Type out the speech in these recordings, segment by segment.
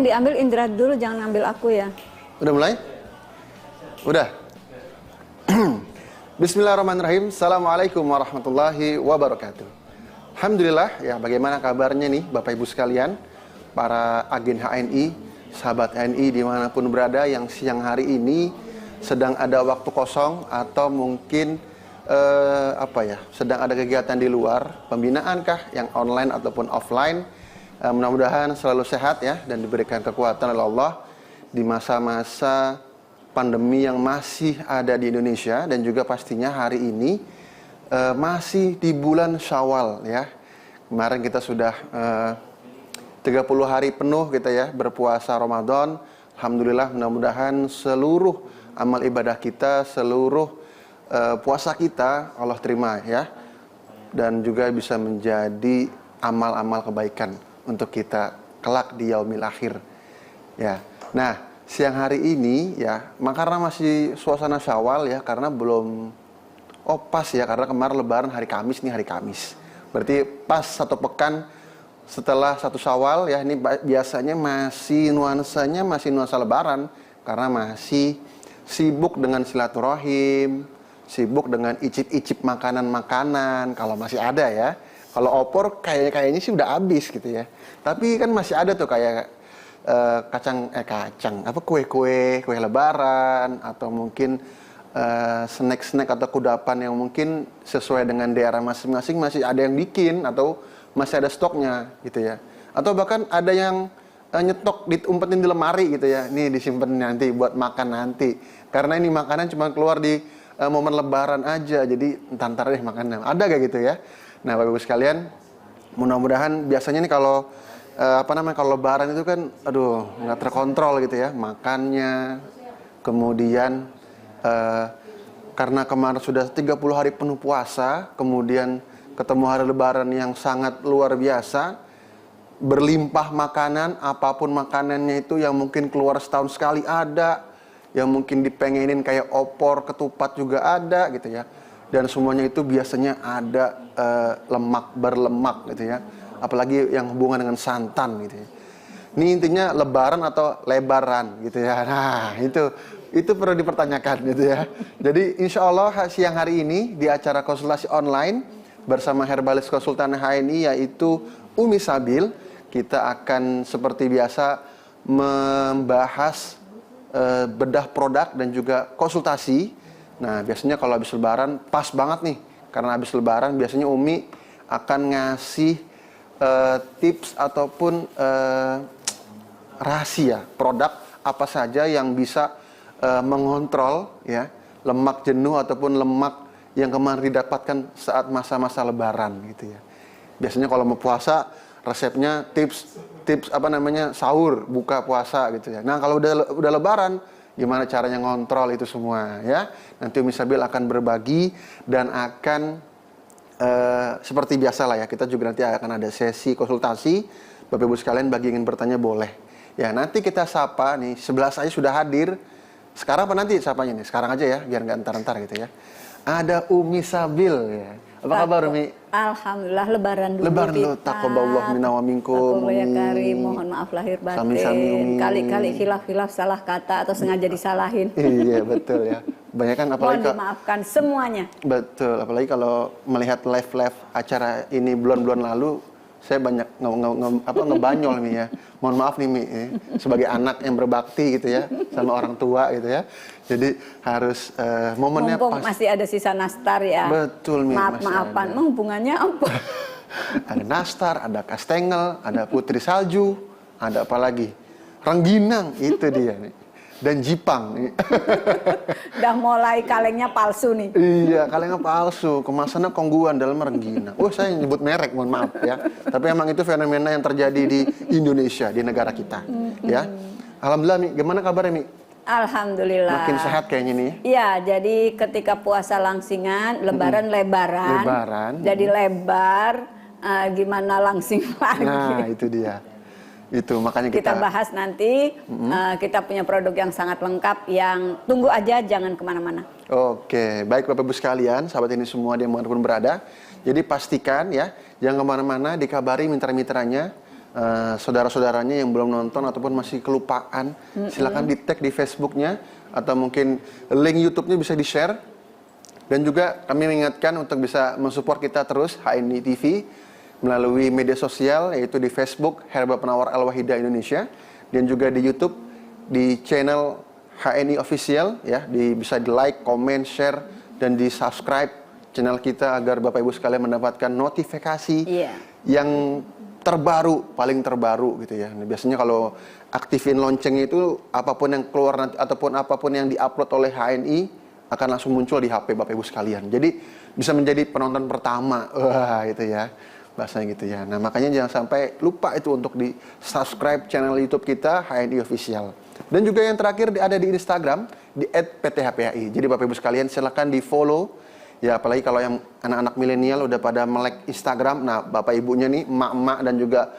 diambil Indra dulu, jangan ngambil aku ya. Udah mulai? Udah. Bismillahirrahmanirrahim. Assalamualaikum warahmatullahi wabarakatuh. Alhamdulillah, ya bagaimana kabarnya nih Bapak Ibu sekalian, para agen HNI, sahabat HNI dimanapun berada yang siang hari ini sedang ada waktu kosong atau mungkin sedang ada kegiatan di luar, pembinaan kah yang online ataupun offline. Mudah-mudahan selalu sehat ya dan diberikan kekuatan oleh Allah di masa-masa pandemi yang masih ada di Indonesia, dan juga pastinya hari ini masih di bulan Syawal ya. Kemarin kita sudah 30 hari penuh kita ya berpuasa Ramadan. Alhamdulillah, mudah-mudahan seluruh amal ibadah kita, seluruh puasa kita Allah terima ya, dan juga bisa menjadi amal-amal kebaikan untuk kita kelak di yaumil akhir ya. Nah, siang hari ini ya, karena masih suasana Syawal ya, karena belum pas ya, karena kemarin lebaran hari Kamis nih, hari Kamis. Berarti pas satu pekan setelah satu Syawal ya, ini biasanya masih nuansanya masih nuansa lebaran karena masih sibuk dengan silaturahim, sibuk dengan icip-icip makanan-makanan kalau masih ada ya. Kalau opor kayaknya sih udah habis gitu ya. Tapi kan masih ada tuh kayak kue-kue lebaran, atau mungkin snack-snack atau kudapan yang mungkin sesuai dengan daerah masing-masing masih ada yang bikin atau masih ada stoknya gitu ya. Atau bahkan ada yang nyetok diumpetin di lemari gitu ya. Nih disimpan nanti buat makan nanti. Karena ini makanan cuma keluar di momen lebaran aja. Jadi entar deh makan. Ada gak gitu ya? Nah, Bapak Ibu sekalian, mudah-mudahan biasanya nih kalau kalau lebaran itu kan nggak terkontrol gitu ya makannya. Kemudian karena kemarin sudah 30 hari penuh puasa, kemudian ketemu hari lebaran yang sangat luar biasa, berlimpah makanan, apapun makanannya itu yang mungkin keluar setahun sekali ada, yang mungkin dipengenin kayak opor, ketupat juga ada gitu ya. Dan semuanya itu biasanya ada berlemak gitu ya. Apalagi yang hubungan dengan santan gitu ya. Ini intinya lebaran atau lebaran gitu ya. Nah, itu perlu dipertanyakan gitu ya. Jadi insya Allah siang hari ini di acara konsultasi online bersama Herbalis Konsultan HNI yaitu Umi Sabil, kita akan seperti biasa membahas bedah produk dan juga konsultasi. Nah, biasanya kalau habis lebaran pas banget nih, karena habis lebaran biasanya Umi akan ngasih tips ataupun rahasia produk apa saja yang bisa mengontrol ya lemak jenuh ataupun lemak yang kemarin didapatkan saat masa-masa lebaran gitu ya. Biasanya kalau mau puasa resepnya tips sahur, buka puasa gitu ya. Nah, kalau udah lebaran gimana caranya ngontrol itu semua ya. Nanti Umi Sabil akan berbagi dan akan seperti biasa lah ya, kita juga nanti akan ada sesi konsultasi. Bapak Ibu sekalian bagi ingin bertanya boleh ya. Nanti kita sapa nih, sebelah saya sudah hadir. Sekarang apa nanti sapanya nih? Sekarang aja ya, biar nggak entar-entar gitu ya. Ada Umi Sabil ya. Apa kabar Umi? Alhamdulillah, lebaran dulu. Lebaran dulu, taqabbalallahu minna wa minkum. Ya karim, mohon maaf lahir batin. Sami-sami, Kali-kali khilaf-khilaf salah kata atau sengaja disalahin. Iya, betul ya. Banyak kan apalagi mohon dimaafkan semuanya. Betul, apalagi kalau melihat live acara ini bulan-bulan lalu, saya banyak ngebanyol nih ya. Mohon maaf nih Mi, sebagai anak yang berbakti gitu ya sama orang tua gitu ya. Jadi harus momennya mumpung pas. Masih ada sisa nastar ya. Betul Mi. Maaf-maafan, hubungannya apa? Ada nastar, ada kastengel, ada putri salju, ada apa lagi? Rengginang, itu dia nih. Dan Jipang nih. Udah mulai kalengnya palsu nih. Iya, kalengnya palsu, kemasannya kongguan dalam rengginang. Saya nyebut merek, mohon maaf ya. Tapi emang itu fenomena yang terjadi di Indonesia, di negara kita. Ya. Alhamdulillah Mi, gimana kabarnya Mi? Alhamdulillah. Makin sehat kayaknya nih. Iya, jadi ketika puasa langsingan, lebaran. Jadi lebar, gimana langsing lagi. Nah, itu dia. Itu makanya kita bahas nanti. Kita punya produk yang sangat lengkap, yang tunggu aja, jangan kemana-mana. Oke, baik Bapak Ibu sekalian, sahabat ini semua dimanapun berada. Jadi pastikan ya, jangan kemana-mana, dikabari mitra-mitranya saudara-saudaranya yang belum nonton ataupun masih kelupaan, silakan di-tag di Facebooknya atau mungkin link YouTube-nya bisa di-share. Dan juga kami mengingatkan untuk bisa mensupport kita terus HNI TV melalui media sosial, yaitu di Facebook Herba Penawar Al-Wahidah Indonesia, dan juga di YouTube di channel HNI Official ya, bisa di like, comment, share, dan di subscribe channel kita agar Bapak Ibu sekalian mendapatkan notifikasi yang terbaru, paling terbaru gitu ya. Nah, biasanya kalau aktifin loncengnya itu apapun yang keluar nanti ataupun apapun yang diupload oleh HNI akan langsung muncul di HP Bapak Ibu sekalian. Jadi bisa menjadi penonton pertama, wah itu ya, bahasanya gitu ya. Nah makanya jangan sampai lupa itu untuk di subscribe channel YouTube kita HNI Official. Dan juga yang terakhir ada di Instagram di @pthpai. Jadi Bapak Ibu sekalian silakan di follow. Ya apalagi kalau yang anak-anak milenial udah pada melek Instagram. Nah Bapak Ibunya nih, emak-emak dan juga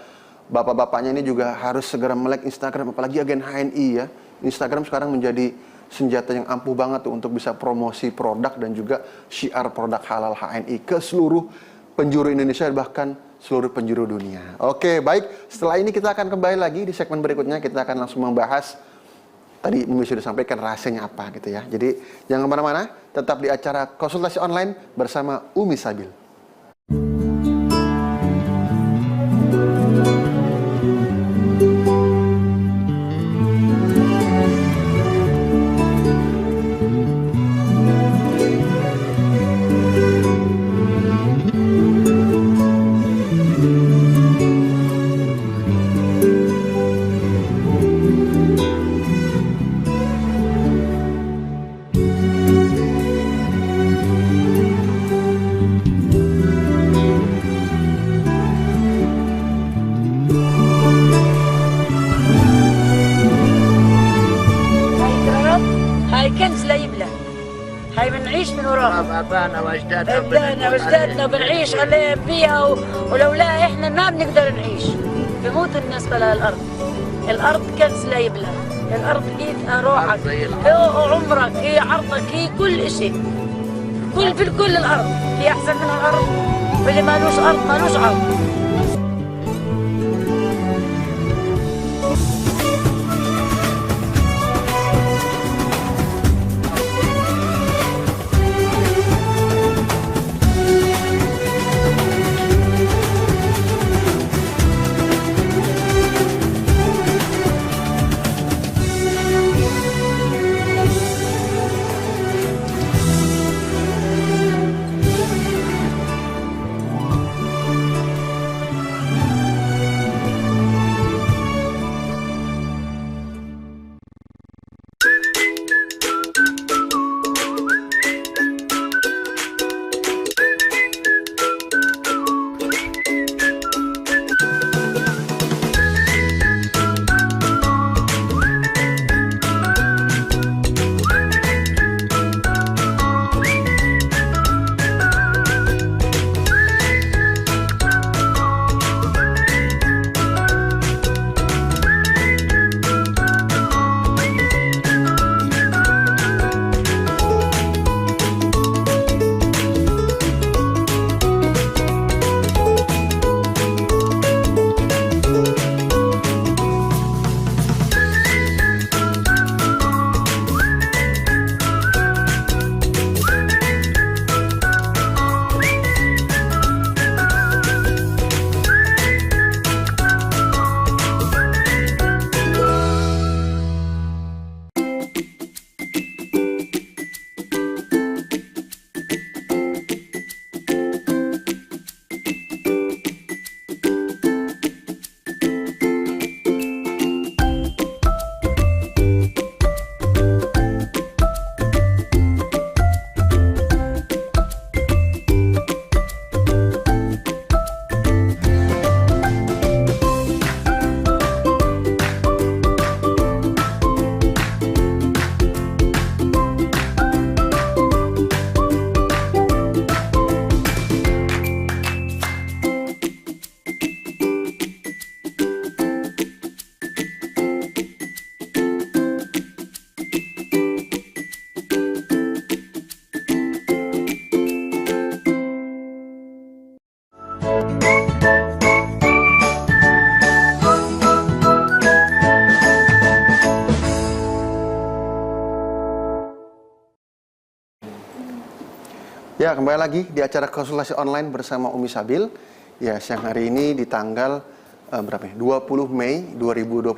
bapak-bapaknya ini juga harus segera melek Instagram. Apalagi agen HNI ya. Instagram sekarang menjadi senjata yang ampuh banget tuh untuk bisa promosi produk dan juga syiar produk halal HNI ke seluruh penjuru Indonesia bahkan seluruh penjuru dunia. Oke, baik. Setelah ini kita akan kembali lagi di segmen berikutnya. Kita akan langsung membahas tadi Mimi sudah sampaikan rahasianya apa gitu ya. Jadi jangan kemana-mana, tetap di acara konsultasi online bersama Umi Sabil. هاي كنز لا يبلى. هاي بنعيش من وراها. ابانا واجدادنا ابدانا واجدادنا بنعيش عليها فيها ولولا احنا ما بنقدر نعيش. بموت الناس بلا الارض. الارض كنز لا يبلى. الارض هي روحك، هي عمرك، هي عرضك، هي كل شيء. في كل الارض، هي احسن من الارض. واللي مالوش ارض مالوش عرض. Ya, kembali lagi di acara konsultasi online bersama Umi Sabil. Ya, siang hari ini di tanggal berapa ya? 20 Mei 2021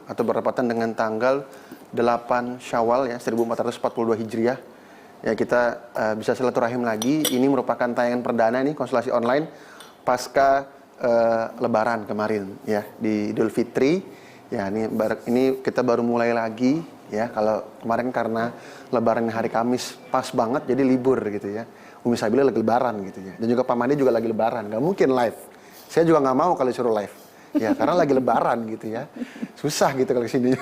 atau bertepatan dengan tanggal 8 Syawal ya 1442 Hijriah. Ya, kita bisa silaturahim lagi. Ini merupakan tayangan perdana nih konsultasi online pasca Lebaran kemarin ya di Idul Fitri. Ya, ini kita baru mulai lagi ya. Kalau kemarin karena Lebaran hari Kamis pas banget jadi libur gitu ya. Umi Sabila lagi lebaran gitu ya. Dan juga Pak Made juga lagi lebaran. Gak mungkin live. Saya juga nggak mau kalau disuruh live. Ya, karena lagi lebaran gitu ya. Susah gitu kalau sini.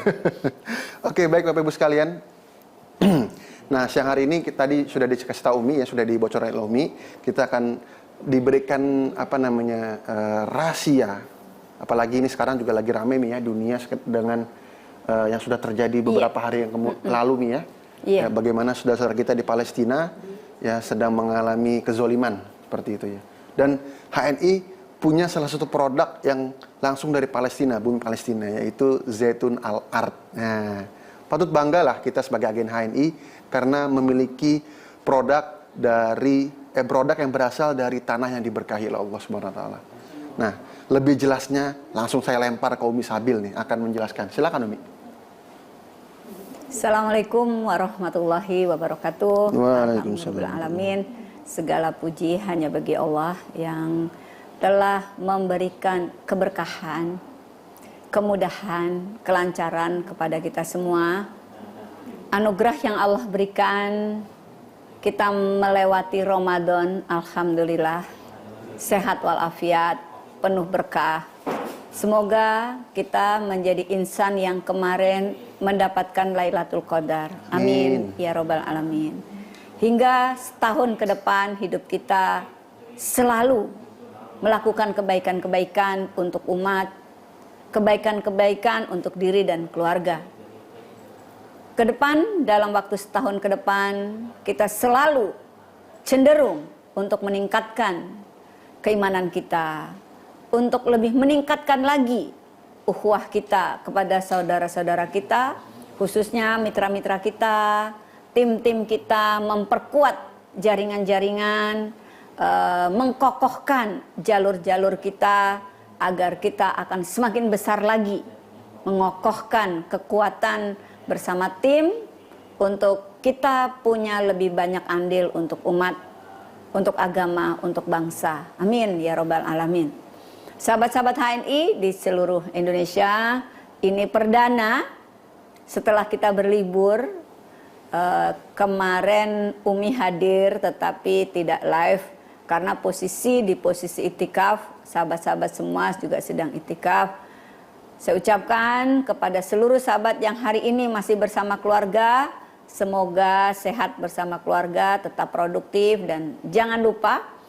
Oke, baik Bapak Ibu sekalian. Nah, siang hari ini tadi sudah dikasih tahu Umi ya, sudah dibocorkan oleh Umi. Kita akan diberikan rahasia. Apalagi ini sekarang juga lagi rame nih ya dunia dengan yang sudah terjadi beberapa hari yang lalu nih ya. Ya, bagaimana saudara-saudara kita di Palestina ya sedang mengalami kezoliman seperti itu ya. Dan HNI punya salah satu produk yang langsung dari Palestina, bumi Palestina, yaitu Zaitun Al-Ard. Nah, patut banggalah kita sebagai agen HNI karena memiliki produk yang berasal dari tanah yang diberkahi oleh Allah Subhanahu wa taala. Nah, lebih jelasnya langsung saya lempar ke Umi Sabil nih akan menjelaskan. Silakan Umi. Assalamualaikum warahmatullahi wabarakatuh. Waalaikumsalam. Alhamdulillah. Segala puji hanya bagi Allah yang telah memberikan keberkahan, kemudahan, kelancaran kepada kita semua. Anugerah yang Allah berikan, kita melewati Ramadan, alhamdulillah, sehat walafiat, penuh berkah. Semoga kita menjadi insan yang kemarin mendapatkan Lailatul Qadar. Amin. Ya Rabbal Alamin. Hingga setahun ke depan hidup kita selalu melakukan kebaikan-kebaikan untuk umat, kebaikan-kebaikan untuk diri dan keluarga. Ke depan, dalam waktu setahun ke depan, kita selalu cenderung untuk meningkatkan keimanan kita, untuk lebih meningkatkan lagi ukhuwah kita kepada saudara-saudara kita, khususnya mitra-mitra kita, tim-tim kita, memperkuat jaringan-jaringan, mengkokohkan jalur-jalur kita agar kita akan semakin besar lagi, mengokohkan kekuatan bersama tim untuk kita punya lebih banyak andil untuk umat, untuk agama, untuk bangsa. Amin ya Rabbal Alamin. Sahabat-sahabat HNI di seluruh Indonesia, ini perdana setelah kita berlibur. Kemarin Umi hadir tetapi tidak live karena di posisi itikaf. Sahabat-sahabat semua juga sedang itikaf. Saya ucapkan kepada seluruh sahabat yang hari ini masih bersama keluarga, semoga sehat bersama keluarga, tetap produktif, dan jangan lupa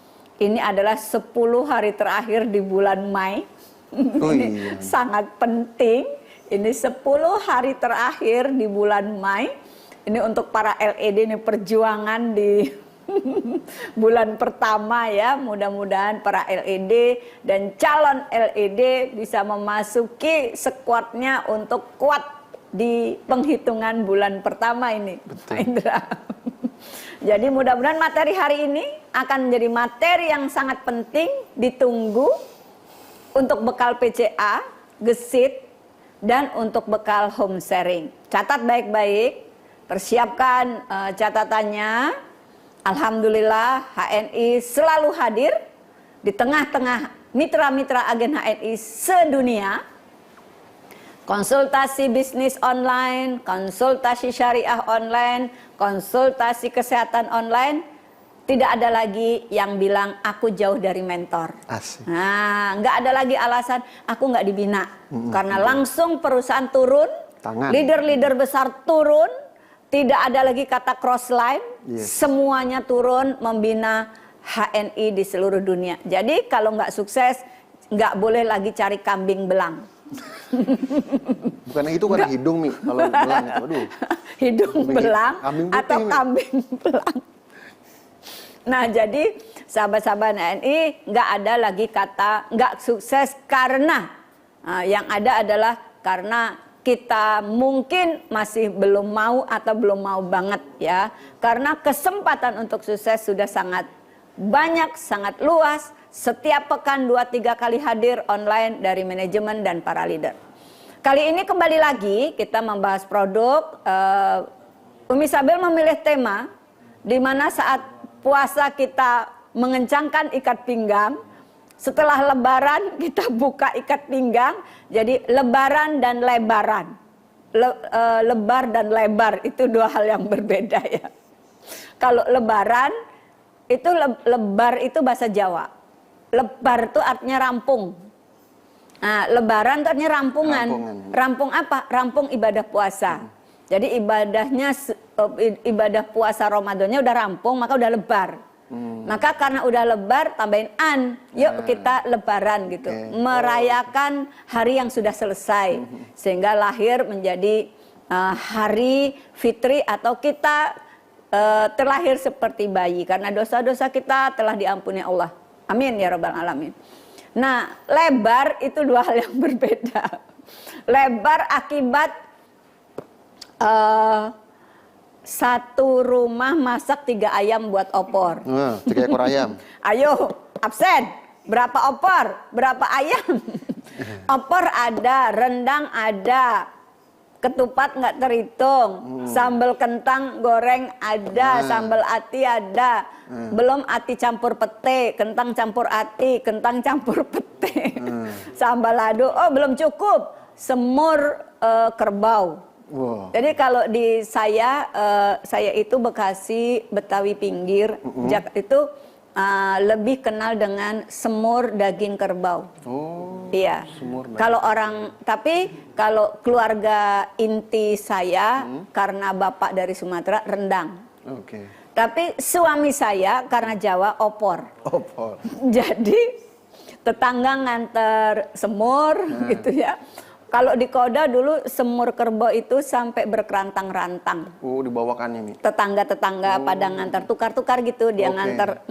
ini adalah 10 hari terakhir di bulan Mei. Ini sangat penting. Ini 10 hari terakhir di bulan Mei. Ini untuk para LED, ini perjuangan di bulan pertama ya. Mudah-mudahan para LED dan calon LED bisa memasuki skuadnya untuk kuat di penghitungan bulan pertama ini. Betul. Indra. Jadi mudah-mudahan materi hari ini akan menjadi materi yang sangat penting, ditunggu untuk bekal PCA, gesit, dan untuk bekal home sharing. Catat baik-baik, persiapkan catatannya. Alhamdulillah HNI selalu hadir di tengah-tengah mitra-mitra agen HNI sedunia. Konsultasi bisnis online, konsultasi syariah online, konsultasi kesehatan online, tidak ada lagi yang bilang aku jauh dari mentor. Asik. Nah, nggak ada lagi alasan aku nggak dibina, karena langsung perusahaan turun, leader-leader besar turun, tidak ada lagi kata cross line, semuanya turun membina HNI di seluruh dunia. Jadi kalau nggak sukses, nggak boleh lagi cari kambing belang. Bukannya itu kan hidung nih kalau belang itu, aduh. Hidung belang atau kambing belang. Nah, jadi sahabat-sahabat HNI nggak ada lagi kata nggak sukses karena yang ada adalah karena kita mungkin masih belum mau atau belum mau banget ya. Karena kesempatan untuk sukses sudah sangat banyak, sangat luas. Setiap pekan 2-3 kali hadir online dari manajemen dan para leader. Kali ini kembali lagi kita membahas produk. Umi Sabil memilih tema di mana saat puasa kita mengencangkan ikat pinggang. Setelah lebaran kita buka ikat pinggang, jadi lebaran dan lebaran. Lebar dan lebar itu dua hal yang berbeda ya. Kalau lebaran itu lebar itu bahasa Jawa. Lebar itu artinya rampung. Nah, lebaran itu artinya rampungan. Rampung apa? Rampung ibadah puasa. Jadi ibadah puasa Ramadannya udah rampung, maka udah lebar. Maka karena udah lebar tambahin an, yuk kita lebaran gitu, merayakan hari yang sudah selesai, sehingga lahir menjadi hari fitri atau kita terlahir seperti bayi karena dosa-dosa kita telah diampuni Allah. Amin ya rabbal alamin. Nah, lebar itu dua hal yang berbeda. Lebar akibat satu rumah masak 3 ayam buat opor. 3 ekor ayam. Ayo, absen. Berapa opor? Berapa ayam? Opor ada, rendang ada, ketupat nggak terhitung, sambal kentang goreng ada, sambal ati ada, belum ati campur pete, kentang campur ati, kentang campur pete, sambal lado. Oh, belum cukup, semur kerbau. Wow. Jadi kalau di saya itu Bekasi, Betawi pinggir, itu lebih kenal dengan semur daging kerbau. Oh, iya. Semur. Tapi kalau keluarga inti saya karena bapak dari Sumatera rendang. Oke. Tapi suami saya karena Jawa opor. Opor. Jadi tetangga nganter semur gitu ya. Kalau di Koda dulu semur kerbau itu sampai berkerantang-rantang. Dibawakannya nih. Tetangga-tetangga pada ngantar tukar-tukar gitu, dia nganter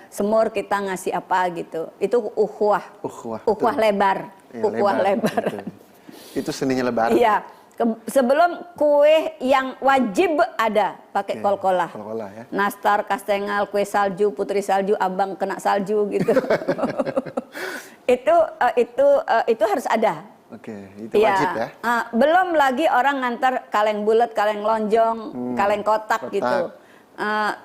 semur, kita ngasih apa gitu. Itu ukhuwah lebar. Iya, ukhuwah lebar. Itu seninya lebaran. Iya. Sebelum kue yang wajib ada pakai kol-kolah. Kol-kolah ya. Nastar, kastengel, kue salju, putri salju, abang kena salju gitu. itu harus ada. Oke, itu wajib ya. Belum lagi orang ngantar kaleng bulat, kaleng lonjong, kaleng kotak gitu.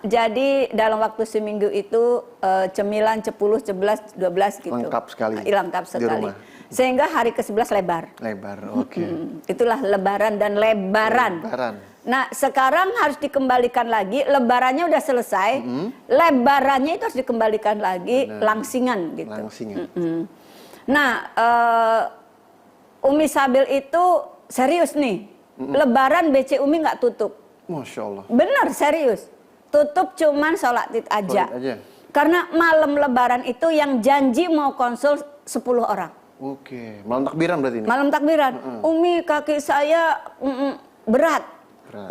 Jadi dalam waktu seminggu itu cemilan 10, 11, 12 gitu. Lengkap sekali. Lengkap sekali. Sehingga hari ke-11 lebar. Lebar, oke. Itulah lebaran dan lebaran. Nah, sekarang harus dikembalikan lagi, lebarannya udah selesai, lebarannya itu harus dikembalikan lagi, langsingan gitu. Langsingan. Nah, Umi Sabil itu serius nih, lebaran BC Umi nggak tutup. Masya Allah. Bener, serius. Tutup cuman sholat id aja. Karena malam lebaran itu yang janji mau konsul 10 orang. Oke, malam takbiran berarti ini? Malam takbiran. Umi kaki saya berat.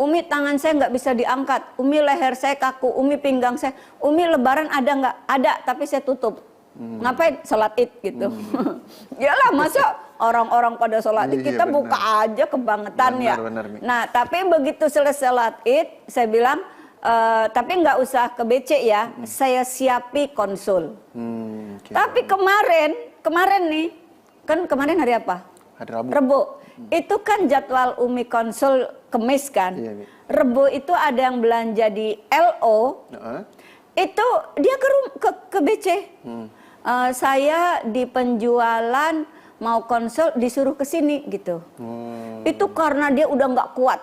Umi tangan saya nggak bisa diangkat. Umi leher saya kaku. Umi pinggang saya. Umi lebaran ada nggak? Ada, tapi saya tutup. Ngapain? Sholat id gitu. Yalah, masa orang-orang pada sholat id, kita buka aja kebangetan ya. Nah, tapi begitu selesai sholat id, saya bilang, tapi nggak usah ke BC ya, saya siapi konsul. Tapi kemarin nih, kan kemarin hari apa? Hari Rabu. Rebo. Itu kan jadwal Umi konsul Kemis kan. Rebo itu ada yang belanja di LO. Itu dia ke BC. Saya di penjualan mau konsul disuruh ke sini gitu. Itu karena dia udah nggak kuat.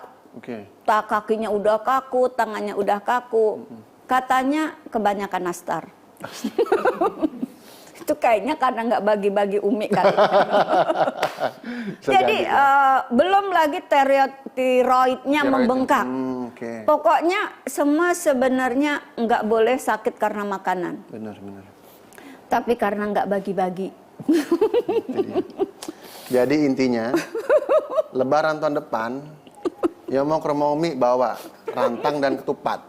Kakinya udah kaku, tangannya udah kaku. Katanya kebanyakan nastar. Itu kayaknya karena nggak bagi-bagi Umi kali. Jadi belum lagi tiroidnya membengkak. Pokoknya semua sebenarnya nggak boleh sakit karena makanan. Benar. Tapi karena nggak bagi-bagi. Jadi intinya, Lebaran tahun depan, ya mau ke rumah Umi bawa rantang dan ketupat.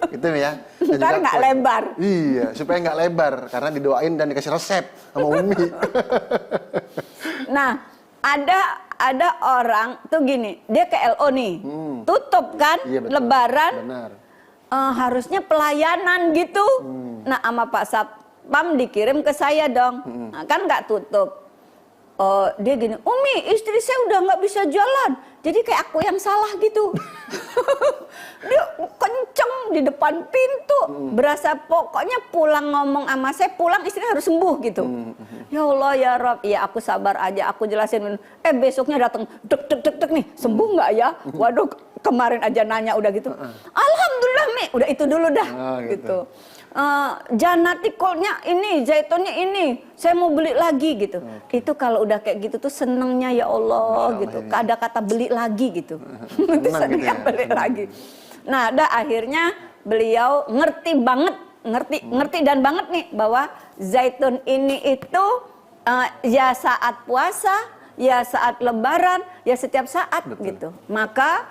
Gitu ya. Ntar nggak lebar. Iya, supaya nggak lebar karena didoain dan dikasih resep sama Umi. Nah, ada orang tuh gini, dia ke LO nih, tutup kan, Iya, betul. Lebaran, Benar. harusnya pelayanan gitu. Nah, sama Pak Satpam dikirim ke saya dong, nah, kan nggak tutup. Dia gini, Umi, istri saya udah nggak bisa jalan, jadi kayak aku yang salah gitu. Dia kenceng di depan pintu, berasa pokoknya pulang ngomong sama saya, pulang istri harus sembuh gitu. Ya Allah ya Rob, ya aku sabar aja, aku jelasin. Besoknya datang, dek nih, sembuh nggak ya? Waduh, kemarin aja nanya udah gitu. Alhamdulillah Mi, udah itu dulu dah, gitu. Janatikolnya ini, zaitunnya ini, saya mau beli lagi gitu. Itu kalau udah kayak gitu tuh senengnya ya Allah gitu. Ada kata beli lagi gitu. Itu senengnya beli lagi. Nah, akhirnya beliau ngerti banget, ngerti dan banget nih bahwa zaitun ini itu ya saat puasa, ya saat lebaran, ya setiap saat gitu. Maka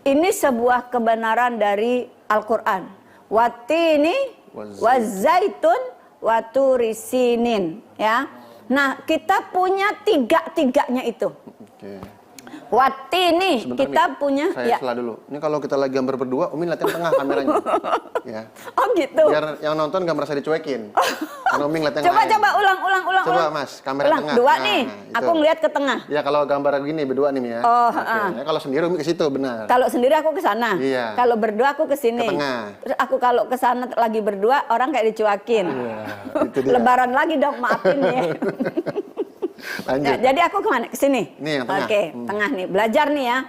ini sebuah kebenaran dari Al-Qur'an. Watini wazaitun waturisinin, ya. Nah, kita punya tiga-tiganya itu. Watini Sebentar, kita Mi. punya. Saya sela dulu. Ini kalau kita lagi gambar berdua, Umi liatin tengah kameranya. Ya. Oh gitu. Biar yang nonton gak merasa dicuekin. Karena Umi ngeliat yang Coba lain. ulang. Coba Mas, kamera ulang. tengah. Dua Nah, nih. itu. Aku ngeliat ke tengah. Ya kalau gambar gini berdua nih ya. Ya, kalau sendiri Umi ke situ benar. Kalau sendiri aku ke sana. Iya. Kalau berdua aku ke sini. Ke tengah. Terus aku kalau ke sana lagi berdua orang kayak dicuakin. Iya, itu dia. Lebaran lagi dong, maafin ya. Lanjut. Nah, jadi aku kemana? Ke sini. Nih yang tengah. Oke, tengah nih. Belajar nih ya.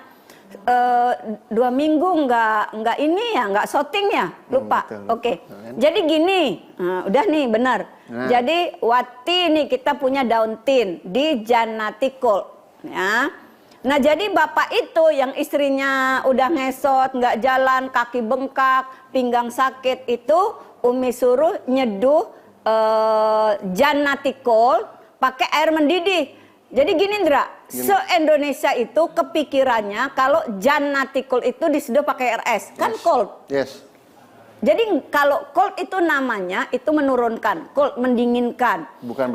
2 minggu nggak ini ya, nggak syuting ya, lupa. Betul. Oke. Jadi gini, udah nih benar. Nah. Jadi wati nih kita punya daun tin di janatikul, ya. Nah jadi bapak itu yang istrinya udah ngesot, nggak jalan, kaki bengkak, pinggang sakit itu Umi suruh nyeduh janatikul pakai air mendidih. Jadi gini Indra, se-Indonesia itu kepikirannya kalau janatikul itu diseduh pakai air es, kan cold. Yes. Jadi kalau cold itu namanya itu menurunkan, cold mendinginkan. Bukan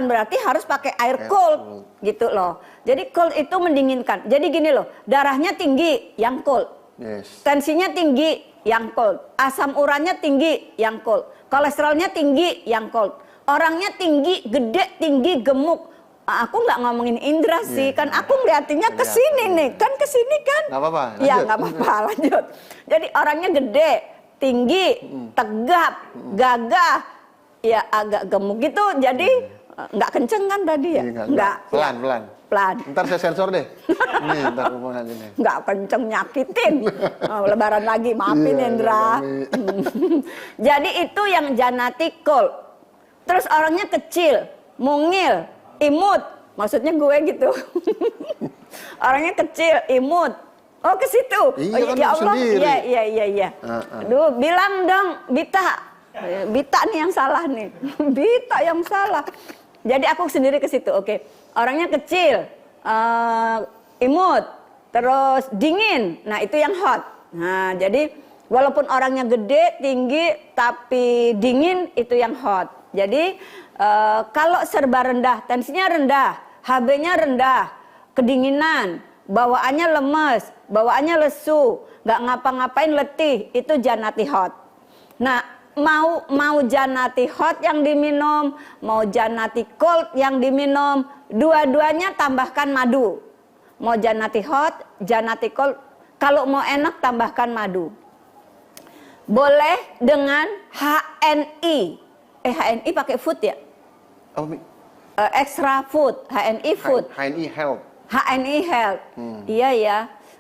berarti Harus pakai air cold gitu loh. Jadi cold itu mendinginkan. Jadi gini loh, darahnya tinggi yang cold. yes. Tensinya tinggi yang cold. Asam urannya tinggi yang cold. Kolesterolnya tinggi yang cold. Orangnya tinggi, gede, tinggi, gemuk. Aku nggak ngomongin Indra sih, kan aku ngeliatinnya ke sini nih, kan ke sini kan? Nggak apa-apa, Ya lanjut. nggak apa-apa, lanjut. Jadi orangnya gede, tinggi, tegap, gagah, ya agak gemuk gitu. Jadi nggak kenceng kan tadi ya? Iya, Nggak. Pelan. Ntar saya sensor deh. Nih, ntar hubungan ini. Nggak kenceng nyakitin. Lebaran lagi, maafin Iya, Indra. Jadi itu yang janatikul. Terus orangnya kecil, mungil, imut. Maksudnya gue gitu. Orangnya kecil, imut. Oh ke situ. Iya, Oh, kan ya Allah. sendiri. Iya. Aduh, bilang dong, Bita nih yang salah nih. Bita yang salah. Jadi aku sendiri ke situ. Oke. Orangnya kecil, imut, terus dingin. Nah, itu yang hot. Nah, jadi walaupun orangnya gede, tinggi, tapi dingin, itu yang hot. Jadi kalau serba rendah, tensinya rendah, HB-nya rendah, kedinginan, bawaannya lemes, bawaannya lesu, nggak ngapa-ngapain letih, itu janati hot. Nah, mau janati hot yang diminum, mau janati cold yang diminum, dua-duanya tambahkan madu. Mau janati hot, janati cold, kalau mau enak tambahkan madu. Boleh dengan HNI. HNI pakai food ya? Oh, Extra food, HNI food. HNI Health. HNI Health. Iya ya.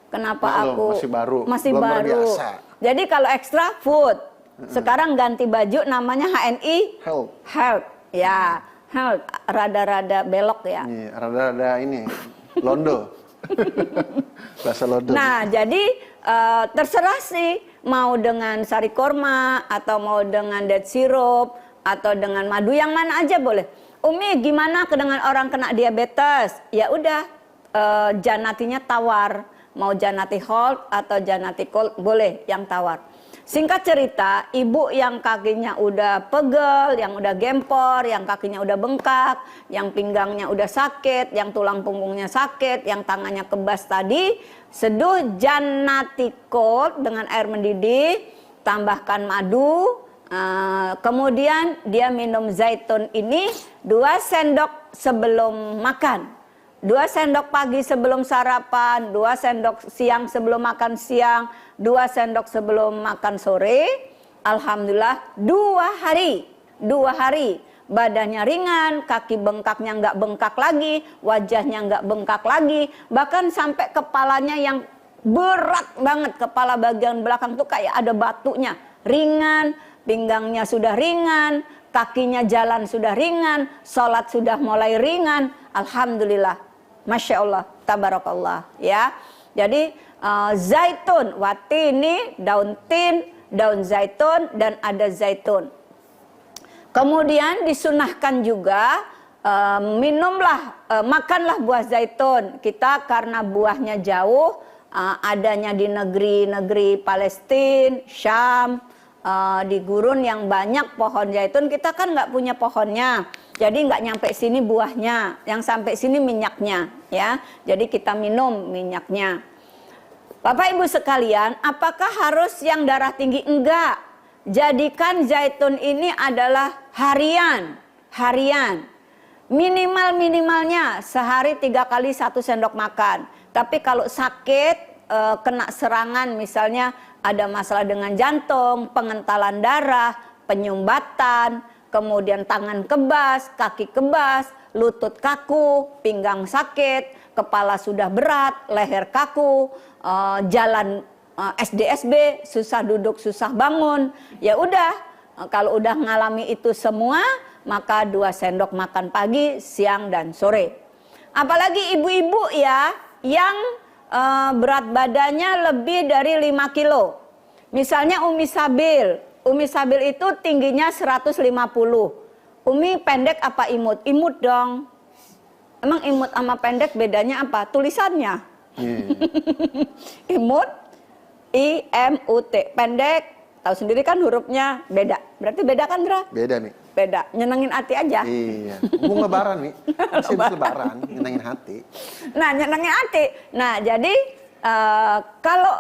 Kenapa Maklum, aku masih baru. belum terbiasa. Jadi kalau extra food, sekarang ganti baju namanya HNI Health. Ya, Health rada-rada belok ya. Iya, rada-rada ini Londo. Bahasa Londo. Nah, jadi terserah sih mau dengan sari korma atau mau dengan date syrup atau dengan madu, yang mana aja boleh. Umi gimana dengan orang kena diabetes? Ya udah, janatinya tawar. mau Janati Hold atau Janati Cold boleh yang tawar. Singkat cerita, ibu yang kakinya udah pegel, yang udah gempor, yang kakinya udah bengkak, yang pinggangnya udah sakit, yang tulang punggungnya sakit, yang tangannya kebas tadi, seduh Janati Cold dengan air mendidih, tambahkan madu, kemudian dia minum zaitun ini 2 sendok sebelum makan. 2 sendok pagi sebelum sarapan, 2 sendok siang sebelum makan siang, 2 sendok sebelum makan sore. Alhamdulillah 2 hari badannya ringan, kaki bengkaknya nggak bengkak lagi, wajahnya nggak bengkak lagi, bahkan sampai kepalanya yang berat banget, kepala bagian belakang tuh kayak ada batunya, ringan, pinggangnya sudah ringan, kakinya jalan sudah ringan, sholat sudah mulai ringan. Alhamdulillah. Masya Allah, tabarakallah ya. Jadi zaitun, watini, daun tin, daun zaitun, dan ada zaitun. Kemudian disunahkan juga makanlah buah zaitun. Kita karena buahnya jauh, adanya di negeri-negeri Palestina, Syam, di gurun yang banyak pohon zaitun, kita kan nggak punya pohonnya. Jadi nggak nyampe sini buahnya, yang sampai sini minyaknya, ya. Jadi kita minum minyaknya. Bapak Ibu sekalian, apakah harus yang darah tinggi? Enggak. Jadikan zaitun ini adalah harian. Minimalnya sehari 3 kali 1 sendok makan. Tapi kalau sakit, kena serangan, misalnya ada masalah dengan jantung, pengentalan darah, penyumbatan, kemudian tangan kebas, kaki kebas, lutut kaku, pinggang sakit, kepala sudah berat, leher kaku, jalan SDSB, susah duduk, susah bangun. Ya udah, kalau udah ngalami itu semua, maka 2 sendok makan pagi, siang, dan sore. Apalagi ibu-ibu ya, yang berat badannya lebih dari 5 kilo. Misalnya Umi Sabil. Umi Sabil itu tingginya 150. Umi pendek apa imut? Imut dong. Emang imut sama pendek bedanya apa? Tulisannya. Imut, IMUT. Pendek, tahu sendiri kan hurufnya beda. Berarti beda kan, Dra? Beda nih. Beda. Nyenengin hati aja. Iya. Mau lebaran nih. Masih lebaran, nyenengin hati. Nah, nyenengin hati. Nah, jadi kalau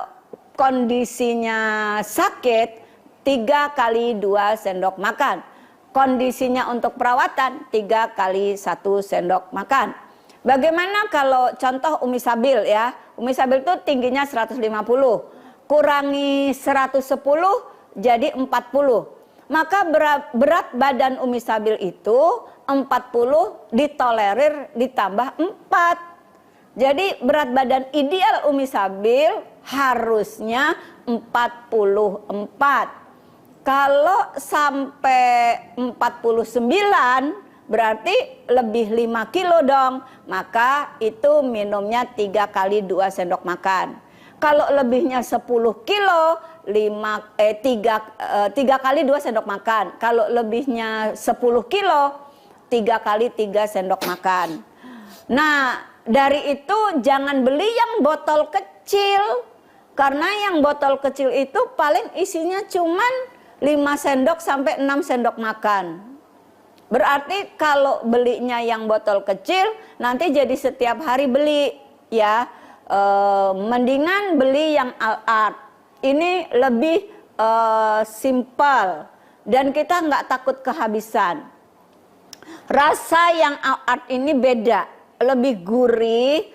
kondisinya sakit, 3 kali 2 sendok makan. Kondisinya untuk perawatan 3 kali 1 sendok makan. Bagaimana kalau contoh Umi Sabil ya. Umi Sabil itu tingginya 150. Kurangi 110 jadi 40. Maka berat badan Umi Sabil itu 40 ditolerir ditambah 4. Jadi berat badan ideal Umi Sabil harusnya 44. Kalau sampai 49 berarti lebih 5 kilo dong. Maka itu minumnya 3 kali 2 sendok makan. Kalau lebihnya 10 kilo 3 kali 2 sendok makan. Kalau lebihnya 10 kilo 3 kali 3 sendok makan. Nah, dari itu jangan beli yang botol kecil. Karena yang botol kecil itu paling isinya cuman 5 sendok sampai 6 sendok makan. Berarti kalau belinya yang botol kecil nanti jadi setiap hari beli ya. Mendingan beli yang Al-Art. Ini lebih simpel dan kita nggak takut kehabisan. Rasa yang Al-Art ini beda, lebih gurih,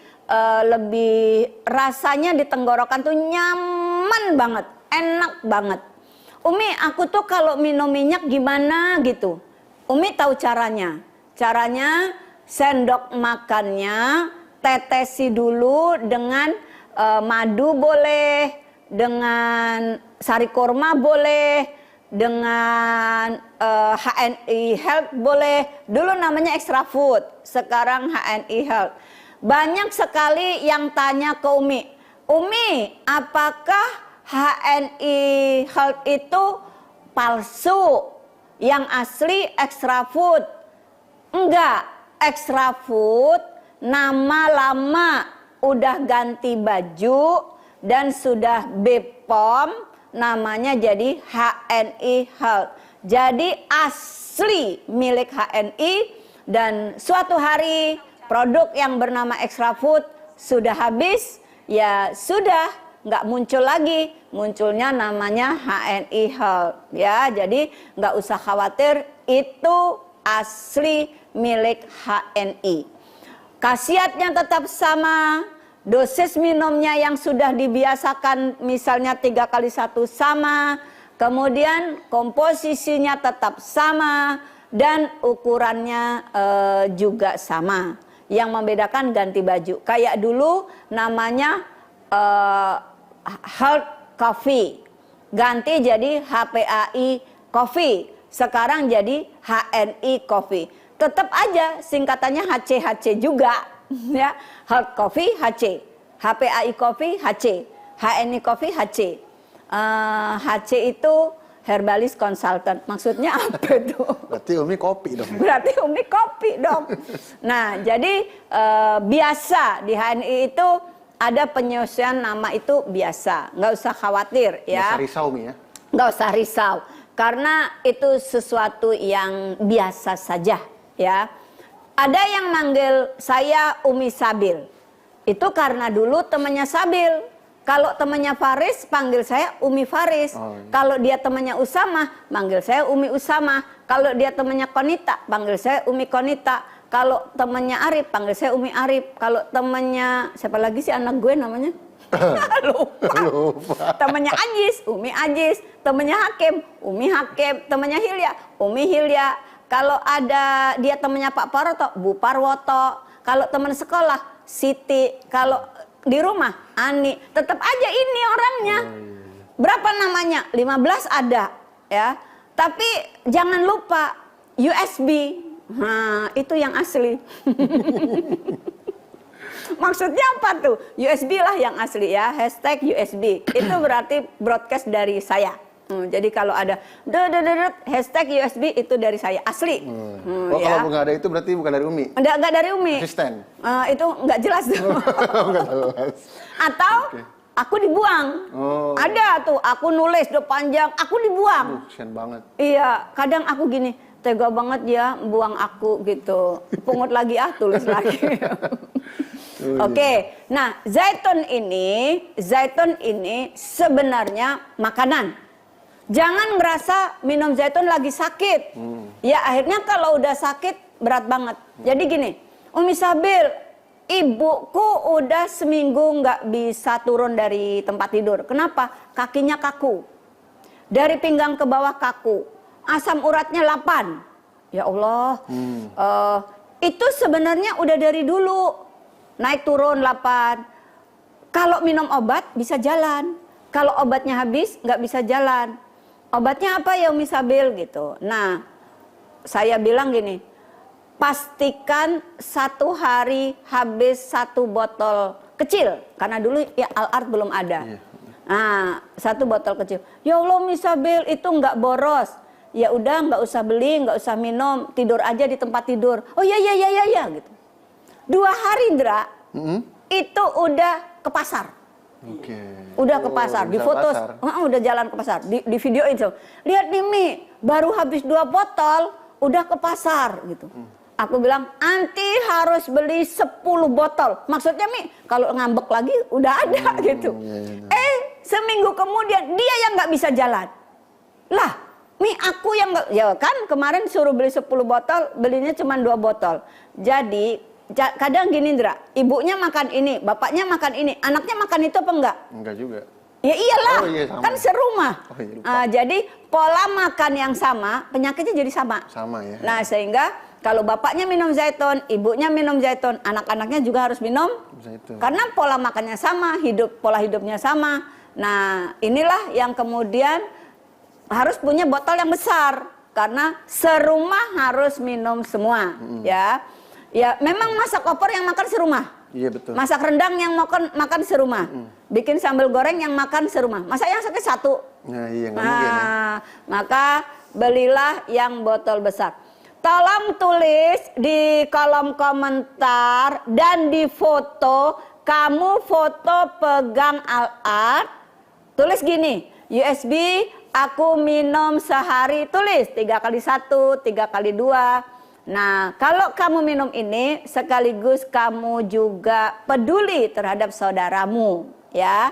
lebih rasanya di tenggorokan tuh nyaman banget, enak banget. Umi, aku tuh kalau minum minyak gimana gitu. Umi tahu caranya. Caranya sendok makannya tetesi dulu dengan madu boleh, dengan sari kurma boleh, dengan HNI Health boleh. Dulu namanya Extra Food, sekarang HNI Health. Banyak sekali yang tanya ke Umi, Umi, apakah HNI Health itu palsu? Yang asli Extra Food? Enggak, Extra Food nama lama udah ganti baju dan sudah BPOM, namanya jadi HNI Health. Jadi asli milik HNI, dan suatu hari produk yang bernama Extra Food sudah habis, ya sudah nggak muncul lagi, munculnya namanya HNI Health ya. Jadi nggak usah khawatir, itu asli milik HNI. Khasiatnya tetap sama, dosis minumnya yang sudah dibiasakan misalnya 3 kali 1 sama, kemudian komposisinya tetap sama, dan ukurannya juga sama. Yang membedakan ganti baju. Kayak dulu namanya Health Coffee, ganti jadi HPAI Coffee, sekarang jadi HNI Coffee. Tetap aja singkatannya HCHC juga ya. Health Coffee HC, HPAI Coffee HC, HNI Coffee HC. HC itu Herbalist Consultant. Maksudnya apa itu? Berarti Umi kopi dong. Berarti Umi kopi dong. Nah, jadi biasa di HNI itu ada penyesuaian nama itu biasa. Nggak usah khawatir ya. Nggak usah risau Umi ya. Nggak usah risau. Karena itu sesuatu yang biasa saja ya. Ada yang manggil saya Umi Sabil. Itu karena dulu temannya Sabil. Kalau temannya Faris, panggil saya Umi Faris. Oh, iya. Kalau dia temannya Usama, panggil saya Umi Usama. Kalau dia temannya Konita, panggil saya Umi Konita. Kalau temannya Arif, panggil saya Umi Arif. Kalau temannya, siapa lagi sih anak gue namanya? Lupa. Temannya Ajis, Umi Ajis. Temannya Hakim, Umi Hakim. Temannya Hilya, Umi Hilya. Kalau ada dia temannya Pak Parwoto, Bu Parwoto. Kalau teman sekolah, Siti. Kalau di rumah Ani, tetap aja ini orangnya. Berapa namanya? 15 ada ya. Tapi jangan lupa USB. Nah, itu yang asli. Maksudnya apa tuh? USB lah yang asli ya. Hashtag USB. Itu berarti broadcast dari saya. Jadi kalau ada hashtag USB itu dari saya asli. Oh, ya. kalau nggak ada itu berarti bukan dari Umi. Nggak dari Umi. Asisten. Itu nggak jelas tuh. Nggak jelas. Atau aku dibuang. Oh. Ada tuh, aku nulis udah panjang, aku dibuang. Kasian banget. Iya, kadang aku gini, tega banget ya buang aku gitu. Pungut lagi tulis lagi. Oke, nah zaitun ini sebenarnya makanan. Jangan merasa minum zaitun lagi sakit. Ya akhirnya kalau udah sakit berat banget. Jadi gini, Umi Sabil, ibuku udah seminggu nggak bisa turun dari tempat tidur. Kenapa? Kakinya kaku. Dari pinggang ke bawah kaku. Asam uratnya 8. Ya Allah. Itu sebenarnya udah dari dulu. Naik turun 8. Kalau minum obat bisa jalan. Kalau obatnya habis nggak bisa jalan. Obatnya apa ya Umi Sabil gitu. Nah, saya bilang gini, pastikan 1 hari habis 1 botol kecil. Karena dulu ya Al-Art belum ada. Nah, 1 botol kecil. Ya Allah Umi Sabil itu nggak boros. Ya udah nggak usah beli, nggak usah minum, tidur aja di tempat tidur. Oh ya gitu. 2 hari Indra, itu udah ke pasar. Udah ke pasar, difoto, udah jalan ke pasar, di videoin. Lihat nih Mi, baru habis 2 botol, udah ke pasar gitu. Aku bilang, anti harus beli 10 botol. Maksudnya Mi, kalau ngambek lagi udah ada gitu. Seminggu kemudian dia yang nggak bisa jalan. Lah, Mi aku yang nggak, ya kan kemarin suruh beli 10 botol, belinya cuma 2 botol. Jadi kadang gini Indra, ibunya makan ini, bapaknya makan ini, anaknya makan itu apa enggak? Enggak juga. Ya iyalah, sama. kan serumah. Iya, jadi pola makan yang sama, penyakitnya jadi sama. Sama ya. Nah sehingga kalau bapaknya minum zaitun, ibunya minum zaitun, anak-anaknya juga harus minum zaitun. Karena pola makannya sama, pola hidupnya sama. Nah inilah yang kemudian harus punya botol yang besar. Karena serumah harus minum semua ya. Ya memang masak opor yang makan serumah. Iya betul. Masak rendang yang makan serumah. Bikin sambal goreng yang makan serumah. Masa yang sakit 1? Nah iya nggak mungkin ya. Maka belilah yang botol besar. Tolong tulis di kolom komentar dan di foto kamu foto pegang Al-Ard, tulis gini, USB aku minum sehari, tulis 3 kali 1, 3 kali 2. Nah, kalau kamu minum ini sekaligus kamu juga peduli terhadap saudaramu, ya.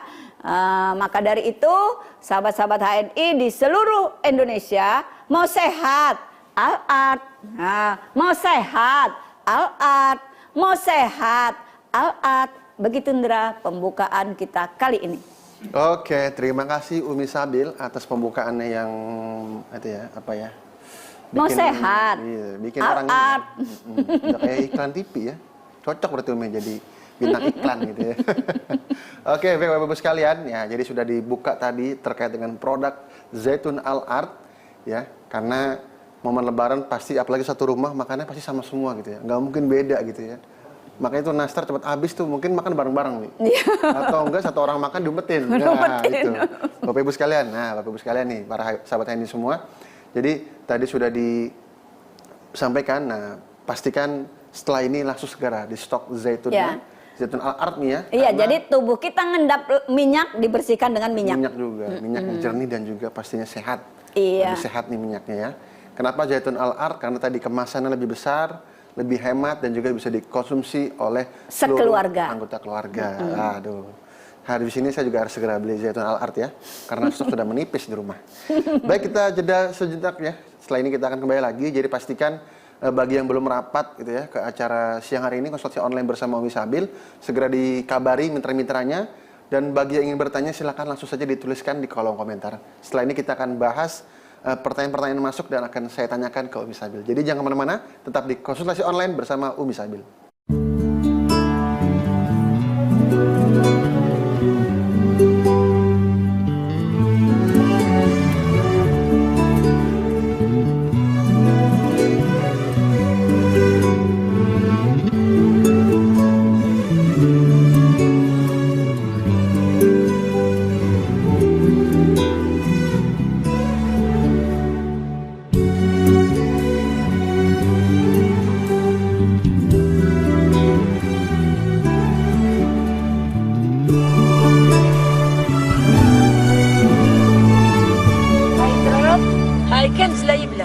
Maka dari itu, sahabat-sahabat HNI di seluruh Indonesia mau sehat, Al-Ard. Nah, mau sehat, Al-Ard. Mau sehat, Al-Ard. Begitu Indra pembukaan kita kali ini. Oke, terima kasih Umi Sabil atas pembukaannya yang itu ya, apa ya? Mau sehat, iya, bikin orang udah kayak iklan TV ya. Cocok berarti Umi jadi bintang iklan gitu ya. Oke, Bapak-Ibu sekalian, ya jadi sudah dibuka tadi terkait dengan produk Zaitun Al-Ard ya, karena momen lebaran pasti apalagi satu rumah makannya pasti sama semua gitu ya. Nggak mungkin beda gitu ya. Makanya itu nastar cepat habis tuh, mungkin makan bareng-bareng nih. Atau enggak satu orang makan diumpetin. Nah, itu. Bapak-Ibu sekalian. Nah, Bapak-Ibu sekalian nih, para sahabat ini semua. Jadi tadi sudah disampaikan, nah pastikan setelah ini langsung segera di stok zaitunnya. Zaitun Al-Ard nih ya. Iya, jadi tubuh kita ngendap minyak dibersihkan dengan minyak. Minyak juga, minyak yang jernih dan juga pastinya sehat. Iya. Lebih sehat nih minyaknya ya. Kenapa Zaitun Al-Ard? Karena tadi kemasannya lebih besar, lebih hemat dan juga bisa dikonsumsi oleh seluruh anggota keluarga. Aduh. Hari di sini saya juga harus segera beli Zaitun Al-Ard ya, karena stok sudah menipis di rumah. Baik, kita jeda sejenak ya. Setelah ini kita akan kembali lagi. Jadi pastikan bagi yang belum merapat gitu ya ke acara siang hari ini konsultasi online bersama Umi Sabil, segera dikabari mitra-mitranya. Dan bagi yang ingin bertanya silakan langsung saja dituliskan di kolom komentar. Setelah ini kita akan bahas pertanyaan-pertanyaan masuk dan akan saya tanyakan ke Umi Sabil. Jadi jangan kemana-mana, tetap di konsultasi online bersama Umi Sabil. هاي كنز لا يبلى.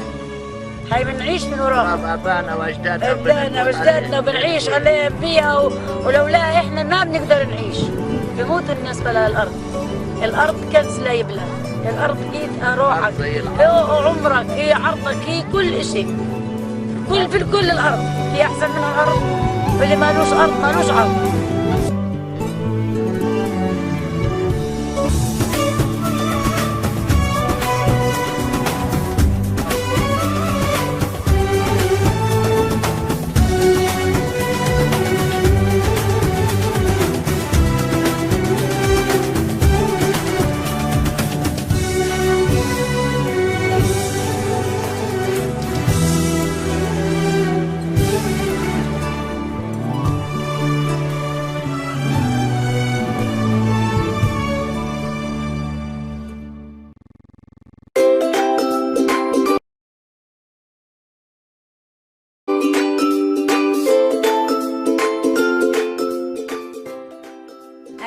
هاي بنعيش من وراها. ابائنا واجدادنا ابائنا واجدادنا بنعيش عليها فيها ولولا احنا ما بنقدر نعيش. بموت الناس بلا الارض. الارض كنز لا يبلى. الارض هي روحك، هي عمرك، هي عرضك، هي كل شيء. في كل الارض، في احسن من الارض. واللي مالوش ارض مالوش عرض.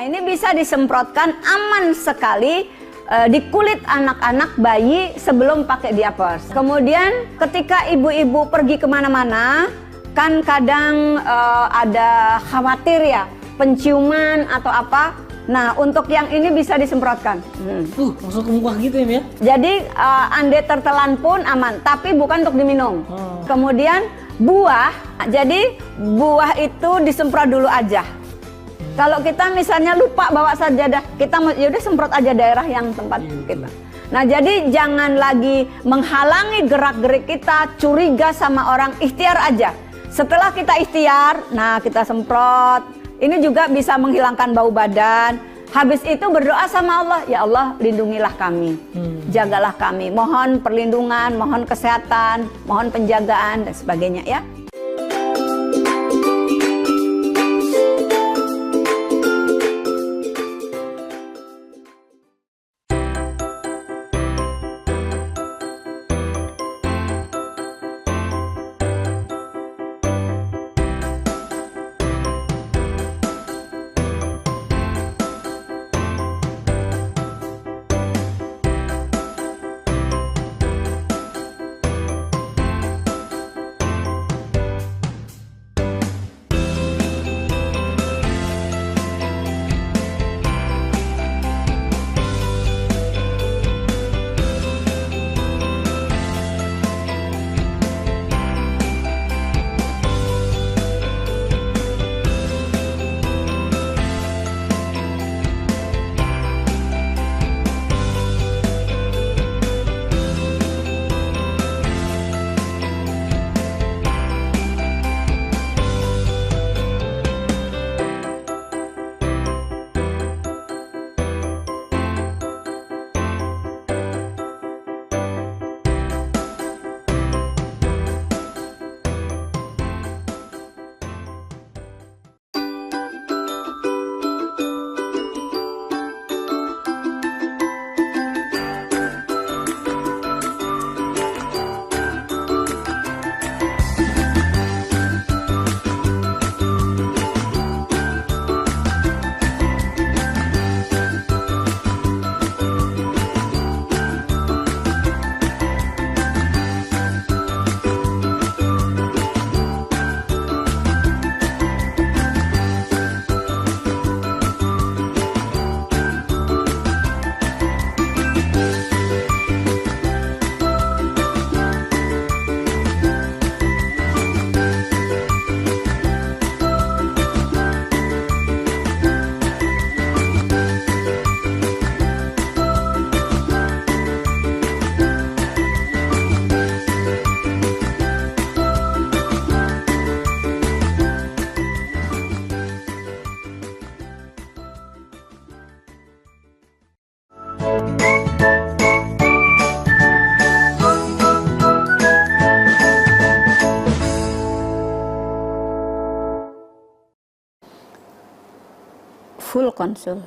Ini bisa disemprotkan aman sekali di kulit anak-anak bayi sebelum pakai diapers. Kemudian ketika ibu-ibu pergi kemana-mana, kan kadang ada khawatir ya, penciuman atau apa. Nah, untuk yang ini bisa disemprotkan. Masuk ke muka gitu ya? Jadi ande tertelan pun aman, tapi bukan untuk diminum. Kemudian buah, jadi buah itu disemprot dulu aja. Kalau kita misalnya lupa bawa sajadah, kita yaudah semprot aja daerah yang tempat kita. Nah, jadi jangan lagi menghalangi gerak-gerik kita, curiga sama orang, ikhtiar aja. Setelah kita ikhtiar, nah kita semprot. Ini juga bisa menghilangkan bau badan. Habis itu berdoa sama Allah, ya Allah lindungilah kami, jagalah kami. Mohon perlindungan, mohon kesehatan, mohon penjagaan dan sebagainya ya. konsul.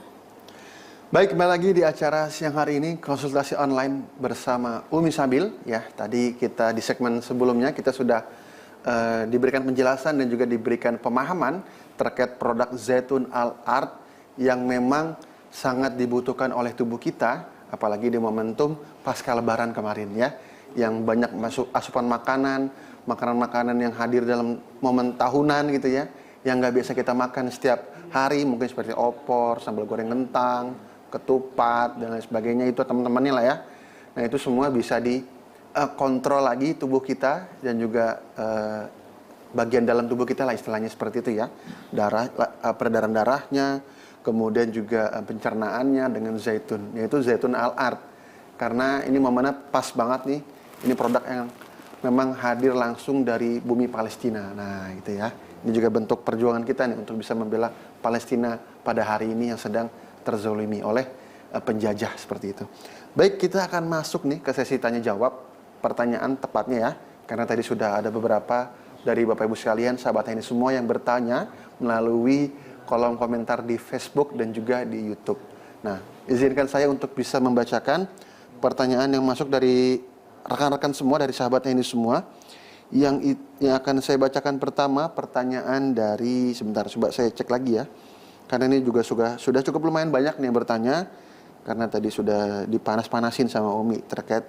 Baik, kembali lagi di acara siang hari ini, konsultasi online bersama Umi Sabil. Ya, tadi kita di segmen sebelumnya kita sudah diberikan penjelasan dan juga diberikan pemahaman terkait produk Zaitun Al-Ard yang memang sangat dibutuhkan oleh tubuh kita, apalagi di momentum pasca Lebaran kemarin ya, yang banyak masuk asupan makanan-makanan yang hadir dalam momen tahunan gitu ya, yang nggak biasa kita makan setiap hari, mungkin seperti opor, sambal goreng kentang, ketupat dan lain sebagainya, itu teman-temannya lah ya. Nah itu semua bisa dikontrol lagi tubuh kita dan juga bagian dalam tubuh kita lah istilahnya seperti itu ya. Peredaran darahnya, kemudian juga pencernaannya dengan zaitun, yaitu Zaitun Al-Ard. Karena ini momennya pas banget nih, ini produk yang memang hadir langsung dari bumi Palestina. Nah itu ya, ini juga bentuk perjuangan kita nih untuk bisa membela Palestina pada hari ini yang sedang terzolimi oleh penjajah seperti itu. Baik, kita akan masuk nih ke sesi tanya jawab, pertanyaan tepatnya ya, karena tadi sudah ada beberapa dari Bapak Ibu sekalian, sahabat ini semua yang bertanya melalui kolom komentar di Facebook dan juga di YouTube. Nah, izinkan saya untuk bisa membacakan pertanyaan yang masuk dari rekan-rekan semua, dari sahabatnya ini semua. Yang akan saya bacakan pertama, pertanyaan dari, sebentar, coba saya cek lagi ya. Karena ini juga sudah cukup lumayan banyak nih yang bertanya, karena tadi sudah dipanas-panasin sama Umi terkait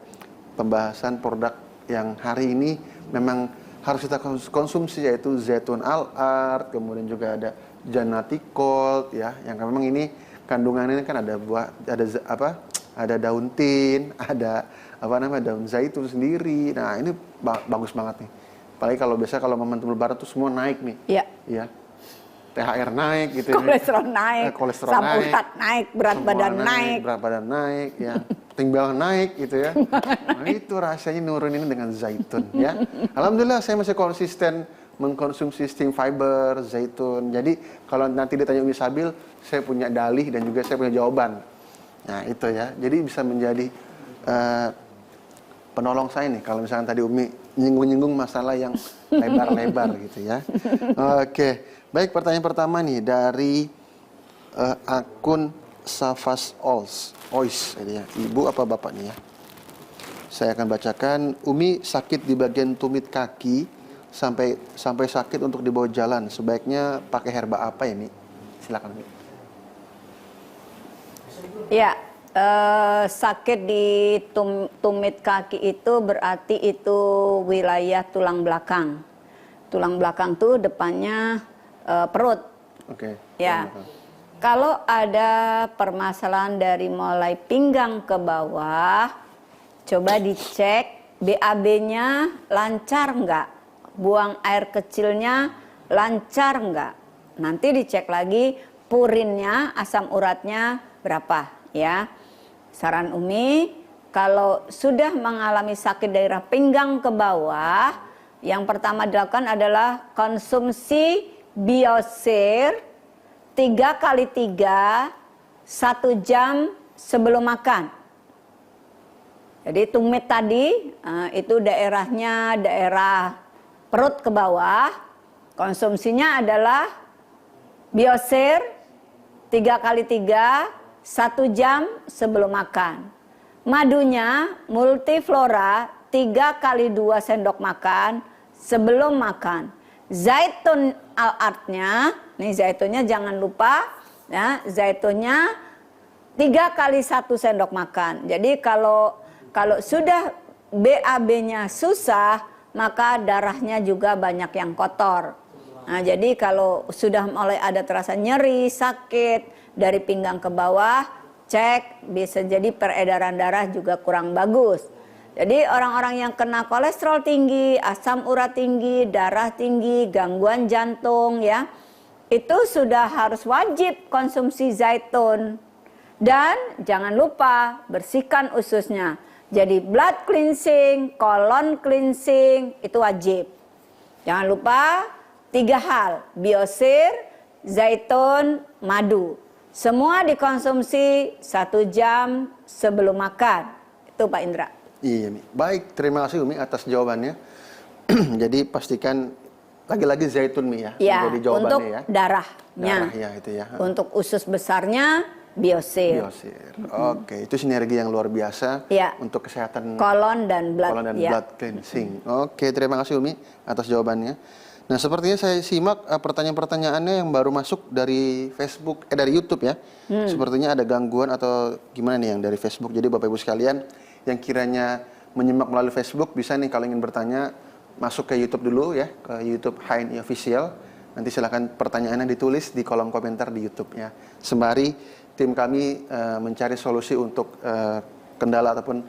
pembahasan produk yang hari ini memang harus kita konsumsi, yaitu Zaitun Al-Ard, kemudian juga ada Jannati Gold ya, yang memang ini kandungannya kan ada buah, ada daun tin, ada daun zaitun sendiri. Nah ini bagus banget nih. Apalagi kalau biasa kalau momentum Lebaran tuh semua naik nih. Iya. Ya. THR naik gitu. Kolesterol naik, kolesterol asam urat naik, berat badan naik. Berat badan naik, ya. Timbangan naik gitu ya. Nah itu rasanya nurunin dengan zaitun ya. Alhamdulillah saya masih konsisten mengkonsumsi steam fiber, zaitun. Jadi kalau nanti ditanya Umi Sabil, saya punya dalih dan juga saya punya jawaban. Nah itu ya, jadi bisa menjadi penolong saya nih kalau misalnya tadi Umi nyinggung-nyinggung masalah yang lebar-lebar gitu ya. Oke, baik, pertanyaan pertama nih dari akun Safas Ois, ya. Ibu apa bapak nih ya? Saya akan bacakan. Umi sakit di bagian tumit kaki sampai sakit untuk dibawa jalan. Sebaiknya pakai herba apa ya, Mi? Silakan, Mi. Ya, sakit di tumit kaki itu berarti itu wilayah tulang belakang. Tulang belakang tuh depannya perut. Oke. Ya. Kalau ada permasalahan dari mulai pinggang ke bawah, coba dicek BAB-nya lancar nggak, buang air kecilnya lancar nggak. Nanti dicek lagi purinnya, asam uratnya berapa ya. Saran Umi, kalau sudah mengalami sakit daerah pinggang ke bawah, yang pertama dilakukan adalah konsumsi Biosir 3x3 1 jam sebelum makan. Jadi tumit tadi itu daerahnya daerah perut ke bawah. Konsumsinya adalah Biosir 3x3 1 jam sebelum makan. Madunya Multiflora 3x2 sendok makan sebelum makan. Zaitun Al-Ardnya, nih zaitunnya jangan lupa ya, zaitunnya 3x1 sendok makan. Jadi kalau sudah BAB-nya susah, maka darahnya juga banyak yang kotor. Nah, jadi kalau sudah mulai ada terasa nyeri, sakit dari pinggang ke bawah, cek, bisa jadi peredaran darah juga kurang bagus. Jadi orang-orang yang kena kolesterol tinggi, asam urat tinggi, darah tinggi, gangguan jantung ya, itu sudah harus wajib konsumsi zaitun. Dan jangan lupa bersihkan ususnya. Jadi blood cleansing, colon cleansing itu wajib. Jangan lupa 3 hal, Biosir, zaitun, madu. Semua dikonsumsi 1 jam sebelum makan. Itu Pak Indra. Iya, Mi. Baik, terima kasih Umi atas jawabannya. Jadi pastikan Lagi-lagi zaitun Mi ya, Ya, menjadi jawabannya untuk ya. darahnya. Darah ya itu ya. Untuk usus besarnya biosir. Biosir. Oke, itu sinergi yang luar biasa Ya. untuk kesehatan Kolon dan blood. kolon dan ya. blood cleansing. Oke, terima kasih Umi atas jawabannya. Nah, sepertinya saya simak pertanyaan-pertanyaannya yang baru masuk dari Facebook, dari YouTube ya. Sepertinya ada gangguan atau gimana nih yang dari Facebook. Jadi Bapak Ibu sekalian yang kiranya menyimak melalui Facebook bisa nih kalau ingin bertanya masuk ke YouTube dulu ya, ke YouTube HNI Official. Nanti silakan pertanyaannya ditulis di kolom komentar di YouTube-nya. Sembari tim kami mencari solusi untuk kendala ataupun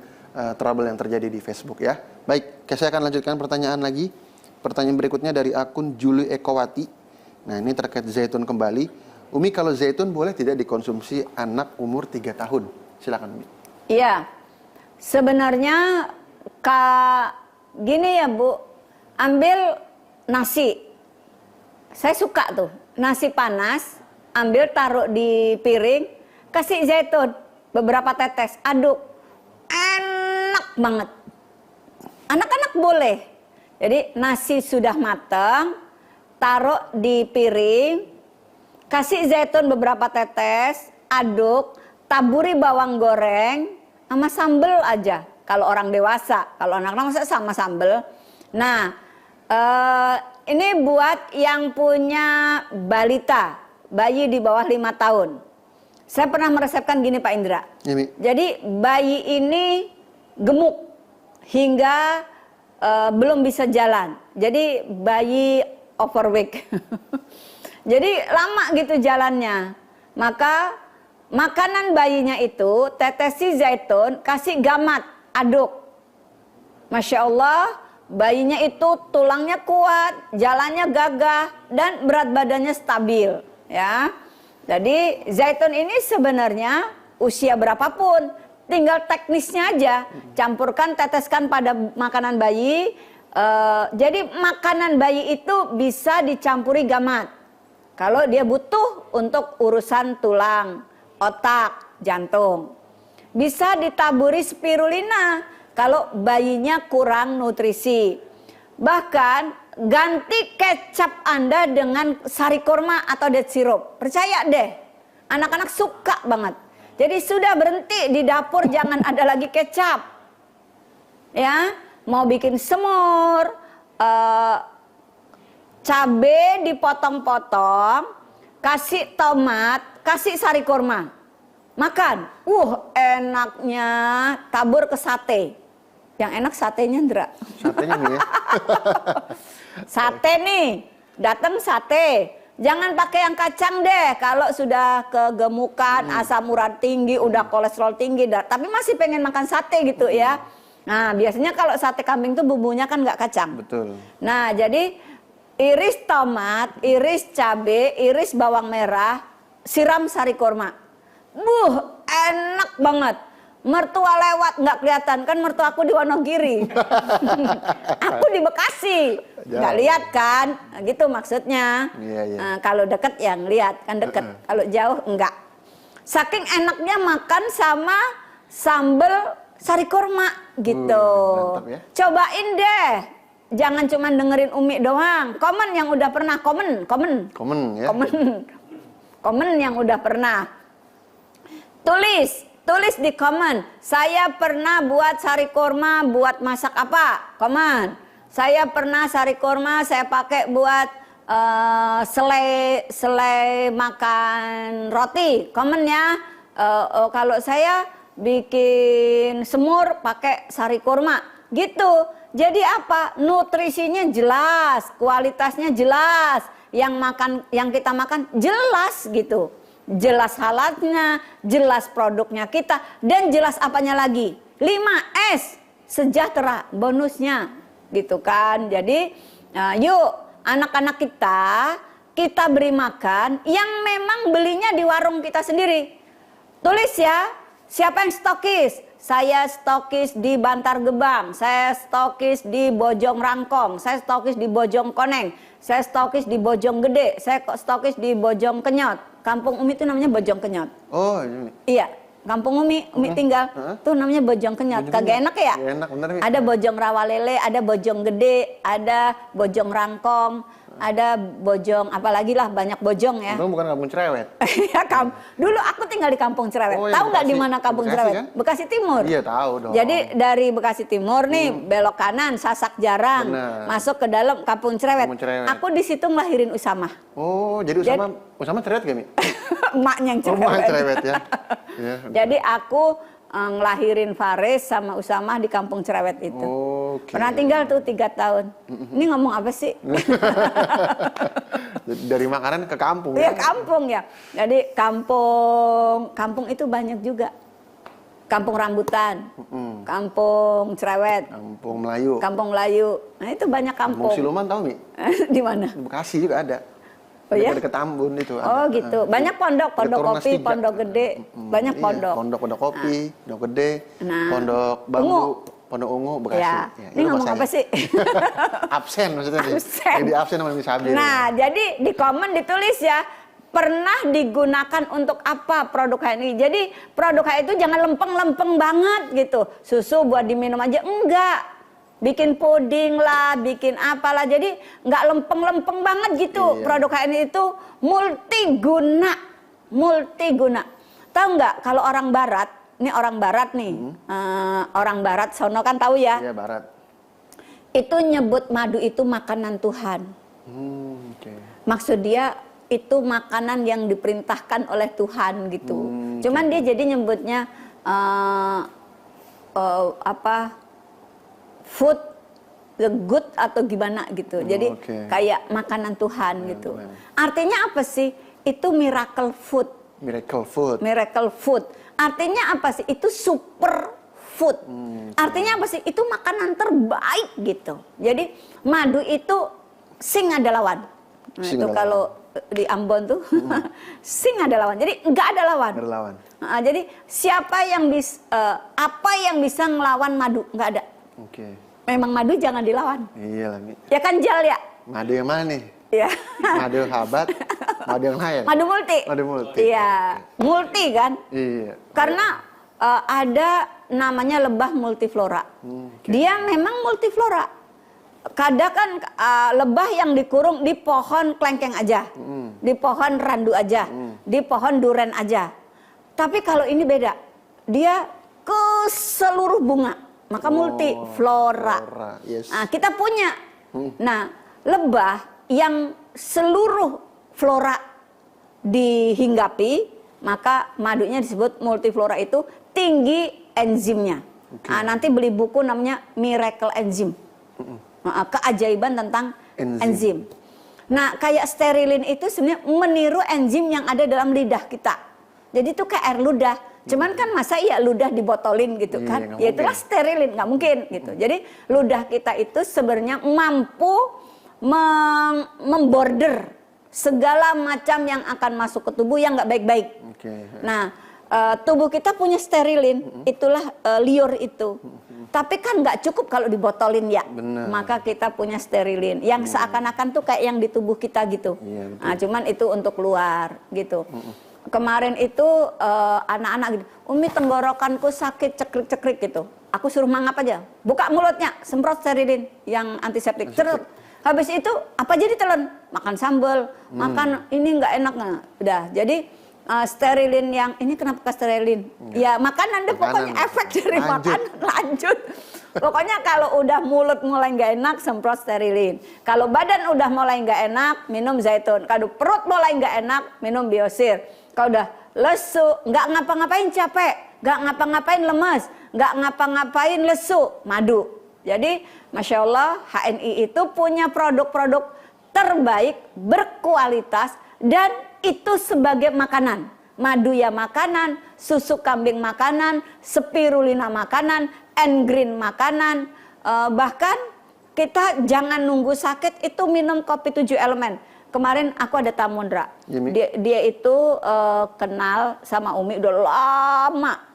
trouble yang terjadi di Facebook ya. Baik, saya akan lanjutkan pertanyaan lagi. Pertanyaan berikutnya dari akun Juli Ekowati. Nah, ini terkait zaitun kembali. Umi, kalau zaitun boleh tidak dikonsumsi anak umur 3 tahun? Silakan Umi. Iya. Sebenarnya gini ya Bu, ambil nasi. Saya suka tuh, nasi panas, ambil taruh di piring, kasih zaitun, beberapa tetes, aduk. Enak banget. Anak-anak boleh. Jadi nasi sudah matang, taruh di piring, kasih zaitun beberapa tetes, aduk, taburi bawang goreng, sama sambel aja. Kalau orang dewasa, kalau anak-anak masa sama sambel. Nah, ini buat yang punya balita, bayi di bawah 5 tahun. Saya pernah meresepkan gini Pak Indra. Ini. Jadi bayi ini gemuk hingga belum bisa jalan. Jadi bayi overweight. Jadi lama gitu jalannya. Maka makanan bayinya itu tetesi zaitun, kasih gamat, aduk. Masya Allah, bayinya itu tulangnya kuat, jalannya gagah, dan berat badannya stabil. Ya, jadi zaitun ini sebenarnya usia berapapun, tinggal teknisnya aja, campurkan, teteskan pada makanan bayi. Jadi makanan bayi itu bisa dicampuri gamat. Kalau dia butuh untuk urusan tulang, otak, jantung. Bisa ditaburi spirulina kalau bayinya kurang nutrisi. Bahkan ganti kecap Anda dengan sari kurma atau date sirup. Percaya deh, anak-anak suka banget. Jadi sudah berhenti di dapur, jangan ada lagi kecap. Ya, mau bikin semur, cabe dipotong-potong, kasih tomat, kasih sari kurma. Makan. Enaknya, tabur ke sate. Yang enak satenya, Ndra. Satenya nih ya. Sate nih, datang sate. Jangan pakai yang kacang deh. Kalau sudah kegemukan, asam urat tinggi, udah kolesterol tinggi, tapi masih pengen makan sate gitu ya. Nah, biasanya kalau sate kambing tuh bumbunya kan nggak kacang. Betul. Nah, jadi iris tomat, iris cabe, iris bawang merah, siram sari kurma. Enak banget. Mertua lewat nggak kelihatan, kan mertua aku di Wonogiri. Aku di Bekasi. Nggak lihat kan? Nah, gitu maksudnya. Iya, iya. Nah, kalau deket ya ngeliat, kan deket. Kalau jauh enggak. Saking enaknya makan sama sambal sari kurma gitu. Mantap ya. Cobain deh. Jangan cuma dengerin Umi doang. Komen yang udah pernah, komen ya. Komen yang udah pernah. Tulis di komen. Saya pernah buat sari kurma buat masak apa? Komen. Saya pernah sari kurma saya pakai buat selai makan roti. Komen ya. Kalau saya bikin semur pakai sari kurma. Gitu. Jadi apa? Nutrisinya jelas, kualitasnya jelas. Yang kita makan jelas gitu. Jelas halatnya, jelas produknya kita, dan jelas apanya lagi. 5S, sejahtera, bonusnya. Gitu kan. Jadi yuk anak-anak kita beri makan yang memang belinya di warung kita sendiri. Tulis ya, siapa yang stokis? Saya stokis di Bantar Gebang, saya stokis di Bojong Rangkong, saya stokis di Bojong Koneng, saya stokis di Bojong Gede, saya stokis di Bojong Kenyot. Kampung Umi itu namanya Bojong Kenyot. Oh, ini. Iya, kampung Umi tinggal, tuh namanya Bojong Kenyot. Kagak enak ya? Enak, bener, Mi. Ada Bojong Rawalele, ada Bojong Gede, ada Bojong Rangkong. ada bojong, apalagi lah banyak bojong ya. Untung bukan kampung cerewet. Ya, dulu aku tinggal di Kampung Cerewet. Oh, yang Tahu nggak di Bekasi. mana Kampung Bekasi, Cerewet? kan? Bekasi Timur. Iya, tahu dong. Jadi dari Bekasi Timur nih belok kanan Sasak Jarang, Bener. masuk ke dalam Kampung Cerewet. Kampung Cerewet. Aku di situ ngelahirin Usamah. Oh, jadi Usama cerewet gak, Mi? Emaknya yang Oh, cerewet. emak cerewet ya. Iya. Jadi aku ngelahirin Faris sama Usamah di Kampung Cerewet itu. Oke. Pernah tinggal tuh 3 tahun. Ini ngomong apa sih? Dari makanan ke kampung. Iya, kampung ya. Jadi kampung itu banyak juga. Kampung rambutan, Kampung Cerewet, Kampung Melayu. Kampung Melayu. Nah, itu banyak Kampung kampung. Siluman tahu, Mi? Di mana? Di Bekasi juga ada. Oh ya? Dekat Tambun itu. Oh ada. gitu. Banyak pondok, pondok Dekat Ormas kopi, 3. pondok gede, banyak Iya, pondok. Pondok kopi, pondok gede, Nah. pondok bambu, Ungu. pondok ungu, Bekasi. Ya. Ini itu ngomong apa bahasanya. sih? Absen maksudnya nih. Absen. Jadi absen sama Miss Abdi. Nah, jadi di komen ditulis ya, pernah digunakan untuk apa produk HNI. Jadi produk HNI itu jangan lempeng-lempeng banget gitu. Susu buat diminum aja, enggak. Bikin puding lah, bikin apalah. Jadi nggak lempeng-lempeng banget gitu. Iya. Produk HNI itu multiguna. Multiguna. Tahu nggak kalau orang barat, ini orang barat nih. Orang barat sono kan tahu ya. Iya, barat. Itu nyebut madu itu makanan Tuhan. Oke. Maksud dia itu makanan yang diperintahkan oleh Tuhan gitu. Cuman dia jadi nyebutnya food the good atau gimana gitu. Jadi oke. kayak makanan Tuhan gitu. Tuhan. Artinya apa sih? Itu miracle food. Miracle food. Miracle food. Artinya apa sih? Itu super food. Artinya apa sih? Itu makanan terbaik gitu. Jadi madu itu sing ada lawan. Nah, Sing itu ada kalau di Ambon tuh sing ada lawan. Jadi nggak ada lawan. Ada lawan. Jadi siapa yang apa yang bisa ngelawan madu? Nggak ada. Oke. Memang madu jangan dilawan. Iya lah, Mi. Ya kan Jal ya? Madu yang mana nih? Ya. Madu habat, madu yang lain. Madu multi. Madu multi. Iya, multi kan? Iya. Karena ada namanya lebah multiflora. Oke. Dia memang multiflora. Kadang kan lebah yang dikurung di pohon klengkeng aja, di pohon randu aja, di pohon duren aja. Tapi kalau ini beda, dia ke seluruh bunga, maka multiflora. Yes. Nah, kita punya. Nah, lebah yang seluruh flora dihinggapi, maka madunya disebut multiflora itu tinggi enzimnya. Nah, nanti beli buku namanya Miracle Enzim. Keajaiban tentang enzim. Nah, kayak sterilin itu sebenarnya meniru enzim yang ada dalam lidah kita. Jadi itu kayak air ludah. Cuman kan masa iya ludah dibotolin gitu kan? Ya itulah sterilin, nggak mungkin gitu. Jadi ludah kita itu sebenarnya mampu memborder segala macam yang akan masuk ke tubuh yang nggak baik-baik. Nah, tubuh kita punya sterilin, itulah liur itu. Tapi kan nggak cukup kalau dibotolin ya. Bener. Maka kita punya sterilin yang seakan-akan tuh kayak yang di tubuh kita gitu. Iya, Nah, cuman itu untuk luar gitu. Kemarin itu anak-anak gitu, Umi tenggorokanku sakit cekrik-cekrik gitu. Aku suruh mangap aja, buka mulutnya, semprot sterilin yang antiseptik. Terus habis itu apa jadi telan? Makan sambal, makan ini nggak enak nggak? Udah, jadi sterilin yang ini kenapa ke sterilin? Ya makanan deh pokoknya efek dari makanan lanjut. Pokoknya kalau udah mulut mulai nggak enak semprot sterilin. Kalau badan udah mulai nggak enak minum zaitun. Kalau perut mulai nggak enak minum biosir. Kalau udah lesu, nggak ngapa-ngapain capek, nggak ngapa-ngapain lemes, nggak ngapa-ngapain lesu, madu. Jadi Masya Allah HNI itu punya produk-produk terbaik, berkualitas, dan itu sebagai makanan. Madu ya makanan, susu kambing makanan, spirulina makanan, N-green makanan. Bahkan kita jangan nunggu sakit itu minum kopi 7 elemen. Kemarin aku ada tamu Ndra, dia itu kenal sama Umi udah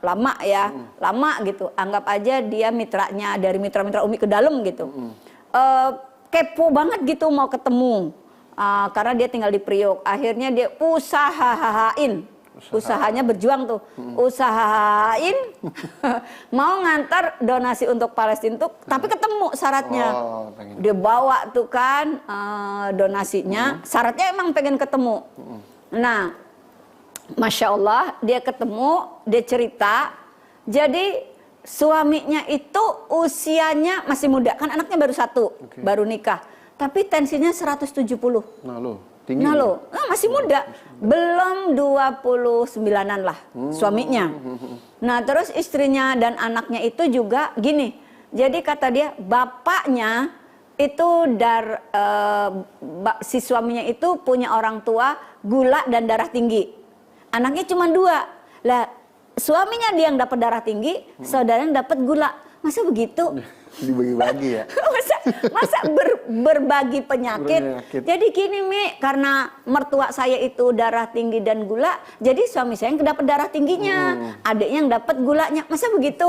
lama ya, lama gitu. Anggap aja dia mitranya, dari mitra-mitra Umi ke dalam gitu. Kepo banget gitu mau ketemu, karena dia tinggal di Priok. Akhirnya dia usahain Usahanya berjuang tuh. Usahain mau ngantar donasi untuk Palestina tuh, tapi ketemu syaratnya. Dia bawa tuh kan donasinya, syaratnya emang pengen ketemu. Nah, Masya Allah, dia ketemu, dia cerita. Jadi suaminya itu usianya masih muda, kan anaknya baru 1, baru nikah. Tapi tensinya 170. Nah lo, tinggi. Nah lo, masih muda. Belum 29-an lah suaminya. Nah terus istrinya dan anaknya itu juga gini. Jadi kata dia, bapaknya itu si suaminya itu punya orang tua gula dan darah tinggi. Anaknya cuma 2. Lah suaminya dia yang dapat darah tinggi, saudaranya dapat gula. Masa begitu? Dibagi-bagi ya. masa berbagi penyakit. Jadi gini Mi, karena mertua saya itu darah tinggi dan gula, jadi suami saya yang dapat darah tingginya, adiknya yang dapat gulanya. Masa begitu?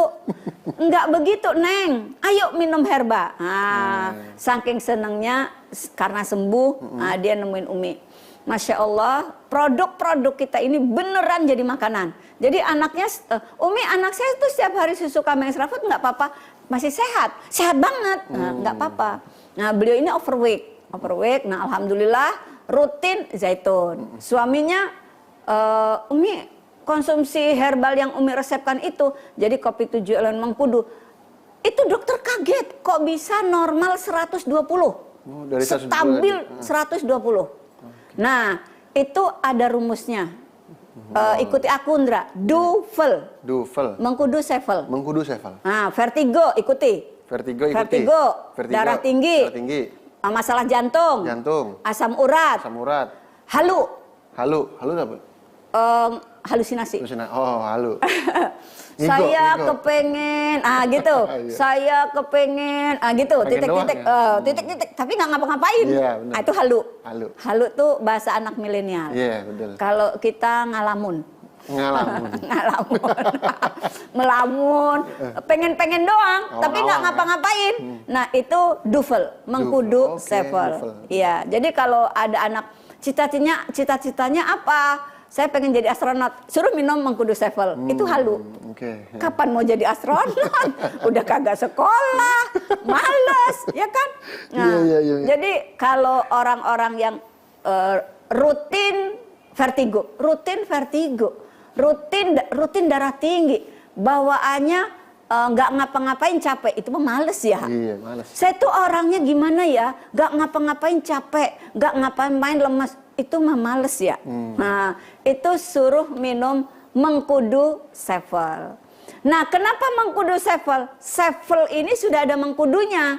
Enggak begitu, Neng. Ayo minum herba. Saking senengnya karena sembuh, dia nemuin Umi. Masya Allah, produk-produk kita ini beneran jadi makanan. Jadi anaknya, Umi anak saya tuh setiap hari susu kambing seraput nggak apa-apa, masih sehat banget, nggak apa-apa. Nah beliau ini overweight. Nah alhamdulillah rutin zaitun. Suaminya, Umi konsumsi herbal yang Umi resepkan itu, jadi kopi 7 elemen mengkudu. Itu dokter kaget, kok bisa normal 120, dari stabil 120. Nah, itu ada rumusnya. Ikuti aku Ndra. Duvel. Mengkudu sevel. Nah, vertigo ikuti. Vertigo. Darah tinggi. Masalah jantung. Asam urat. Halu apa? Halusinasi. Oh, halu. Saya kepengen, gitu. Saya kepengen, gitu. Titik. Tapi nggak ngapa-ngapain. Yeah, itu halu. Halu tuh bahasa anak milenial. Iya, betul. Kalau kita ngalamun. Melamun, pengen doang, tapi nggak ngapa-ngapain. Nah itu duvel, mengkudu sevel. Iya. Jadi kalau ada anak cita-citanya apa? Saya pengen jadi astronot, suruh minum mengkudu sevel. Itu halu. Kapan mau jadi astronot? Udah kagak sekolah, males, ya kan? Nah, jadi kalau orang-orang yang rutin rutin darah tinggi, bawaannya nggak ngapa-ngapain capek, itu mah males ya. Iya, males. Saya tuh orangnya gimana ya, nggak ngapa-ngapain capek, nggak ngapain lemes, itu mah males ya. Nah, itu suruh minum mengkudu sevel. Nah, kenapa mengkudu sevel? Sevel ini sudah ada mengkudunya,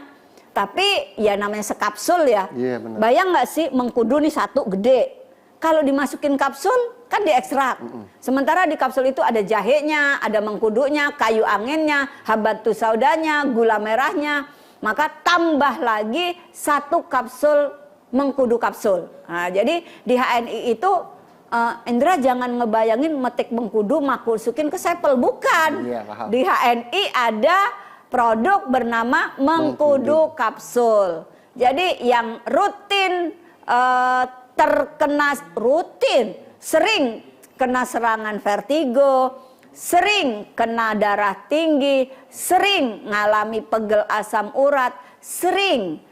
tapi ya namanya sekapsul ya. Iya, benar. Bayang nggak sih mengkudu nih satu gede, kalau dimasukin kapsul kan diekstrak. Sementara di kapsul itu ada jahenya, ada mengkudunya, kayu anginnya, habatus saudanya, gula merahnya. Maka tambah lagi 1 kapsul mengkudu kapsul. Nah, jadi di HNI itu Indra jangan ngebayangin metik mengkudu masukin ke sepel, bukan. Iya, paham. Di HNI ada produk bernama mengkudu kapsul. Jadi yang rutin sering kena serangan vertigo, sering kena darah tinggi, sering ngalami pegel asam urat, sering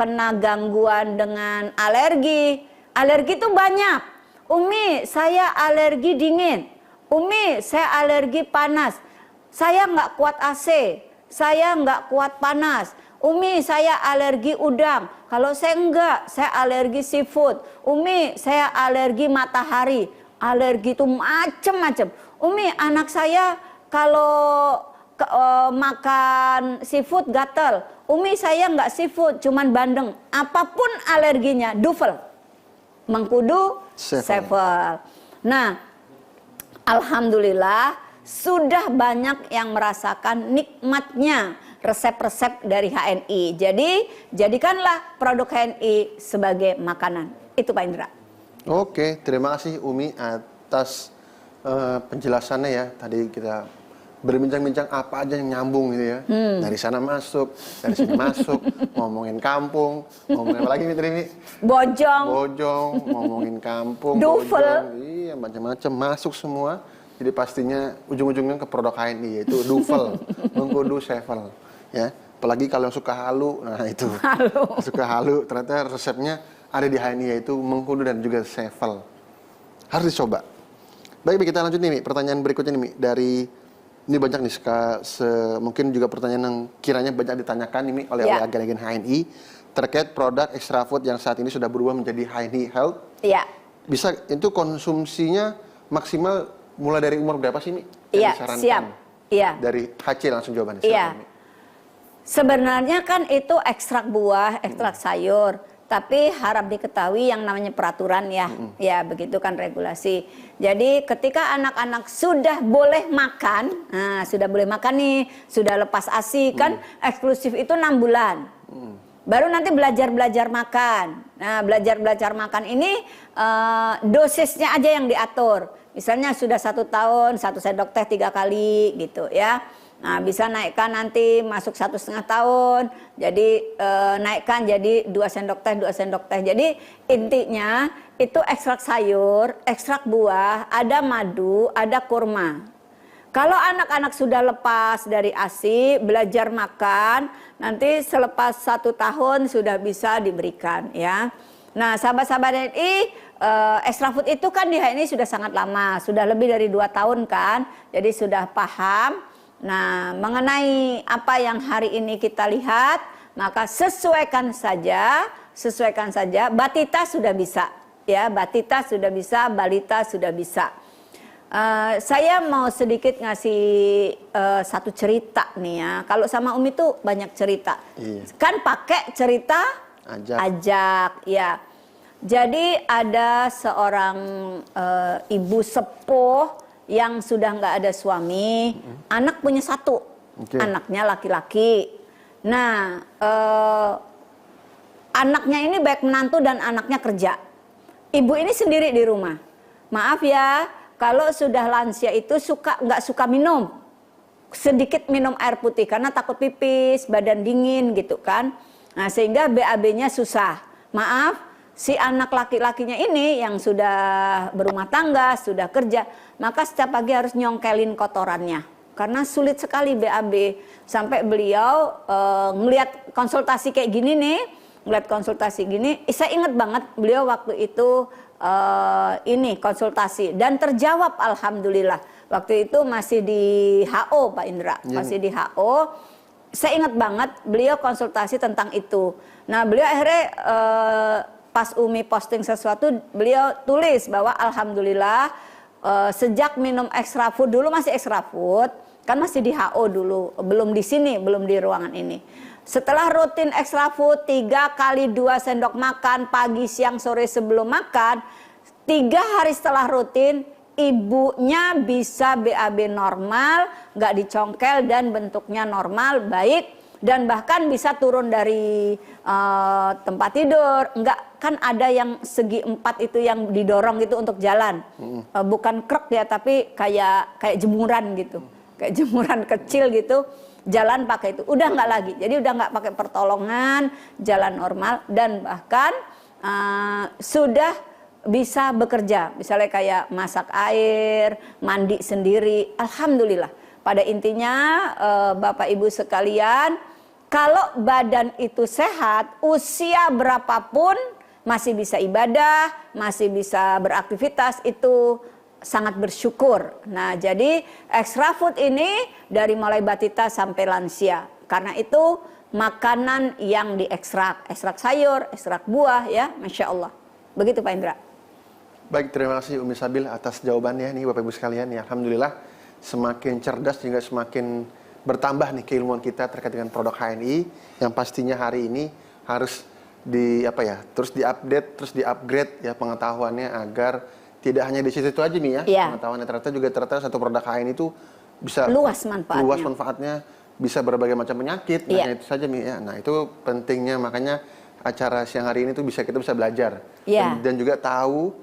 kena gangguan dengan alergi. Alergi itu banyak. Umi, saya alergi dingin. Umi, saya alergi panas. Saya nggak kuat AC. Saya nggak kuat panas. Umi, saya alergi udang. Kalau saya enggak, saya alergi seafood. Umi, saya alergi matahari. Alergi itu macem-macem. Umi, anak saya kalau makan seafood gatel. Umi, saya enggak seafood, cuman bandeng. Apapun alerginya, duvel. Mengkudu sevel. Nah, alhamdulillah sudah banyak yang merasakan nikmatnya resep-resep dari HNI. Jadi, jadikanlah produk HNI sebagai makanan. Itu Pak Indra. Oke, terima kasih Umi atas penjelasannya ya. Tadi kita berbincang-bincang apa aja yang nyambung gitu ya. Dari sana masuk, dari sini masuk, ngomongin kampung, ngomongin apa lagi Mitri? Bojong. Bojong, ngomongin kampung, Dufel. bojong, iya macam-macam masuk semua. Jadi pastinya ujung-ujungnya ke produk HNI yaitu Dufel, mengkudu sevel, ya. Apalagi kalau yang suka halu, nah itu. Suka halu, ternyata resepnya ada di HNI yaitu mengkudu dan juga sevel. Harus dicoba. Baik, kita lanjut nih, Mi. Pertanyaan berikutnya nih, Mi. Dari ini banyak nih, mungkin juga pertanyaan yang kiranya banyak ditanyakan nih, Mi, oleh agen-agen HNI terkait produk extra food yang saat ini sudah berubah menjadi HNI Health. Iya. Bisa itu konsumsinya maksimal mulai dari umur berapa sih, Mi? Iya, siap. Iya. Dari HC langsung jawabannya. Iya. Mi. Sebenarnya kan itu ekstrak buah, ekstrak sayur. Tapi harap diketahui yang namanya peraturan ya, ya begitu kan regulasi. Jadi ketika anak-anak sudah boleh makan, nah sudah boleh makan nih, sudah lepas ASI kan eksklusif itu 6 bulan. Baru nanti belajar makan. Nah belajar makan ini dosisnya aja yang diatur. Misalnya sudah 1 tahun, 1 sendok teh 3 kali gitu ya. Nah, bisa naikkan nanti masuk 1,5 tahun, jadi naikkan jadi 2 sendok teh. Jadi intinya itu ekstrak sayur, ekstrak buah, ada madu, ada kurma. Kalau anak-anak sudah lepas dari ASI, belajar makan, nanti selepas 1 tahun sudah bisa diberikan ya. Nah, sahabat-sahabat HNI, extra food itu kan di HNI sudah sangat lama, sudah lebih dari 2 tahun kan, jadi sudah paham. Nah, mengenai apa yang hari ini kita lihat, maka sesuaikan saja. Batita sudah bisa, ya, Batita sudah bisa, Balita sudah bisa. Saya mau sedikit ngasih satu cerita nih ya. Kalau sama Umi tuh banyak cerita, kan pakai cerita ajak, ya. Jadi ada seorang ibu sepuh yang sudah nggak ada suami, anak punya 1, anaknya laki-laki. Nah, anaknya ini baik menantu dan anaknya kerja. Ibu ini sendiri di rumah. Maaf ya, kalau sudah lansia itu nggak suka minum, sedikit minum air putih karena takut pipis, badan dingin gitu kan. Nah, sehingga BAB-nya susah. Maaf. Si anak laki-lakinya ini yang sudah berumah tangga, sudah kerja, maka setiap pagi harus nyongkelin kotorannya. Karena sulit sekali BAB. Sampai beliau ngelihat konsultasi kayak gini nih, saya ingat banget beliau waktu itu ini konsultasi. Dan terjawab alhamdulillah. Waktu itu masih di HO Pak Indra, masih di HO. Saya ingat banget beliau konsultasi tentang itu. Nah beliau akhirnya pas Umi posting sesuatu, beliau tulis bahwa alhamdulillah sejak minum extra food, dulu masih extra food, kan masih di HO dulu, belum di sini, belum di ruangan ini. Setelah rutin extra food 3 kali 2 sendok makan pagi, siang, sore sebelum makan, 3 hari setelah rutin, ibunya bisa BAB normal, nggak dicongkel dan bentuknya normal, baik. Dan bahkan bisa turun dari tempat tidur. Enggak, kan ada yang segi 4 itu yang didorong gitu untuk jalan. Bukan krek ya, tapi kayak jemuran gitu. Kayak jemuran kecil gitu, jalan pakai itu. Udah enggak lagi. Jadi udah enggak pakai pertolongan, jalan normal. Dan bahkan sudah bisa bekerja. Misalnya kayak masak air, mandi sendiri. Alhamdulillah. Pada intinya Bapak Ibu sekalian, kalau badan itu sehat, usia berapapun masih bisa ibadah, masih bisa beraktivitas, itu sangat bersyukur. Nah, jadi extra food ini dari mulai batita sampai lansia. Karena itu makanan yang diekstrak, ekstrak sayur, ekstrak buah ya, Masya Allah. Begitu Pak Indra. Baik, terima kasih Umi Sabil atas jawabannya nih Bapak Ibu sekalian. Ya, alhamdulillah semakin cerdas juga semakin bertambah nih keilmuan kita terkait dengan produk HNI yang pastinya hari ini harus terus diupdate, terus diupgrade ya pengetahuannya agar tidak hanya di situ aja nih ya. Pengetahuannya ternyata satu produk HNI itu bisa luas manfaatnya, bisa berbagai macam penyakit. Nah, itu saja Mi ya. Nah, itu pentingnya, makanya acara siang hari ini tuh kita bisa belajar dan juga tahu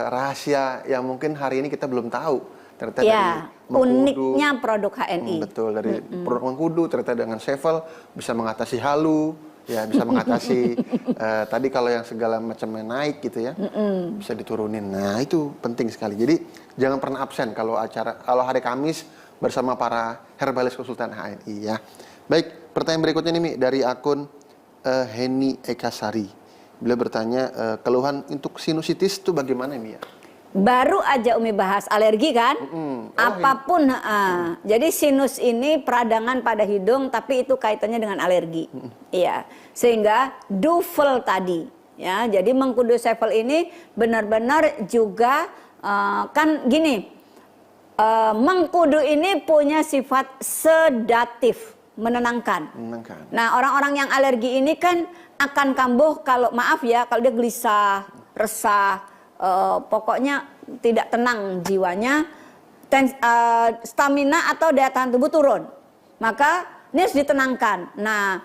rahasia yang mungkin hari ini kita belum tahu ternyata Ya, dari mengkudu. uniknya produk HNI. Betul, dari produk mengkudu ternyata dengan Sevel bisa mengatasi halu, ya bisa mengatasi tadi kalau yang segala macamnya naik gitu ya, bisa diturunin. Nah itu penting sekali. Jadi jangan pernah absen kalau hari Kamis bersama para herbalis konsultan HNI ya. Baik, pertanyaan berikutnya nih Mi dari akun Heni Ekasari. Beliau bertanya keluhan untuk sinusitis itu bagaimana Mi ya? Baru aja Umi bahas alergi kan? Apapun. Jadi sinus ini peradangan pada hidung, tapi itu kaitannya dengan alergi. Iya. Sehingga duvel tadi, ya. Jadi mengkudu Sevel ini benar-benar juga kan gini. Mengkudu ini punya sifat sedatif, menenangkan. Nah, orang-orang yang alergi ini kan akan kambuh kalau maaf ya, kalau dia gelisah, resah. Pokoknya tidak tenang jiwanya, stamina atau daya tahan tubuh turun, maka ini harus ditenangkan. Nah,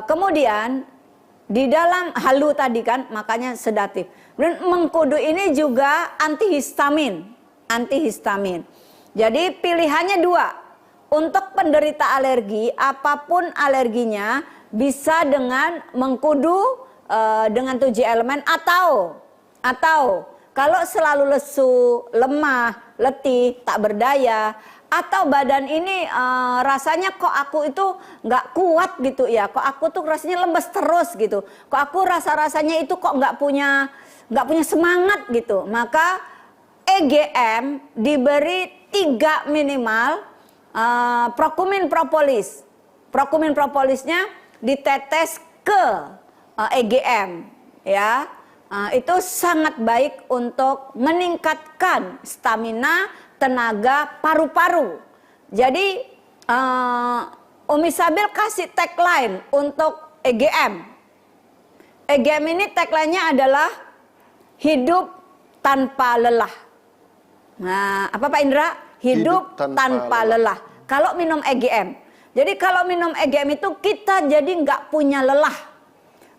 kemudian di dalam halu tadi kan, makanya sedatif. Dan mengkudu ini juga antihistamin. Jadi pilihannya dua. Untuk penderita alergi, apapun alerginya bisa dengan mengkudu dengan 7 elemen atau kalau selalu lesu, lemah, letih, tak berdaya, atau badan ini rasanya kok aku itu nggak kuat gitu ya, kok aku tuh rasanya lemes terus gitu, kok aku rasanya itu kok nggak punya semangat gitu, maka EGM diberi 3 minimal Prokumin propolis. Prokumin propolisnya ditetes ke EGM ya. Itu sangat baik untuk meningkatkan stamina, tenaga paru-paru. Jadi Umi Sabil kasih tagline untuk EGM. EGM ini tagline-nya adalah hidup tanpa lelah. Nah, apa Pak Indra? Hidup tanpa lelah. Kalau minum EGM. Jadi kalau minum EGM itu kita jadi nggak punya lelah.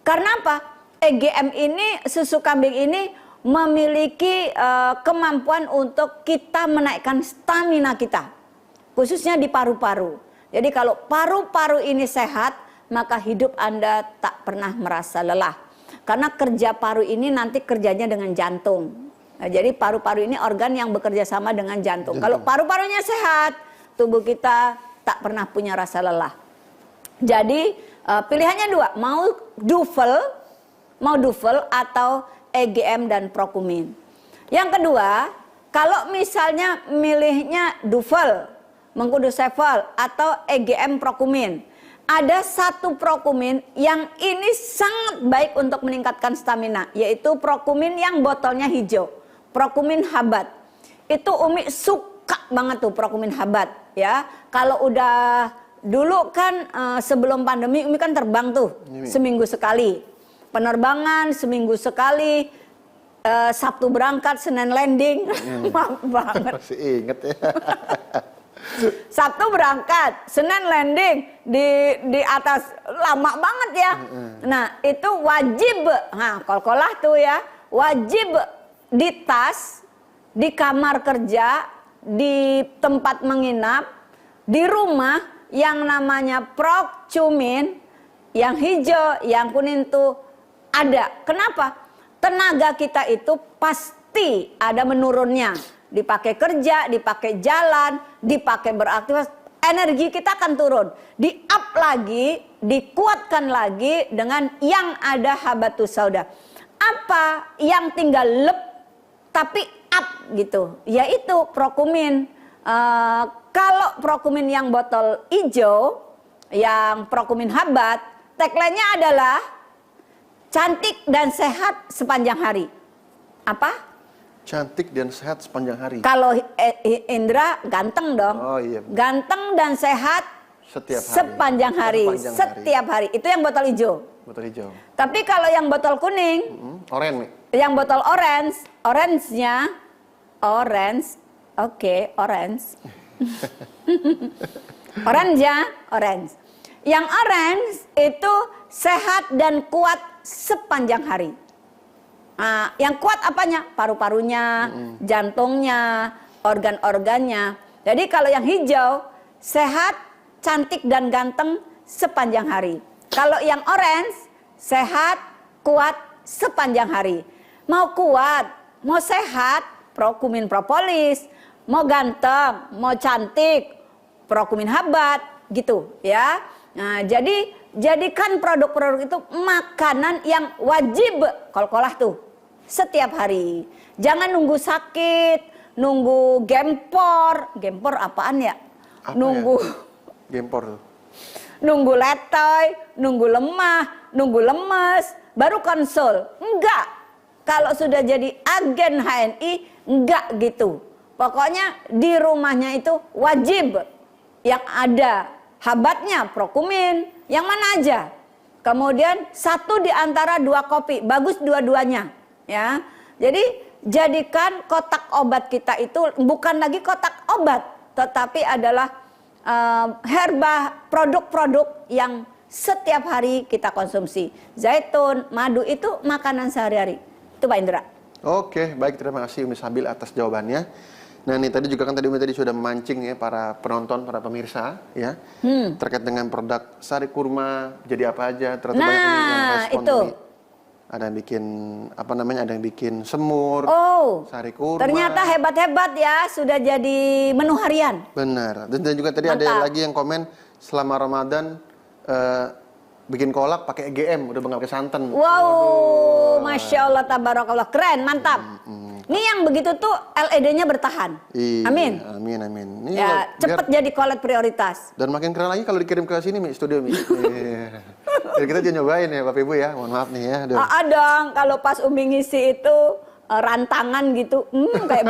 Karena apa? EGM ini, susu kambing ini memiliki kemampuan untuk kita menaikkan stamina kita, khususnya di paru-paru. Jadi kalau paru-paru ini sehat, maka hidup Anda tak pernah merasa lelah. Karena kerja paru ini nanti kerjanya dengan jantung. Nah, jadi paru-paru ini organ yang bekerja sama dengan jantung. Kalau paru-parunya sehat, tubuh kita tak pernah punya rasa lelah. Jadi pilihannya dua, mau duvel atau EGM dan Prokumin. Yang kedua, kalau misalnya milihnya duvel, mengkudu Sevel atau EGM Prokumin, ada satu Prokumin yang ini sangat baik untuk meningkatkan stamina, yaitu Prokumin yang botolnya hijau, Prokumin Habat. Itu Umi suka banget tuh Prokumin Habat ya. Kalau udah dulu kan sebelum pandemi Umi kan terbang tuh seminggu sekali. Penerbangan seminggu sekali, Sabtu berangkat, Senin landing, maaf banget. Masih inget ya. Sabtu berangkat, Senin landing di atas, lama banget ya. Nah itu wajib, nah kol-kolah tuh ya, wajib di tas, di kamar kerja, di tempat menginap, di rumah yang namanya Prokumin, yang hijau, yang kuning tuh ada. Kenapa? Tenaga kita itu pasti ada menurunnya. Dipakai kerja, dipakai jalan, dipakai beraktivitas, energi kita akan turun. Di-up lagi, dikuatkan lagi dengan yang ada habatus sauda. Apa yang tinggal lep tapi up gitu? Yaitu Prokumin. Kalau Prokumin yang botol hijau, yang Prokumin Habat, tagline-nya adalah cantik dan sehat sepanjang hari. Apa? Cantik dan sehat sepanjang hari. Kalau Indra ganteng dong. Oh iya. Ganteng dan sehat setiap hari. Sepanjang hari. Setiap hari. Itu yang botol hijau. Botol hijau. Tapi kalau yang botol kuning, orange. Yang botol orange, orange-nya orange. Oke, orange. Orange-nya orange. Yang orange itu sehat dan kuat sepanjang hari. Nah, yang kuat apanya? Paru-parunya, jantungnya, organ-organnya. Jadi kalau yang hijau sehat, cantik dan ganteng sepanjang hari. Kalau yang orange sehat, kuat sepanjang hari. Mau kuat, mau sehat, Prokumin propolis. Mau ganteng, mau cantik, Prokumin habat, gitu ya. Nah, jadi jadikan produk-produk itu makanan yang wajib kol-kolah tuh setiap hari. Jangan nunggu sakit, nunggu gempor apaan ya? Apa nunggu ya? Gempor tuh. nunggu letoy, nunggu lemah, nunggu lemes, baru konsul. Enggak. Kalau sudah jadi agen HNI, enggak gitu. Pokoknya di rumahnya itu wajib yang ada habatnya Prokumin, yang mana aja. Kemudian satu di antara 2 kopi, bagus dua-duanya, ya. Jadi jadikan kotak obat kita itu bukan lagi kotak obat, tetapi adalah herba, produk-produk yang setiap hari kita konsumsi. Zaitun, madu itu makanan sehari-hari. Itu Pak Indra. Oke, baik, terima kasih Umi Sabil atas jawabannya. Nah, ini tadi juga kan Umi tadi sudah memancing ya para penonton, para pemirsa ya. Terkait dengan produk sari kurma, jadi apa aja, ternyata banyak yang respon itu. Umi. Ada yang bikin apa namanya? Ada yang bikin semur, sari kurma. Ternyata hebat-hebat ya, sudah jadi menu harian. Benar. Dan juga tadi Mantap. ada lagi yang komen selama Ramadan bikin kolak pakai EGM, udah nggak pakai santan. Wow, Masya Allah, tabarakallah, keren, mantap. Ini yang begitu tuh LED-nya bertahan. Iya, Amin. Amin. Ini Ya, cepet jadi kolet prioritas. Dan makin keren lagi kalau dikirim ke sini, Mi, studio, Mi. Iya. Jadi kita jangan nyobain ya, Bapak Ibu ya. Mohon maaf nih ya. Dong, kalau pas Umi ngisi itu rantangan gitu, kayak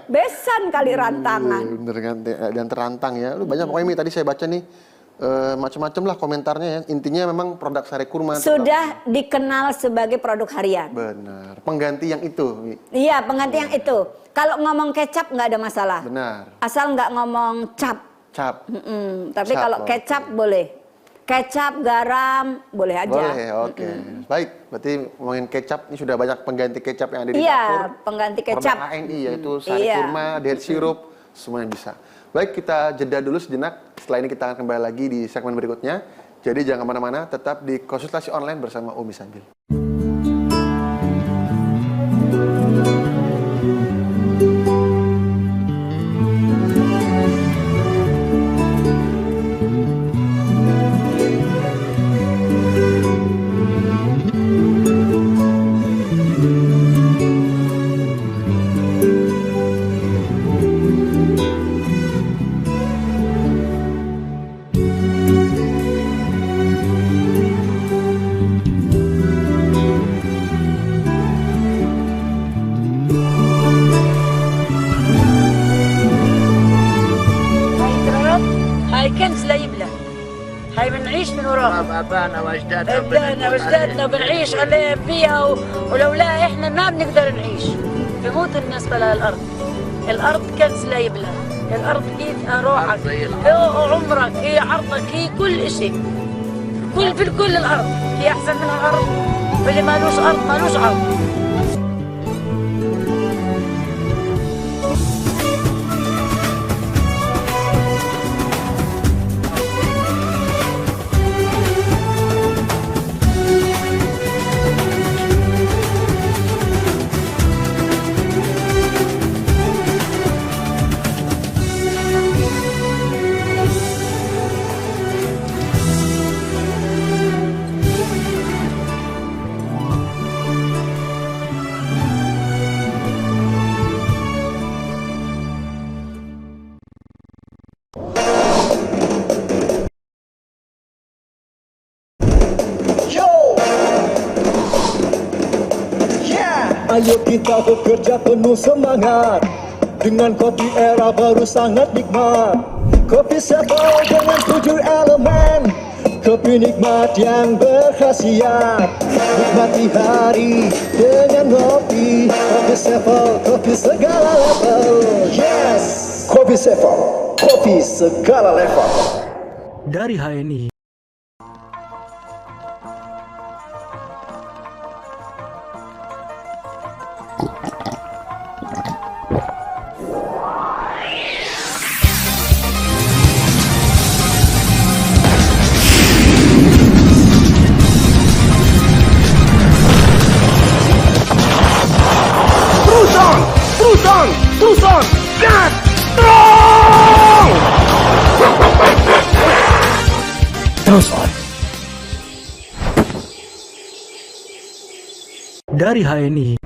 besan kali rantangan. Bener kan, dan terantang ya. Lu banyak pokoknya, Mi, tadi saya baca nih macam-macam lah komentarnya ya. Intinya memang produk sari kurma Sudah dikenal sebagai produk harian. benar. Pengganti yang itu, Mi. Iya, pengganti yang itu. Kalau ngomong kecap nggak ada masalah. Benar. Asal nggak ngomong cap. Cap. Tapi Cap, kalau oke. kecap boleh. Kecap, garam, boleh aja. Boleh, oke. Baik, berarti ngomongin kecap, ini sudah banyak pengganti kecap yang ada di Iya, dapur. pengganti Produk kecap. HNI yaitu sari Iya. kurma, date sirup, semuanya bisa. Baik, kita jeda dulu sejenak. Setelah ini kita akan kembali lagi di segmen berikutnya. Jadi jangan kemana-mana, tetap di konsultasi online bersama Umi Sabil. هاي تراب، هاي كنز لا يبلى. هاي بنعيش من وراها. آبائنا وأجدادنا أبدانا واجدادنا وبنعيش عليها فيها ولولا احنا ما بنقدر نعيش. بموت الناس بلا الارض. الارض كنز لا يبلى. الارض هي روحك، هي عمرك، هي عرضك، هي كل شيء. في كل الارض هي احسن من الارض. واللي مالوش ارض مالوش عرض. Ayo kita bekerja penuh semangat. Dengan kopi era baru sangat nikmat. Kopi Sevel dengan 7 elemen. Kopi nikmat yang berkhasiat. Nikmati hari dengan kopi. Kopi Sevel, kopi segala level. Yes, Kopi Sevel, kopi segala level. Dari HNI. Terus on. Dari HNI.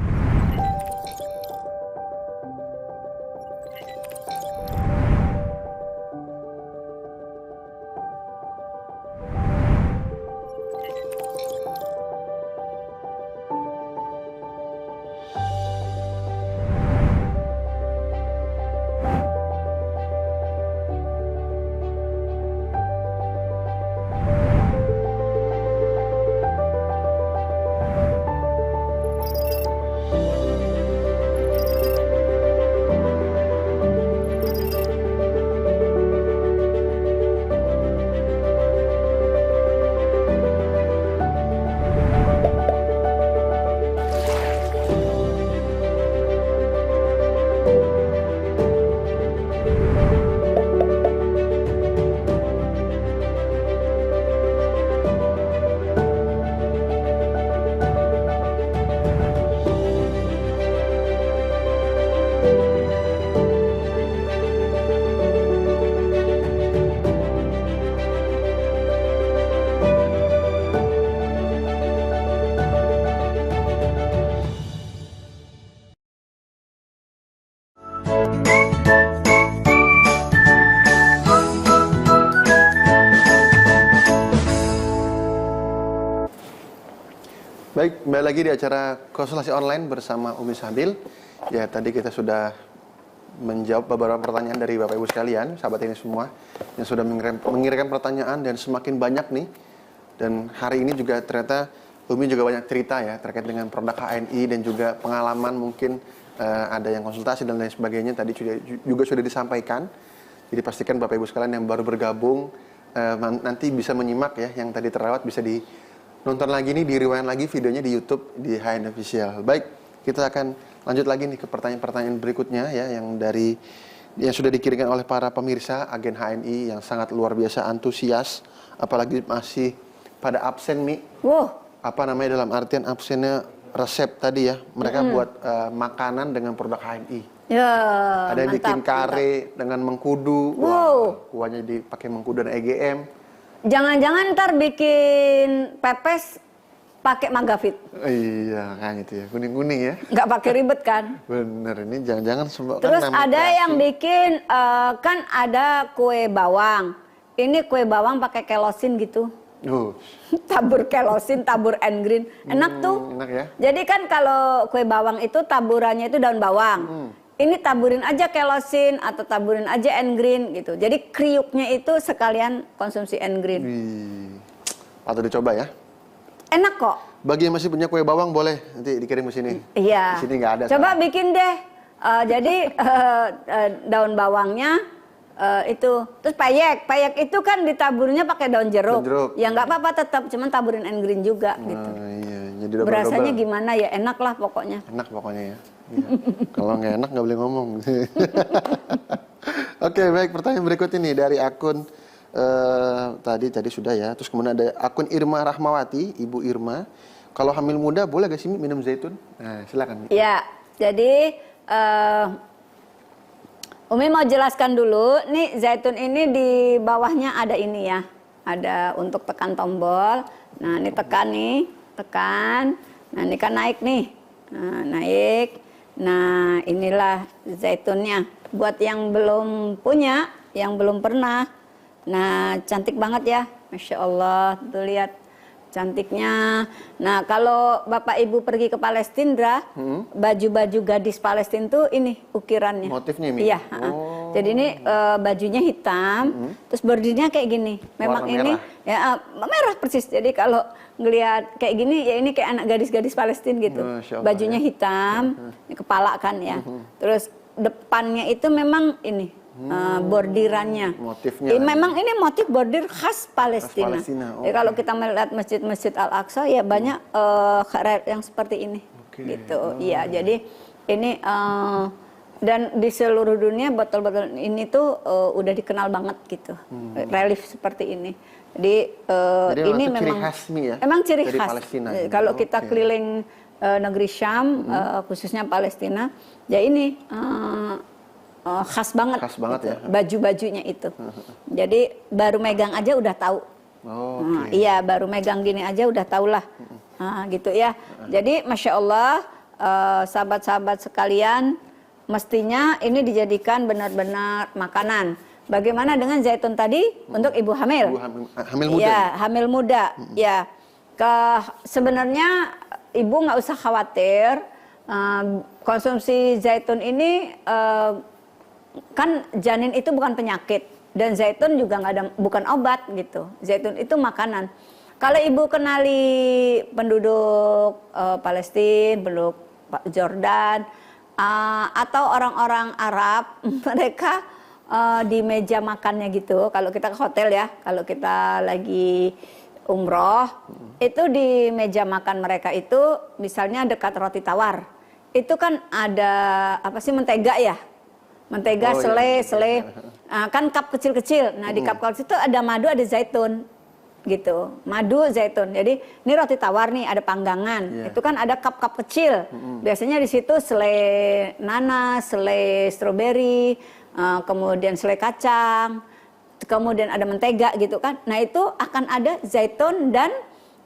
Baik, kembali lagi di acara konsultasi online bersama Umi Sabil. Ya, tadi kita sudah menjawab beberapa pertanyaan dari Bapak Ibu sekalian, sahabat ini semua, yang sudah mengirimkan pertanyaan dan semakin banyak nih. Dan hari ini juga ternyata Umi juga banyak cerita ya terkait dengan produk HNI dan juga pengalaman mungkin ada yang konsultasi dan lain sebagainya tadi juga sudah disampaikan. Jadi pastikan Bapak Ibu sekalian yang baru bergabung nanti bisa menyimak ya yang tadi terlewat, bisa nonton lagi nih, di rewind lagi videonya di YouTube di HNI Official. Baik, kita akan lanjut lagi nih ke pertanyaan-pertanyaan berikutnya ya yang sudah dikirimkan oleh para pemirsa agen HNI yang sangat luar biasa antusias, apalagi masih pada absen Mi. Wow. Apa namanya dalam artian absennya resep tadi ya. Mereka buat makanan dengan produk HNI. Ya, ada yang mantap, bikin kare dengan mengkudu. Wow. Wah, kuahnya dipakai mengkudu dan EGM. Jangan-jangan ntar bikin pepes pakai Magavit. Iya, kan itu ya. Kuning-kuning ya. Nggak pakai ribet kan? Bener, ini jangan-jangan semua. Terus kan ada kreasi. yang bikin, kan ada kue bawang. Ini kue bawang pakai kelosin gitu. Tabur kelosin, tabur and green. Enak tuh. Enak ya. Jadi kan kalau kue bawang itu taburannya itu daun bawang. Ini taburin aja kelosin atau taburin aja and green gitu. Jadi kriuknya itu sekalian konsumsi and green. Atau dicoba ya. Enak kok. Bagi yang masih punya kue bawang boleh nanti dikirim ke sini. Iya. Di sini nggak ada. Coba sekarang. bikin deh. Jadi daun bawangnya itu, terus payek itu kan ditaburnya pakai daun jeruk. Ya nggak apa-apa, tetap cuman taburin and green juga gitu. Iya, jadi double-double. Berasanya gimana ya, enak lah pokoknya. Enak pokoknya ya. Iya. Kalau nggak enak nggak boleh ngomong. Oke, baik, pertanyaan berikut ini dari akun tadi sudah ya. Terus kemudian ada akun Irma Rahmawati, Ibu Irma. Kalau hamil muda boleh gak sih minum zaitun? Nah, silakan. Ya, jadi Umi mau jelaskan dulu. Nih zaitun ini di bawahnya ada ini ya. Ada untuk tekan tombol. Nah, ini tekan nih, tekan. Nah, ini kan naik nih. Nah, naik. Nah, inilah zaitunnya. Buat yang belum punya, yang belum pernah. Nah, cantik banget ya. Masya Allah, tuh lihat cantiknya. Nah, kalau Bapak Ibu pergi ke Palestina, baju-baju gadis Palestina tuh ini ukirannya. Motifnya Mi? Iya. Jadi ini bajunya hitam, terus bordilnya kayak gini. Memang warna ini merah. ya merah persis. Jadi kalau ngelihat kayak gini, ya ini kayak anak gadis-gadis Palestina gitu. Masya Allah, Bajunya hitam, ini kepala kan ya. Terus depannya itu memang ini bordirannya. Motifnya. Memang ini motif bordir khas Palestina. Jadi kalau kita melihat masjid-masjid Al-Aqsa ya banyak yang seperti ini. Gitu. Iya, jadi ini dan di seluruh dunia botol-botol ini tuh udah dikenal banget gitu. Relief seperti ini. Jadi ini memang ciri khas Mi ya. Emang ciri dari khas. Palestina. Kalau kita keliling negeri Syam, khususnya Palestina, ya ini khas banget. Khas banget gitu. ya. Baju-bajunya itu. Jadi baru megang aja udah tahu Oke. Iya, baru megang gini aja udah tahulah. Gitu ya. Jadi Masya Allah, sahabat-sahabat sekalian, mestinya ini dijadikan benar-benar makanan. Bagaimana dengan zaitun tadi untuk ibu hamil? Ibu hamil muda. Ya, hamil muda. Ya, sebenarnya ibu nggak usah khawatir. Konsumsi zaitun ini kan janin itu bukan penyakit dan zaitun juga nggak ada, bukan obat gitu. Zaitun itu makanan. Kalau ibu kenali penduduk Palestina, penduduk Jordan, atau orang-orang Arab, mereka di meja makannya gitu, kalau kita ke hotel ya, kalau kita lagi umroh, itu di meja makan mereka itu misalnya dekat roti tawar, itu kan ada apa sih, mentega ya, mentega, selai, kan cup kecil-kecil. Nah di cup kecil itu ada madu, ada zaitun gitu, madu, zaitun. Jadi ini roti tawar nih, ada panggangan, itu kan ada cup-cup kecil, biasanya di situ selai nanas, selai stroberi, kemudian selai kacang, kemudian ada mentega gitu kan. Nah itu akan ada zaitun dan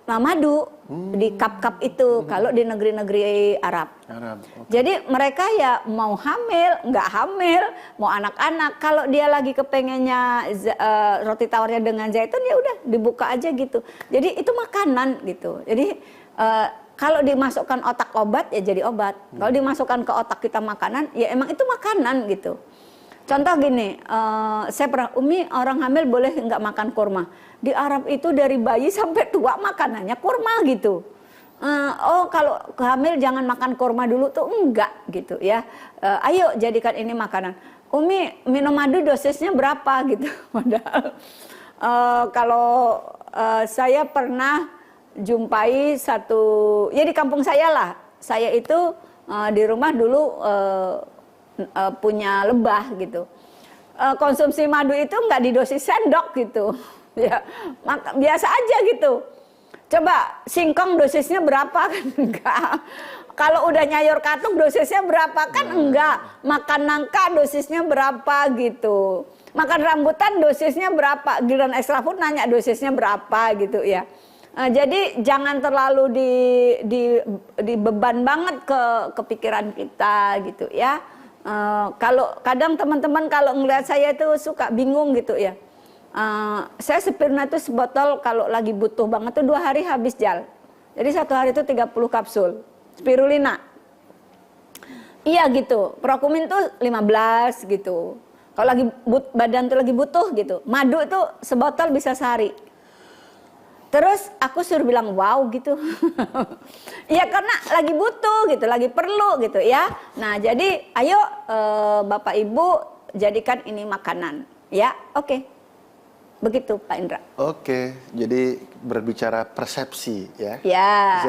madu di cup-cup itu kalau di negeri-negeri Arab. Jadi mereka ya mau hamil, nggak hamil, mau anak-anak, kalau dia lagi kepengennya roti tawarnya dengan zaitun, ya udah dibuka aja gitu. Jadi itu makanan gitu. Jadi kalau dimasukkan otak obat ya jadi obat. Kalau dimasukkan ke otak kita makanan, ya emang itu makanan gitu. Contoh gini, saya pernah, Umi orang hamil boleh nggak makan kurma? Di Arab itu dari bayi sampai tua makanannya kurma gitu. Oh kalau hamil jangan makan kurma dulu tuh enggak gitu ya. Ayo jadikan ini makanan. Umi minum madu dosisnya berapa gitu. Padahal kalau saya pernah jumpai satu, ya di kampung saya lah. Saya itu di rumah dulu punya lebah gitu. Konsumsi madu itu nggak didosis sendok gitu. Ya, biasa aja gitu. Coba singkong dosisnya berapa kan enggak. Kalau udah nyayur katuk dosisnya berapa kan enggak. Makan nangka dosisnya berapa gitu. Makan rambutan dosisnya berapa. Giliran extra food nanya dosisnya berapa gitu ya. Jadi jangan terlalu dibeban banget ke pikiran kita gitu ya. Kalau kadang teman-teman kalau ngeliat saya itu suka bingung gitu ya. Saya Spirulina itu sebotol kalau lagi butuh banget tuh 2 hari habis Jal. Jadi 1 hari itu 30 kapsul Spirulina. Iya gitu. Prokumin tuh 15 gitu. Kalau lagi badan tuh lagi butuh gitu. Madu itu sebotol bisa sehari. Terus aku suruh bilang wow gitu. Ya karena lagi butuh gitu, lagi perlu gitu ya. Nah jadi ayo Bapak Ibu jadikan ini makanan. Ya oke. Begitu Pak Indra. Oke, jadi berbicara persepsi ya. Ya.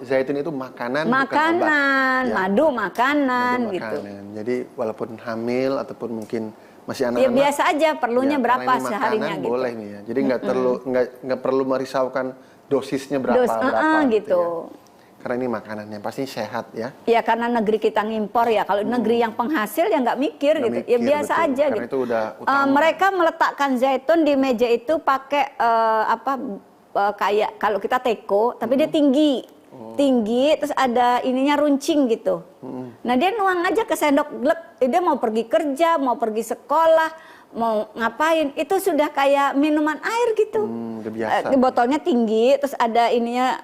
Zaitun itu makanan, bukan makanan, obat. Ya. madu makanan Madu gitu. makanan. Jadi walaupun hamil ataupun mungkin masih Ya anak-anak. biasa aja, perlunya ya, berapa karena ini seharinya makanan, gitu. boleh nih ya. Jadi nggak perlu merisaukan dosisnya berapa gitu. Ya. Karena ini makanan yang pasti sehat ya. Ya karena negeri kita ngimpor ya. Kalau negeri yang penghasil ya nggak mikir gitu. Ya biasa betul. aja Karena gitu. itu udah utama. Mereka meletakkan zaitun di meja itu pakai kayak kalau kita teko, tapi dia tinggi. Tinggi, terus ada ininya runcing gitu. Nah dia nuang aja ke sendok glek. Dia mau pergi kerja, mau pergi sekolah, mau ngapain, itu sudah kayak minuman air gitu. Udah biasa. Botolnya tinggi, terus ada ininya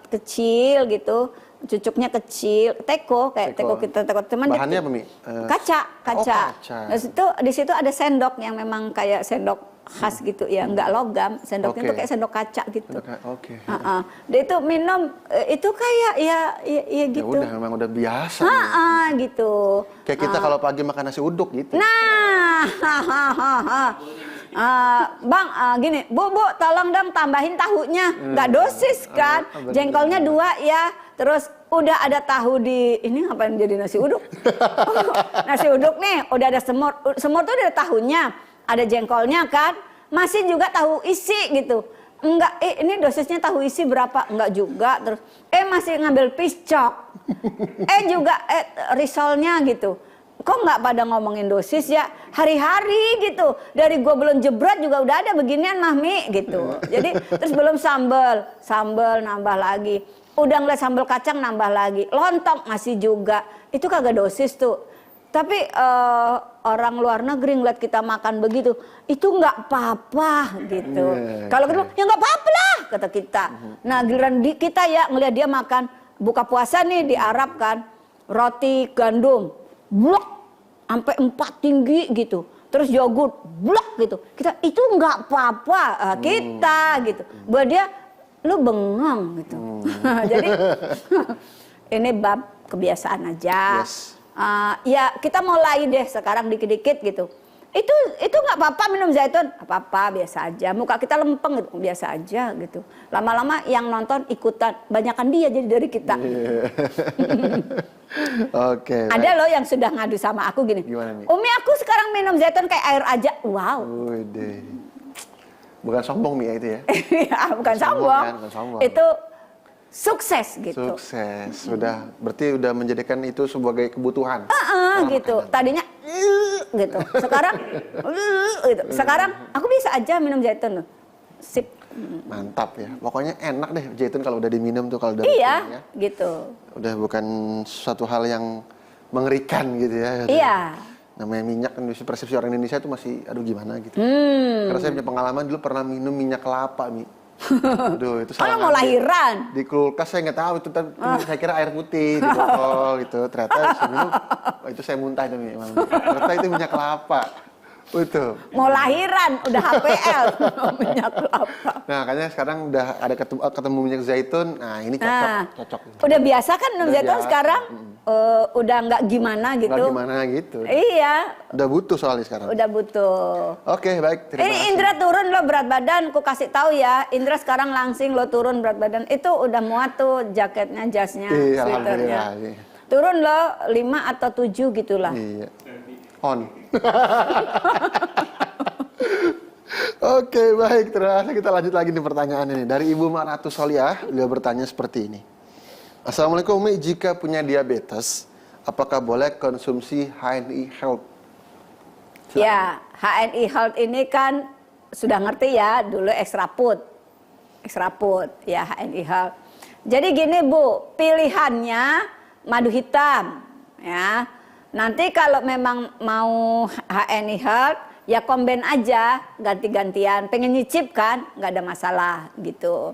kecil gitu, cucuknya kecil, teko kayak teko kita teko teman. Bahannya apa Mi? Kaca. kaca. Di situ ada sendok yang memang kayak sendok khas gitu ya, nggak logam, sendoknya tuh kayak sendok kaca gitu. Oke. Dia itu minum itu kayak ya gitu. Ya udah, memang udah biasa. Gitu. Kayak kita kalau pagi makan nasi uduk gitu. Nah, Bang, gini, Bu, tolong dong tambahin tahunya, nggak dosis kan? Jengkolnya 2 ya, terus udah ada tahu di ini ngapain jadi nasi uduk? Nasi uduk nih, udah ada semur tuh udah ada tahunya, ada jengkolnya kan, masih juga tahu isi gitu. Enggak, ini dosisnya tahu isi berapa? Enggak juga, terus masih ngambil piscok, juga risolnya gitu. kok nggak pada ngomongin dosis ya hari-hari gitu. Dari gue belum jebret juga udah ada beginian mah Mi gitu. Jadi terus belum sambel nambah lagi. Udah ngeliat sambal kacang nambah lagi. Lontong masih juga. Itu kagak dosis tuh. Tapi orang luar negeri ngeliat kita makan begitu, itu nggak apa-apa gitu. Kalau kita ya nggak apa-apa lah kata kita. Nah giliran kita ya ngeliat dia makan buka puasa nih di Arab kan, roti gandum, blok sampai 4 tinggi gitu. Terus yogurt, blok gitu. Kita itu nggak apa-apa kita gitu. Buat dia lu bengong gitu. Jadi ini bab kebiasaan aja. Yes. Ya kita mulai deh sekarang dikit-dikit gitu. Itu nggak apa-apa minum zaitun, apa-apa biasa aja. Muka kita lempeng gitu, biasa aja gitu. Lama-lama yang nonton ikutan, banyakan dia jadi dari kita. Oke. Ada loh yang sudah ngadu sama aku gini. Gimana, Mi? Umi aku sekarang minum zaitun kayak air aja. Wow. Wih, bukan sombong Mi ya itu ya. Ya, bukan sombong. Kan? Bukan sombong. Itu sukses gitu. Sukses. Berarti udah menjadikan itu sebagai kebutuhan. Gitu. Tadinya gitu. Sekarang gitu. Sekarang aku bisa aja minum zaitun loh. Sip. Mantap ya. Pokoknya enak deh zaitun kalau udah diminum tuh kalau udah Iya, rutin ya. gitu. Udah bukan suatu hal yang mengerikan gitu ya. Iya. Namanya minyak kan persepsi orang Indonesia itu masih aduh gimana gitu. Karena saya punya pengalaman dulu pernah minum minyak kelapa Mi. Aduh itu Kalau mau lahiran. Di kulkas saya nggak tahu itu saya kira air putih di botol gitu. Ternyata saya minum, oh, itu saya muntah itu Mi. Ternyata itu minyak kelapa. Itu. Mau lahiran udah HPL minyak kelapa. Nah, makanya sekarang udah ada ketemu minyak zaitun. Nah, ini cocok. Udah biasa kan minum Udah zaitun biasa. sekarang? Udah nggak gimana gitu. Nggak gimana gitu. Iya, Udah butuh soalnya sekarang. udah butuh. Oke, baik. Terima Ini kasih. Indra turun lo berat badan, ku kasih tahu ya. Indra sekarang langsing lo turun berat badan. Itu udah muat tuh jaketnya, jasnya, Iya, sweaternya. alhamdulillah. Iya. Turun lo 5 atau 7 gitulah. Iya. On. Oke, baik. Terima kasih. Kita lanjut lagi nih pertanyaan ini. Dari Ibu Maratu Soliah, beliau bertanya seperti ini. Assalamualaikum Umi, jika punya diabetes, apakah boleh konsumsi HNI Health? Silakan. Ya, HNI Health ini kan sudah ngerti ya, dulu extra food ya HNI Health. Jadi gini Bu, pilihannya madu hitam ya. Nanti kalau memang mau HNI Health, ya combine aja, ganti-gantian. Pengen nyicip kan, nggak ada masalah gitu.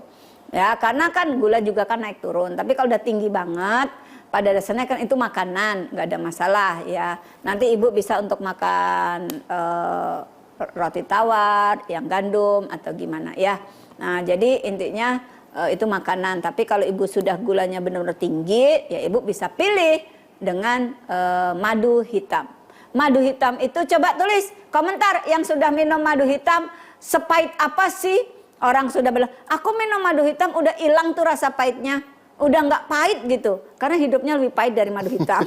Ya, karena kan gula juga kan naik turun. Tapi kalau udah tinggi banget, pada dasarnya kan itu makanan, nggak ada masalah ya. Nanti ibu bisa untuk makan roti tawar, yang gandum atau gimana ya. Nah, jadi intinya itu makanan. Tapi kalau ibu sudah gulanya benar-benar tinggi, ya ibu bisa pilih dengan madu hitam. Madu hitam itu coba tulis komentar yang sudah minum madu hitam, sepahit apa sih? Orang sudah bilang, aku minum madu hitam udah hilang tuh rasa pahitnya. Udah nggak pahit gitu. Karena hidupnya lebih pahit dari madu hitam.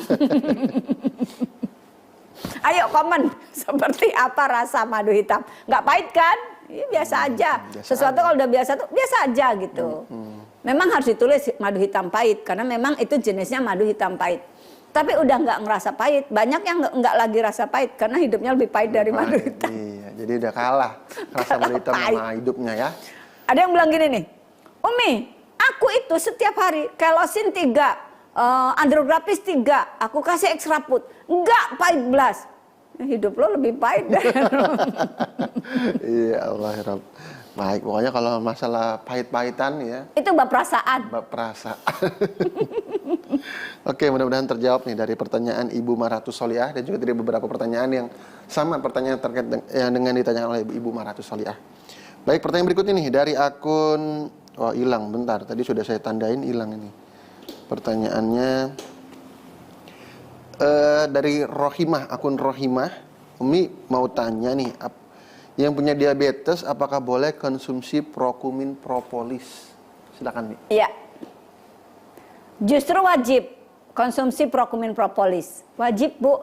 Ayo komen, seperti apa rasa madu hitam? Nggak pahit kan? Ya, biasa aja. Biasa Sesuatu aja. kalau udah biasa tuh biasa aja gitu. Memang harus ditulis madu hitam pahit. Karena memang itu jenisnya madu hitam pahit. Tapi udah nggak ngerasa pahit. Banyak yang nggak lagi rasa pahit karena hidupnya lebih pahit dari madu hitam. Iya, jadi udah kalah rasa madu hitam sama hidupnya ya. Ada yang bilang gini nih, Umi, aku itu setiap hari kelosin 3, andrograpis 3, aku kasih extra food, nggak pahit belas. Hidup lo lebih pahit dari Iya, Allah ya Rabb. Baik, pokoknya kalau masalah pahit-pahitan ya, itu bab perasaan. bab perasa. Oke, mudah-mudahan terjawab nih dari pertanyaan Ibu Maratu Soliah dan juga dari beberapa pertanyaan yang sama pertanyaan terkait yang dengan ditanyakan oleh Ibu Maratu Soliah. Baik, pertanyaan berikut ini dari akun hilang, bentar. Tadi sudah saya tandain hilang ini. Pertanyaannya dari Rohimah, akun Rohimah. Umi mau tanya nih, yang punya diabetes apakah boleh konsumsi prokumin propolis? Silakan nih. Iya. Justru wajib konsumsi prokumin propolis. Wajib Bu.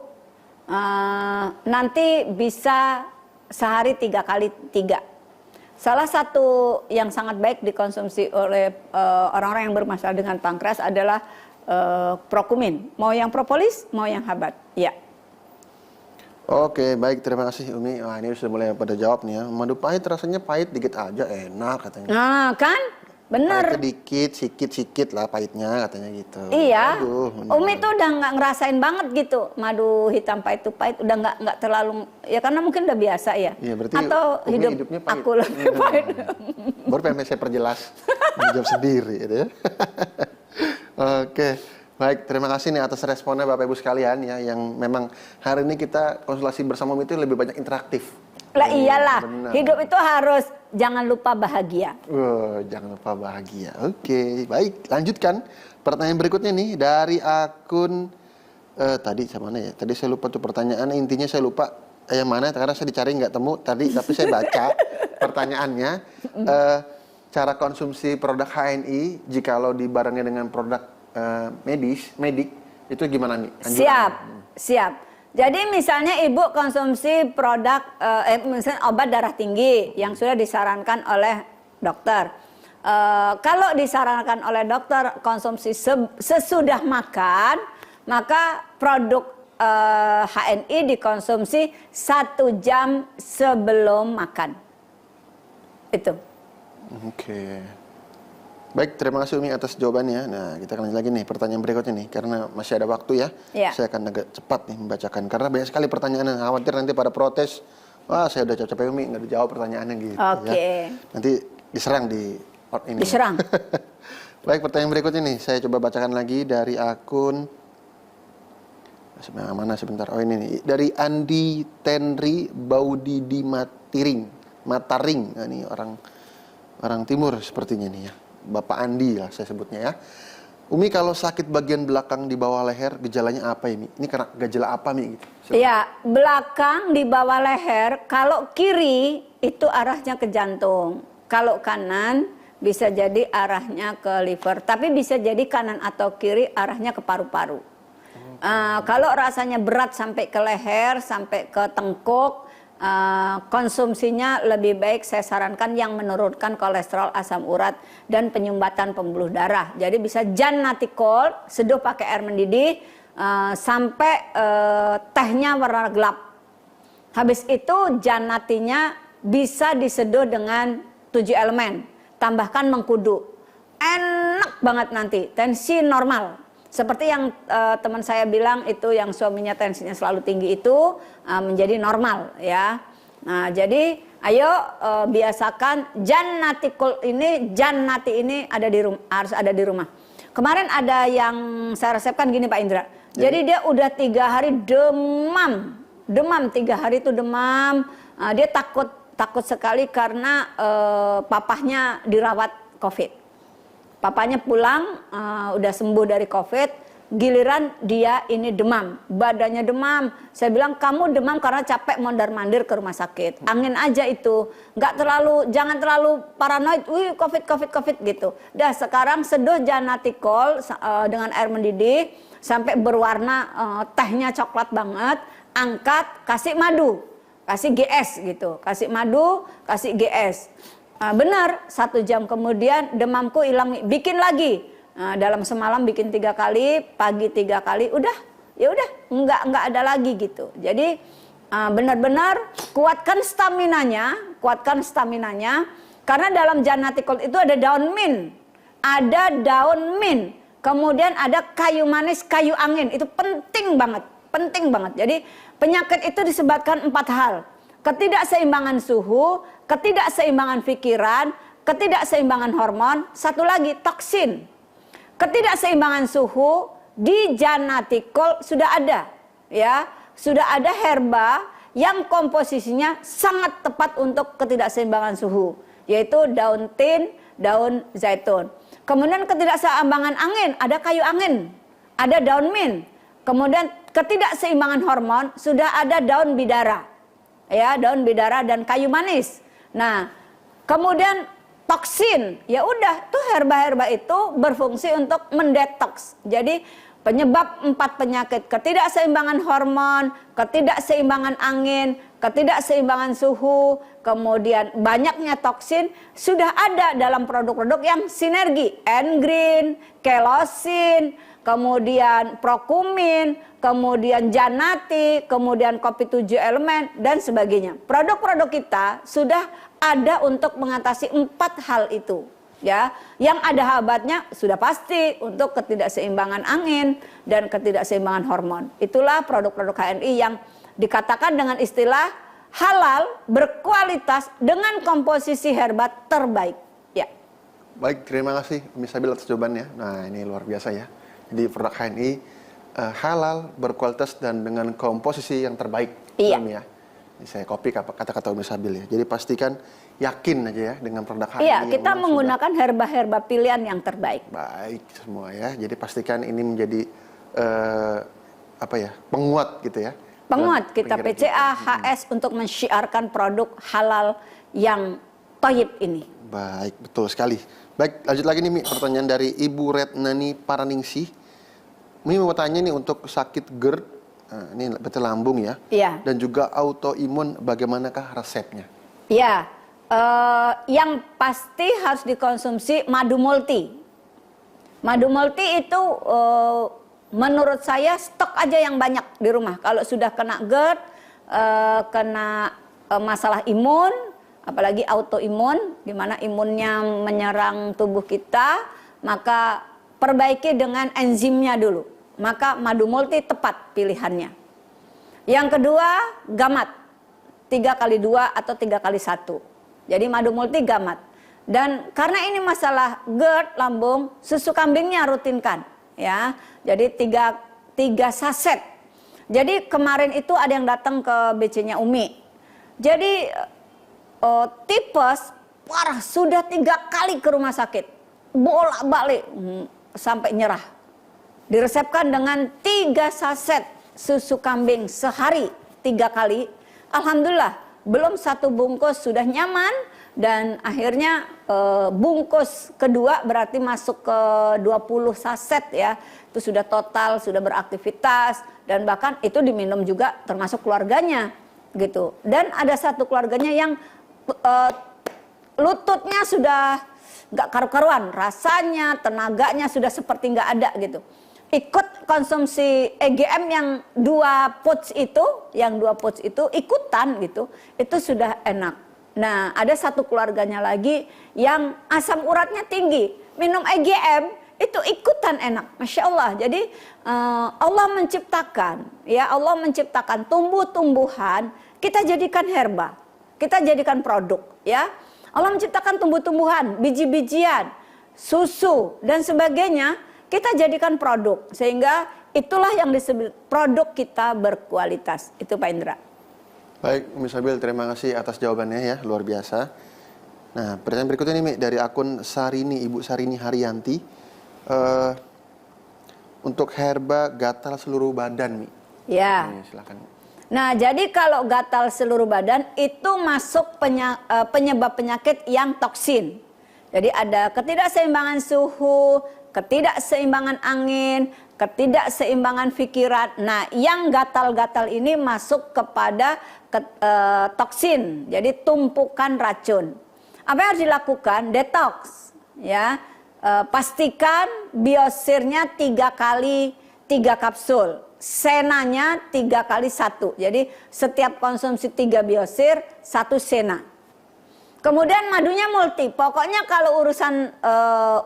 Nanti bisa sehari 3 kali 3. Salah satu yang sangat baik dikonsumsi oleh orang-orang yang bermasalah dengan pankreas adalah prokumin. Mau yang propolis, mau yang habat. Ya. Oke, baik, terima kasih Umi. Wah, ini sudah mulai pada jawab nih ya. Madu pahit rasanya pahit dikit aja enak katanya. Nah, kan? Bener. Pahitnya dikit, sikit lah pahitnya katanya gitu. Iya. Aduh, Umi tuh udah nggak ngerasain banget gitu. Madu hitam pahit tuh pahit udah nggak terlalu, ya karena mungkin udah biasa ya. Iya, berarti atau Umi hidupnya pahit. aku lebih pahit. Baru pengen saya perjelas menjawab sendiri gitu ya. Oke. Baik, terima kasih nih atas responnya Bapak Ibu sekalian ya, yang memang hari ini kita konsultasi bersama Umi itu lebih banyak interaktif. Lah iyalah, Benar. hidup itu harus jangan lupa bahagia. Jangan lupa bahagia. Oke, baik, lanjutkan. Pertanyaan berikutnya nih dari akun tadi sama mana ya? Tadi saya lupa tuh pertanyaan, intinya saya lupa yang mana karena saya dicari nggak temu tadi, tapi saya baca pertanyaannya. Cara konsumsi produk HNI jikalau dibarengi dengan produk medik itu gimana nih? Siap. Jadi misalnya ibu konsumsi produk misalnya obat darah tinggi yang sudah disarankan oleh dokter. Kalau disarankan oleh dokter konsumsi sesudah makan, maka produk HNI dikonsumsi 1 jam sebelum makan. Itu. Oke. Baik, terima kasih Umi atas jawabannya. Nah, kita akan lanjut lagi nih pertanyaan berikutnya nih, karena masih ada waktu ya. Iya. Saya akan agak cepat nih membacakan, karena banyak sekali pertanyaan. Khawatir nanti pada protes, wah saya udah capek Umi, nggak dijawab pertanyaannya gitu. Oke. Ya. Nanti diserang di ini. Diserang. Baik, pertanyaan berikutnya nih, saya coba bacakan lagi dari akun mana sebentar. Oh ini nih, dari Andi Tenri Baudidi Mataring. Nah, ini orang timur sepertinya nih ya. Bapak Andi lah saya sebutnya ya. Umi, kalau sakit bagian belakang di bawah leher gejalanya apa ya, Mi? Ini karena gejala apa, Mi? Gitu. Iya, belakang di bawah leher, kalau kiri itu arahnya ke jantung. Kalau kanan bisa jadi arahnya ke liver, tapi bisa jadi kanan atau kiri arahnya ke paru-paru. Kalau rasanya berat sampai ke leher, sampai ke tengkuk, konsumsinya lebih baik saya sarankan yang menurunkan kolesterol, asam urat, dan penyumbatan pembuluh darah. Jadi bisa Jannaticol, seduh pakai air mendidih, sampai tehnya warna gelap. Habis itu Jannatinya bisa diseduh dengan 7 elemen, tambahkan mengkudu. Enak banget nanti, tensi normal. Seperti yang teman saya bilang itu, yang suaminya tensinya selalu tinggi itu menjadi normal ya. Nah, jadi ayo biasakan Jannaticol ini, Jannati ini harus ada di rumah. Kemarin ada yang saya resepkan gini Pak Indra. Jadi dia udah 3 hari demam 3 hari itu demam. Dia takut sekali karena papahnya dirawat COVID. Papanya pulang, udah sembuh dari COVID, giliran dia ini demam, badannya demam. Saya bilang kamu demam karena capek mondar-mandir ke rumah sakit. Angin aja itu, jangan terlalu paranoid. Wih COVID gitu. Dah sekarang seduh Jannaticol dengan air mendidih sampai berwarna tehnya coklat banget. Angkat, kasih madu, kasih GS gitu, kasih madu, kasih GS. Benar, 1 jam kemudian demamku hilang, bikin lagi. Dalam semalam bikin 3 kali, pagi 3 kali, ya udah nggak ada lagi gitu. Jadi benar-benar kuatkan staminanya, karena dalam Jannaticol itu ada daun mint, kemudian ada kayu manis, kayu angin, itu penting banget. Jadi penyakit itu disebabkan 4 hal. Ketidakseimbangan suhu, ketidakseimbangan pikiran, ketidakseimbangan hormon, satu lagi toksin. Ketidakseimbangan suhu di Jannaticol sudah ada, ya, sudah ada herba yang komposisinya sangat tepat untuk ketidakseimbangan suhu, yaitu daun tin, daun zaitun. Kemudian ketidakseimbangan angin, ada kayu angin, ada daun mint. Kemudian ketidakseimbangan hormon sudah ada daun bidara. Ya, daun bidara dan kayu manis. Nah, kemudian toksin, ya udah tuh herba-herba itu berfungsi untuk mendetoks. Jadi penyebab 4 penyakit, ketidakseimbangan hormon, ketidakseimbangan angin, ketidakseimbangan suhu, kemudian banyaknya toksin sudah ada dalam produk-produk yang sinergi, N-Green, Kelosin, kemudian Prokumin, kemudian Janati, kemudian kopi 7 elemen dan sebagainya. Produk-produk kita sudah ada untuk mengatasi 4 hal itu. Ya, yang ada habatnya sudah pasti untuk ketidakseimbangan angin dan ketidakseimbangan hormon. Itulah produk-produk HNI yang dikatakan dengan istilah halal, berkualitas dengan komposisi herba terbaik. Ya. Baik, terima kasih Umi Sabil atas jawabannya. Nah, ini luar biasa ya. Jadi produk HNI halal, berkualitas dan dengan komposisi yang terbaik. Iya. Ya. Ini saya copy kata-kata Umi Sabil ya. Jadi pastikan yakin aja ya dengan produk HNI. Iya, yang kita memang menggunakan herba-herba pilihan yang terbaik. baik semua ya. Jadi pastikan ini menjadi penguat gitu ya. Penguat kita Pikiran PCA, HS untuk mensyiarkan produk halal yang toyib ini. Baik, betul sekali. Baik, lanjut lagi nih Mi, pertanyaan dari Ibu Retnani Paraningsih. Mi mau tanya nih untuk sakit GERD, nah, ini betul lambung ya. Iya. Dan juga autoimun, bagaimanakah resepnya? Ya, yang pasti harus dikonsumsi madu multi. Madu multi itu menurut saya stok aja yang banyak di rumah. Kalau sudah kena GERD, kena masalah imun, apalagi autoimun, di mana imunnya menyerang tubuh kita, maka perbaiki dengan enzimnya dulu. Maka madu multi tepat pilihannya. Yang kedua, gamat. 3x2 atau 3x1. Jadi madu multi gamat. Dan karena ini masalah GERD lambung, susu kambingnya rutinkan. Ya, jadi 3 saset. Jadi kemarin itu ada yang datang ke BC-nya Umi. Jadi tipes parah, sudah 3 kali ke rumah sakit, bolak-balik sampai nyerah. Diresepkan dengan 3 saset susu kambing sehari 3 kali. Alhamdulillah, belum 1 bungkus sudah nyaman. Dan akhirnya bungkus kedua berarti masuk ke 20 saset ya. Itu sudah total, sudah beraktivitas. Dan bahkan itu diminum juga termasuk keluarganya gitu. Dan ada satu keluarganya yang lututnya sudah gak karu-karuan. Rasanya, tenaganya sudah seperti gak ada gitu. Ikut konsumsi EGM yang 2 pouch itu ikutan gitu. Itu sudah enak. Nah, ada satu keluarganya lagi yang asam uratnya tinggi, minum EGM itu ikutan enak, masya Allah. Jadi Allah menciptakan tumbuh-tumbuhan, kita jadikan herba, kita jadikan produk, ya. Allah menciptakan tumbuh-tumbuhan, biji-bijian, susu dan sebagainya, kita jadikan produk, sehingga itulah yang disebut produk kita berkualitas. Itu Pak Indra. Baik, Umi Sabil, terima kasih atas jawabannya ya, luar biasa. Nah, pertanyaan berikutnya nih Mi, dari akun Sarini, Ibu Sarini Haryanti. Untuk herba gatal seluruh badan Mi. Ya. Nih, silakan. Nah, jadi kalau gatal seluruh badan itu masuk penyebab penyakit yang toksin. Jadi ada ketidakseimbangan suhu, ketidakseimbangan angin, ketidakseimbangan pikiran. Nah, yang gatal-gatal ini masuk kepada toksin, jadi tumpukan racun. Apa yang harus dilakukan? Detox, ya. Pastikan biosirnya 3 kali 3 kapsul, senanya 3 kali 1. Jadi setiap konsumsi 3 biosir 1 sena. Kemudian madunya multi. Pokoknya kalau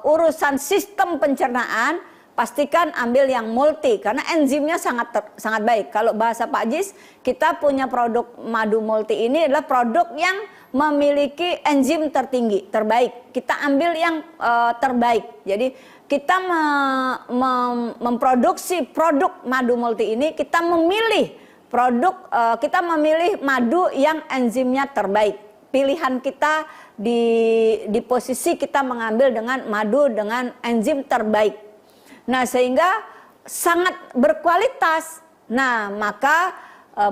urusan sistem pencernaan, pastikan ambil yang multi karena enzimnya sangat baik. Kalau bahasa Pak Jis, kita punya produk madu multi ini adalah produk yang memiliki enzim tertinggi, terbaik. Kita ambil yang terbaik. Jadi kita memproduksi produk madu multi ini, kita memilih madu yang enzimnya terbaik. Pilihan kita di posisi kita mengambil dengan madu dengan enzim terbaik. Nah, sehingga sangat berkualitas. Nah, maka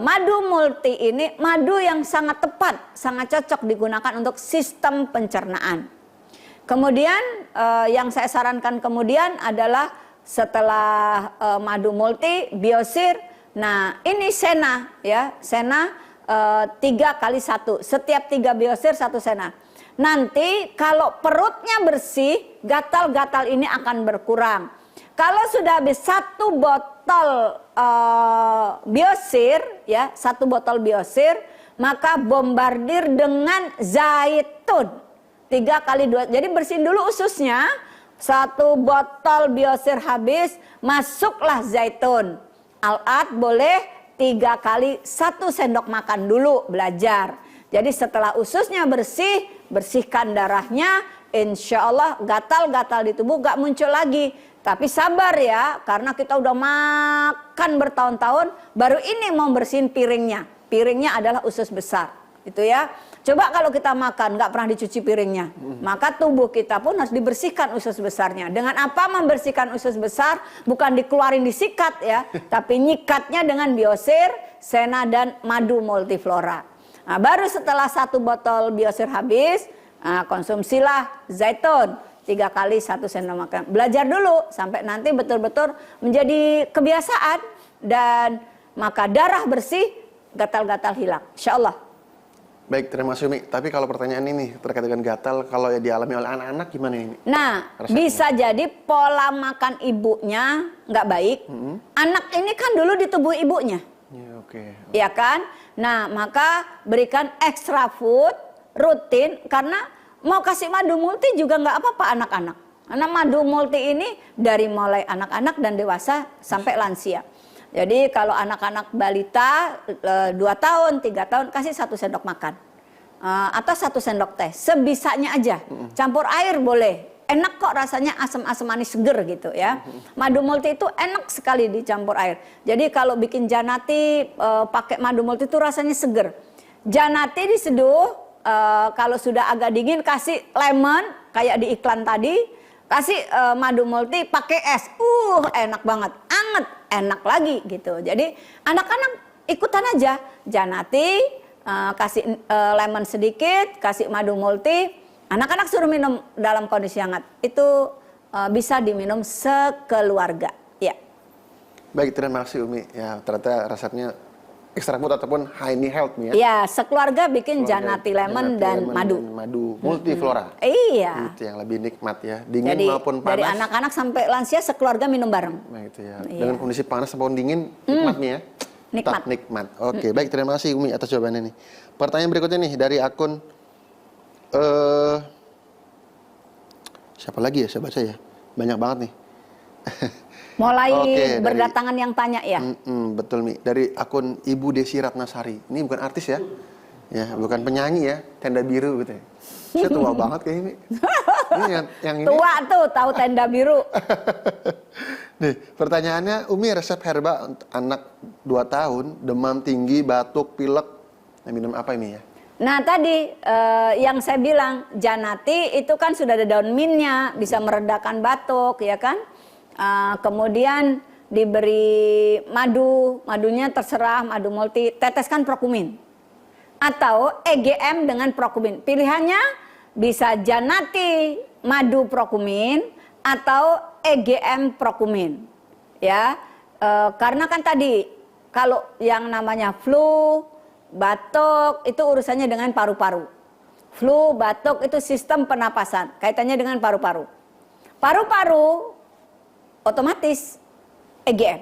madu multi ini madu yang sangat tepat, sangat cocok digunakan untuk sistem pencernaan. Kemudian yang saya sarankan kemudian adalah setelah madu multi, biosir. Nah, ini sena ya, sena 3 kali 1. Setiap 3 biosir 1 sena. Nanti kalau perutnya bersih, gatal-gatal ini akan berkurang. Kalau sudah habis 1 botol biosir, ya, 1 botol biosir, maka bombardir dengan zaitun 3 kali 2. Jadi bersihin dulu ususnya. 1 botol biosir habis, masuklah zaitun. Al-ad boleh 3 kali 1 sendok makan dulu, belajar. Jadi setelah ususnya bersih, bersihkan darahnya, insya Allah gatal-gatal di tubuh gak muncul lagi. Tapi sabar ya, karena kita udah makan bertahun-tahun, baru ini mau bersihin piringnya. Piringnya adalah usus besar, itu ya. Coba kalau kita makan gak pernah dicuci piringnya, maka tubuh kita pun harus dibersihkan usus besarnya. Dengan apa membersihkan usus besar? Bukan dikeluarin disikat ya, tapi nyikatnya dengan biosir, sena dan madu multiflora. Nah, baru setelah 1 botol biosir habis, konsumsilah zaitun 3 kali 1 sendok makan. Belajar dulu sampai nanti betul-betul menjadi kebiasaan, dan maka darah bersih, gatal-gatal hilang, insya Allah. Baik, terima kasih Umi. Tapi kalau pertanyaan ini terkait dengan gatal, kalau ya dialami oleh anak-anak gimana ini? Nah, resepnya? bisa jadi pola makan ibunya nggak baik. Anak ini kan dulu di tubuh ibunya, Ya, oke. ya kan? Nah, maka berikan extra food rutin, karena mau kasih madu multi juga nggak apa-apa anak-anak. Karena madu multi ini dari mulai anak-anak dan dewasa sampai lansia. Jadi kalau anak-anak balita 2 tahun, 3 tahun kasih 1 sendok makan. Atau 1 sendok teh, sebisanya aja. Campur air boleh. Enak kok rasanya, asam-asam manis seger gitu ya. Madu multi itu enak sekali dicampur air. Jadi kalau bikin janati pakai madu multi itu rasanya seger. Janati diseduh, kalau sudah agak dingin kasih lemon kayak di iklan tadi, kasih madu multi pakai es. Enak banget, anget, enak lagi gitu. Jadi anak-anak ikutan aja. Janati, kasih lemon sedikit, kasih madu multi. Anak-anak suruh minum dalam kondisi hangat. Itu bisa diminum sekeluarga. Ya. Baik, terima kasih Umi. Ya, ternyata resepnya extra food ataupun Haini Health nih ya. Ya, sekeluarga bikin janati lemon dan madu. Madu multiflora. Iya. Itu yang lebih nikmat ya. Dingin Jadi maupun panas. dari anak-anak sampai lansia sekeluarga minum bareng. Nah, itu ya. Iya. Dengan kondisi panas maupun dingin, nikmat nih ya. Nikmat. Tetap nikmat. Oke, baik, terima kasih Umi atas jawabannya nih. Pertanyaan berikutnya nih dari akun siapa lagi ya? Saya baca ya. Banyak banget nih. Mulai Oke, berdatangan yang tanya ya. Betul Mi. Dari akun Ibu Desi Ratnasari. Ini bukan artis ya. Ya, bukan penyanyi ya. Tenda biru gitu ya. Saya tua banget kayak ini. Ini yang ini. Tua tuh tahu tenda biru. Nih, pertanyaannya, Umi resep herba untuk anak 2 tahun, demam tinggi, batuk, pilek. Nah, minum apa ini ya? Nah tadi yang saya bilang janati itu kan sudah ada daun mintnya, bisa meredakan batuk ya kan. Kemudian diberi madu, madunya terserah madu multi, teteskan prokumin atau EGM dengan prokumin. Pilihannya bisa janati madu prokumin atau EGM prokumin ya. Karena kan tadi kalau yang namanya flu, batuk itu urusannya dengan paru-paru. Flu, batuk itu sistem pernapasan, kaitannya dengan paru-paru. Paru-paru otomatis EGM.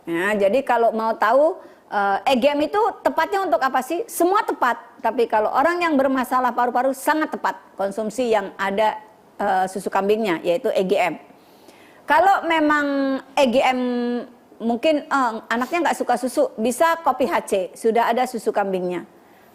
Nah, jadi kalau mau tahu EGM itu tepatnya untuk apa sih? Semua tepat. Tapi kalau orang yang bermasalah paru-paru sangat tepat konsumsi yang ada susu kambingnya, yaitu EGM. Kalau memang EGM mungkin anaknya nggak suka susu, bisa kopi HC, sudah ada susu kambingnya.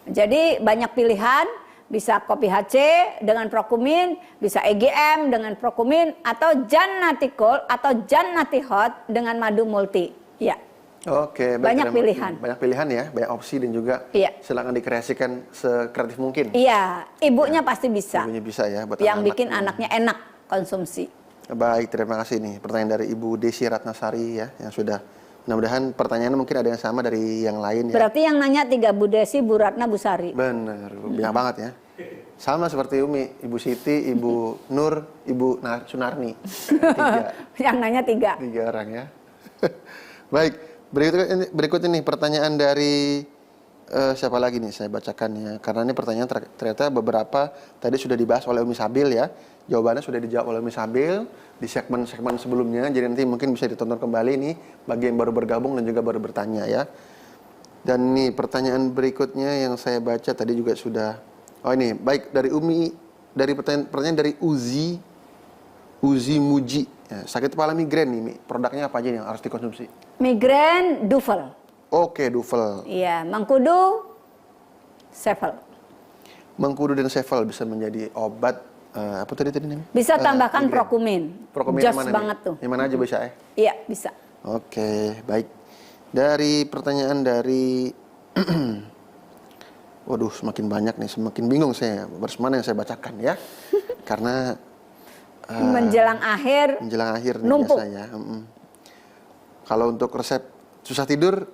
Jadi banyak pilihan, bisa kopi HC dengan prokumin, bisa EGM dengan prokumin, atau Jannati Cold atau Jannati Hot dengan madu multi. Ya. Oke, banyak pilihan. Banyak pilihan ya, banyak opsi dan juga silakan dikreasikan sekreatif mungkin. Iya, ibunya pasti bisa. Ibunya bisa ya, buat yang anak-anak. bikin anaknya enak konsumsi. Baik, terima kasih nih. Pertanyaan dari Ibu Desi Ratnasari ya, yang sudah, mudah-mudahan pertanyaannya mungkin ada yang sama dari yang lain ya. Berarti yang nanya 3 Bu Desi, Bu Ratna, Bu Sari. Bener, banyak banget ya. Sama seperti Umi, Ibu Siti, Ibu Nur, Ibu Sunarni. 3. Yang nanya 3. 3 orang ya. Baik, berikutnya nih pertanyaan dari siapa lagi nih saya bacakan ya. Karena ini pertanyaan ternyata beberapa tadi sudah dibahas oleh Umi Sabil ya. Jawabannya sudah dijawab oleh Umi Sabil di segmen-segmen sebelumnya. Jadi nanti mungkin bisa ditonton kembali nih bagi yang baru bergabung dan juga baru bertanya ya. Dan nih pertanyaan berikutnya yang saya baca tadi juga sudah. Oh ini baik dari Umi, dari pertanyaan dari Uzi Muji. Ya, sakit kepala migrain nih, Mi. Produknya apa aja nih yang harus dikonsumsi? Migrain, Duvel. Oke, Duvel. Iya, Mengkudu, Sevel. Mengkudu dan Sevel bisa menjadi obat apa tadi namanya? Bisa tambahkan migrain. Prokumin. Prokumin Jos yang mana, banget Mi? tuh. Yang mana aja bisa ya? Iya, bisa. Oke, baik. Dari pertanyaan dari waduh, semakin banyak nih, semakin bingung saya harus mana yang saya bacakan ya. Karena menjelang akhir nih numpuk. biasanya. Kalau untuk resep susah tidur,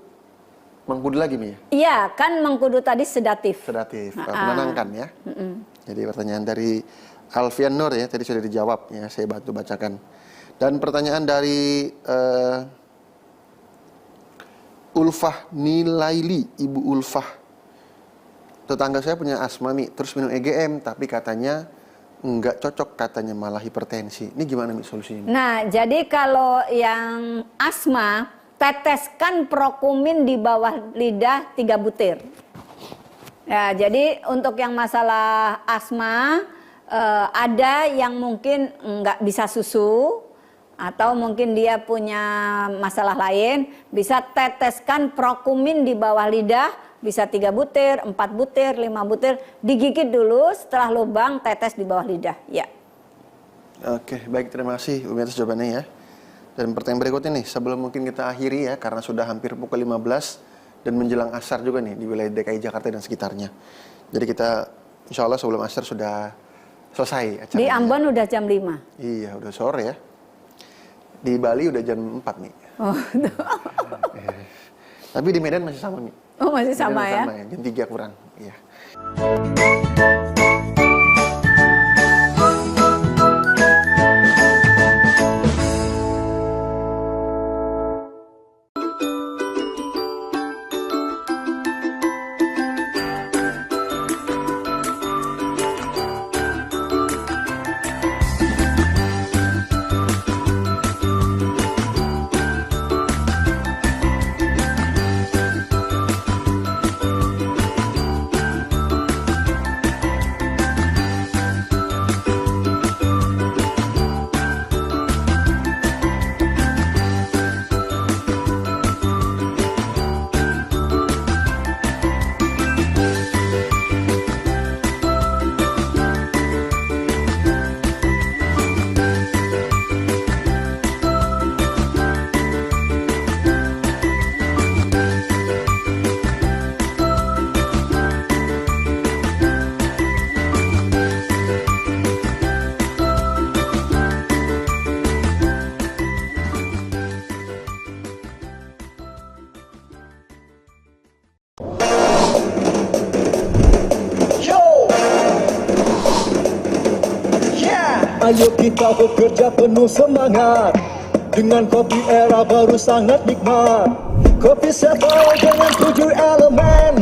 mengkudu lagi nih ya? Iya, kan mengkudu tadi sedatif. Sedatif, menenangkan ya. Jadi pertanyaan dari Alfian Nur ya, tadi sudah dijawab ya, saya bantu bacakan. Dan pertanyaan dari Ulfah Nilaili, Ibu Ulfah. Tetangga saya punya asma, Mi, terus minum EGM, tapi katanya nggak cocok, katanya malah hipertensi. Ini gimana, Mi, solusinya? Nah, jadi kalau yang asma, teteskan Prokumin di bawah lidah 3 butir. Ya, jadi untuk yang masalah asma, ada yang mungkin nggak bisa susu, atau mungkin dia punya masalah lain, bisa teteskan Prokumin di bawah lidah, bisa 3 butir, 4 butir, 5 butir, digigit dulu, setelah lubang tetes di bawah lidah. Ya. Oke, baik, terima kasih Umi atas jawabannya ya. Dan pertanyaan berikutnya nih, sebelum mungkin kita akhiri ya, karena sudah hampir pukul 15 dan menjelang asar juga nih di wilayah DKI Jakarta dan sekitarnya. Jadi kita insya Allah sebelum asar sudah selesai acaranya. Di Ambon udah jam 5. Iya, udah sore ya. Di Bali udah jam 4 nih. Oh, Tapi di Medan masih sama, Mi. oh masih sama Medan ya? sama ya, jam 3 kurang. Iya. Ayo kita bekerja penuh semangat, dengan kopi era baru sangat nikmat. Kopi Sevel dengan 7 elemen,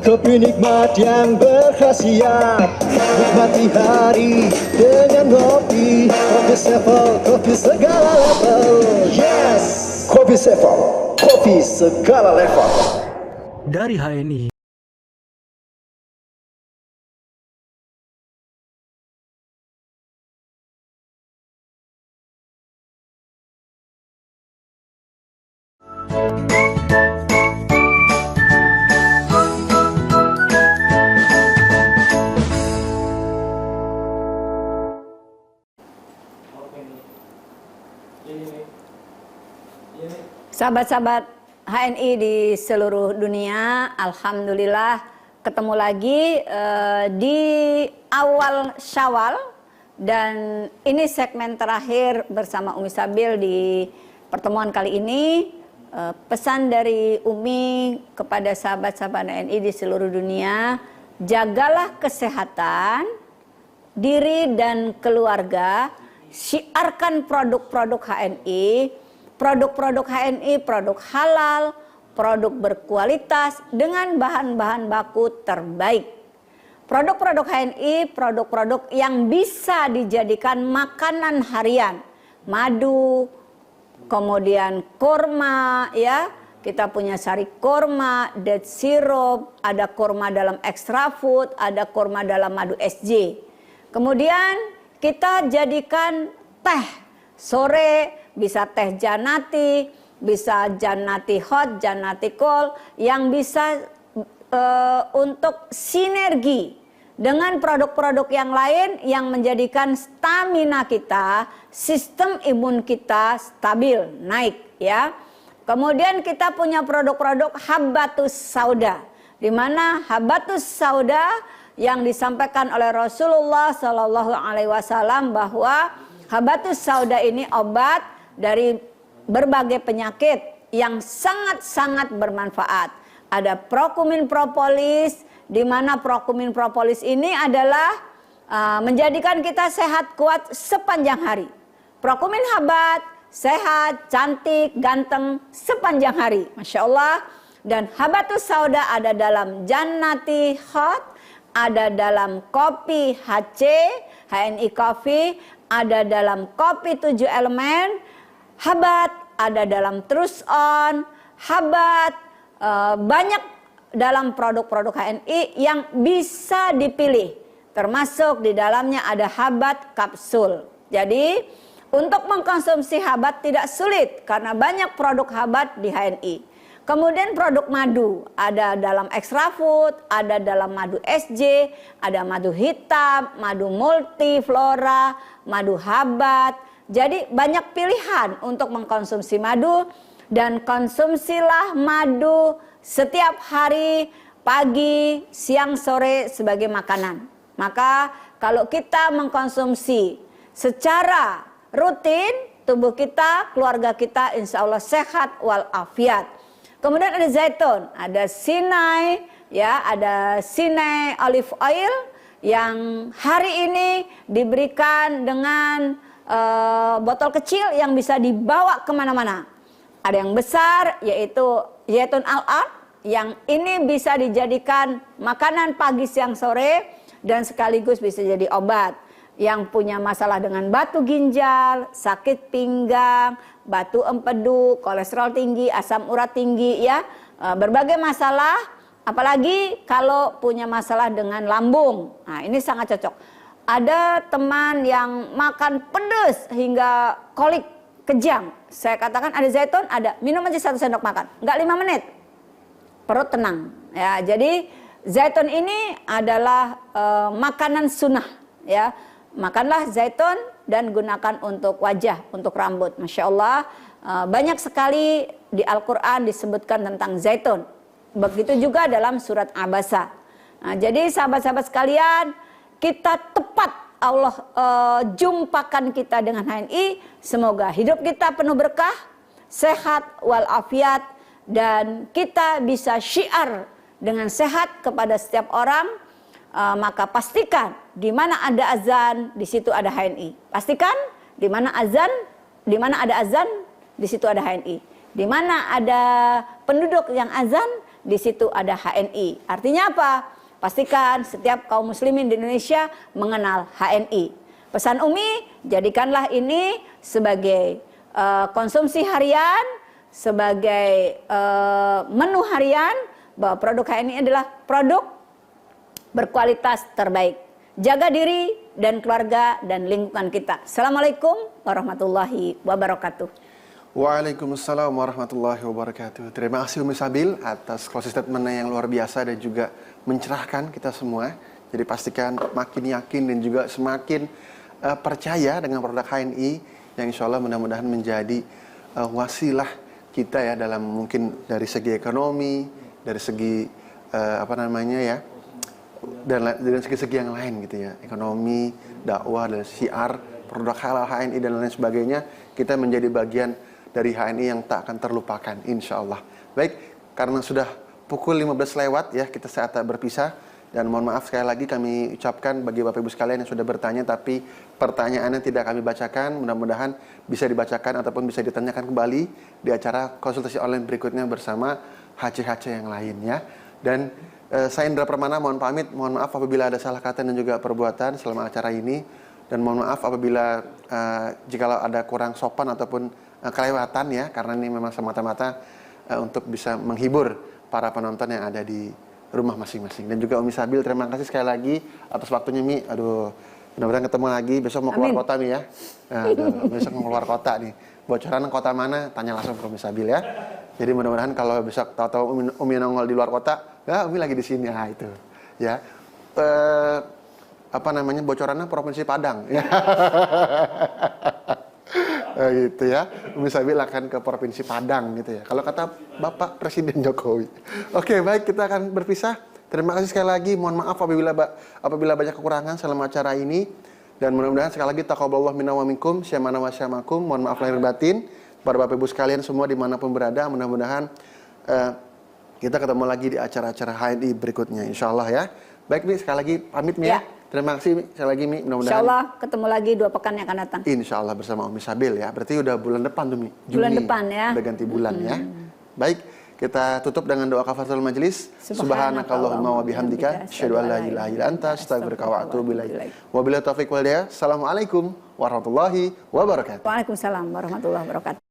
kopi nikmat yang berkhasiat. Nikmati hari dengan kopi, kopi Sevel, kopi segala level. Yes, kopi Sevel, kopi segala level. Dari HNI. Sahabat-sahabat HNI di seluruh dunia, alhamdulillah ketemu lagi di awal Syawal, dan ini segmen terakhir bersama Umi Sabil di pertemuan kali ini. Pesan dari Umi kepada sahabat-sahabat HNI di seluruh dunia, jagalah kesehatan diri dan keluarga, syiarkan produk-produk HNI, produk-produk HNI, produk halal, produk berkualitas dengan bahan-bahan baku terbaik. Produk-produk HNI, produk-produk yang bisa dijadikan makanan harian. Madu, kemudian kurma, ya. Kita punya sari kurma, date syrup, ada kurma dalam extra food, ada kurma dalam madu SJ. Kemudian kita jadikan teh. Sore bisa teh Janati, bisa Janati hot, Janati cold, yang bisa untuk sinergi dengan produk-produk yang lain yang menjadikan stamina kita, sistem imun kita stabil, naik, ya. Kemudian kita punya produk-produk Habbatus Sauda, di mana Habbatus Sauda yang disampaikan oleh Rasulullah Shallallahu Alaihi Wasallam bahwa Habbatus Sauda ini obat dari berbagai penyakit yang sangat-sangat bermanfaat. Ada Procumin propolis, di mana Procumin propolis ini adalah menjadikan kita sehat kuat sepanjang hari. Procumin habat, sehat, cantik, ganteng sepanjang hari. Masya Allah. Dan Habbatus Sauda ada dalam Jannati Hot, ada dalam kopi HC, HNI Coffee, ada dalam kopi 7 elemen, habat ada dalam Terus On, habat, banyak dalam produk-produk HNI yang bisa dipilih. Termasuk di dalamnya ada habat kapsul. Jadi untuk mengkonsumsi habat tidak sulit karena banyak produk habat di HNI. Kemudian produk madu, ada dalam extra food, ada dalam madu SJ, ada madu hitam, madu multiflora, madu habat. Jadi banyak pilihan untuk mengkonsumsi madu, dan konsumsilah madu setiap hari, pagi, siang, sore sebagai makanan. Maka kalau kita mengkonsumsi secara rutin, tubuh kita, keluarga kita insya Allah sehat walafiat. Kemudian ada zaitun, ada Sinai, ya, ada Sinai olive oil yang hari ini diberikan dengan botol kecil yang bisa dibawa kemana-mana. Ada yang besar yaitu zaitun al-ard yang ini bisa dijadikan makanan pagi, siang, sore dan sekaligus bisa jadi obat. Yang punya masalah dengan batu ginjal, sakit pinggang, batu empedu, kolesterol tinggi, asam urat tinggi, ya, berbagai masalah, apalagi kalau punya masalah dengan lambung. Nah, ini sangat cocok. Ada teman yang makan pedas hingga kolik kejang. Saya katakan ada zaitun, ada, minum aja 1 sendok makan, nggak 5 menit, perut tenang. Ya, jadi zaitun ini adalah makanan sunnah, ya. Makanlah zaitun dan gunakan untuk wajah, untuk rambut. Masya Allah, banyak sekali di Al-Quran disebutkan tentang zaitun. Begitu juga dalam surat Abasa. Nah, jadi sahabat-sahabat sekalian, kita tepat Allah jumpakan kita dengan HNI. Semoga hidup kita penuh berkah, sehat walafiat, dan kita bisa syiar dengan sehat kepada setiap orang. Maka pastikan di mana ada azan, di situ ada HNI. Pastikan di mana azan, di mana ada azan, di situ ada HNI. Di mana ada penduduk yang azan, di situ ada HNI. Artinya apa? Pastikan setiap kaum muslimin di Indonesia mengenal HNI. Pesan Umi, jadikanlah ini sebagai konsumsi harian, sebagai menu harian, bahwa produk HNI adalah produk berkualitas terbaik. Jaga diri dan keluarga dan lingkungan kita. Assalamualaikum warahmatullahi wabarakatuh. Waalaikumsalam warahmatullahi wabarakatuh. Terima kasih Umi Sabil atas closing statement-nya yang luar biasa dan juga mencerahkan kita semua. Jadi pastikan makin yakin dan juga semakin percaya dengan produk HNI yang insya Allah mudah-mudahan menjadi wasilah kita ya dalam mungkin dari segi ekonomi, dari segi dan segi-segi yang lain gitu ya, ekonomi, dakwah, dan syiar, produk halal HNI dan lain sebagainya, kita menjadi bagian dari HNI yang tak akan terlupakan insya Allah. Baik, karena sudah pukul 15 lewat ya, kita saat berpisah, dan mohon maaf sekali lagi kami ucapkan bagi Bapak Ibu sekalian yang sudah bertanya tapi pertanyaannya tidak kami bacakan. Mudah-mudahan bisa dibacakan ataupun bisa ditanyakan kembali di acara konsultasi online berikutnya bersama HC-HC yang lain ya. Dan saya Indra Permana mohon pamit, mohon maaf apabila ada salah kata dan juga perbuatan selama acara ini, dan mohon maaf apabila jika ada kurang sopan ataupun kelewatan ya, karena ini memang semata-mata untuk bisa menghibur para penonton yang ada di rumah masing-masing. Dan juga Umi Sabil, terima kasih sekali lagi atas waktunya Mi. Aduh, mudah-mudahan ketemu lagi, besok mau keluar kota Mi ya. Aduh, besok mau keluar kota nih. Bocoran kota mana? Tanya langsung ke Umi Sabil ya. Jadi mudah-mudahan kalau besok tahu-tahu Umi nongol di luar kota, ya Umi lagi di sini. Nah itu ya. Apa namanya, bocorannya Provinsi Padang ya. Gitu ya. Umi Sabil akan ke Provinsi Padang gitu ya. Kalau kata Bapak Presiden Jokowi. Oke, baik, kita akan berpisah. Terima kasih sekali lagi. Mohon maaf apabila banyak kekurangan selama acara ini. Dan mudah-mudahan sekali lagi taqabbalallahu minna wa minkum, syamana wa syamakum. Mohon maaf lahir batin. Para Bapak Ibu sekalian semua dimanapun berada, mudah-mudahan kita ketemu lagi di acara-acara HNI berikutnya, insya Allah ya. Baik Mi, sekali lagi pamit Mi ya. Terima kasih Mi, sekali lagi Mi, mudah-mudahan Insya Allah ketemu lagi 2 pekan yang akan datang. Insya Allah bersama Umi Sabil ya. Berarti udah bulan depan tuh Mi, Juni. Bulan depan ya. Udah ganti bulan ya. Baik, kita tutup dengan doa kafaratul majelis. Subhanakallahumma wa bihamdika, asyhadu an la ilaha illa anta, astaghfiruka wa atubu ilaik. Wabillahi taufiq wal hidayah. Assalamualaikum warahmatullahi wabarakatuh. Waalaikumsalam warahmatullahi wabarakatuh.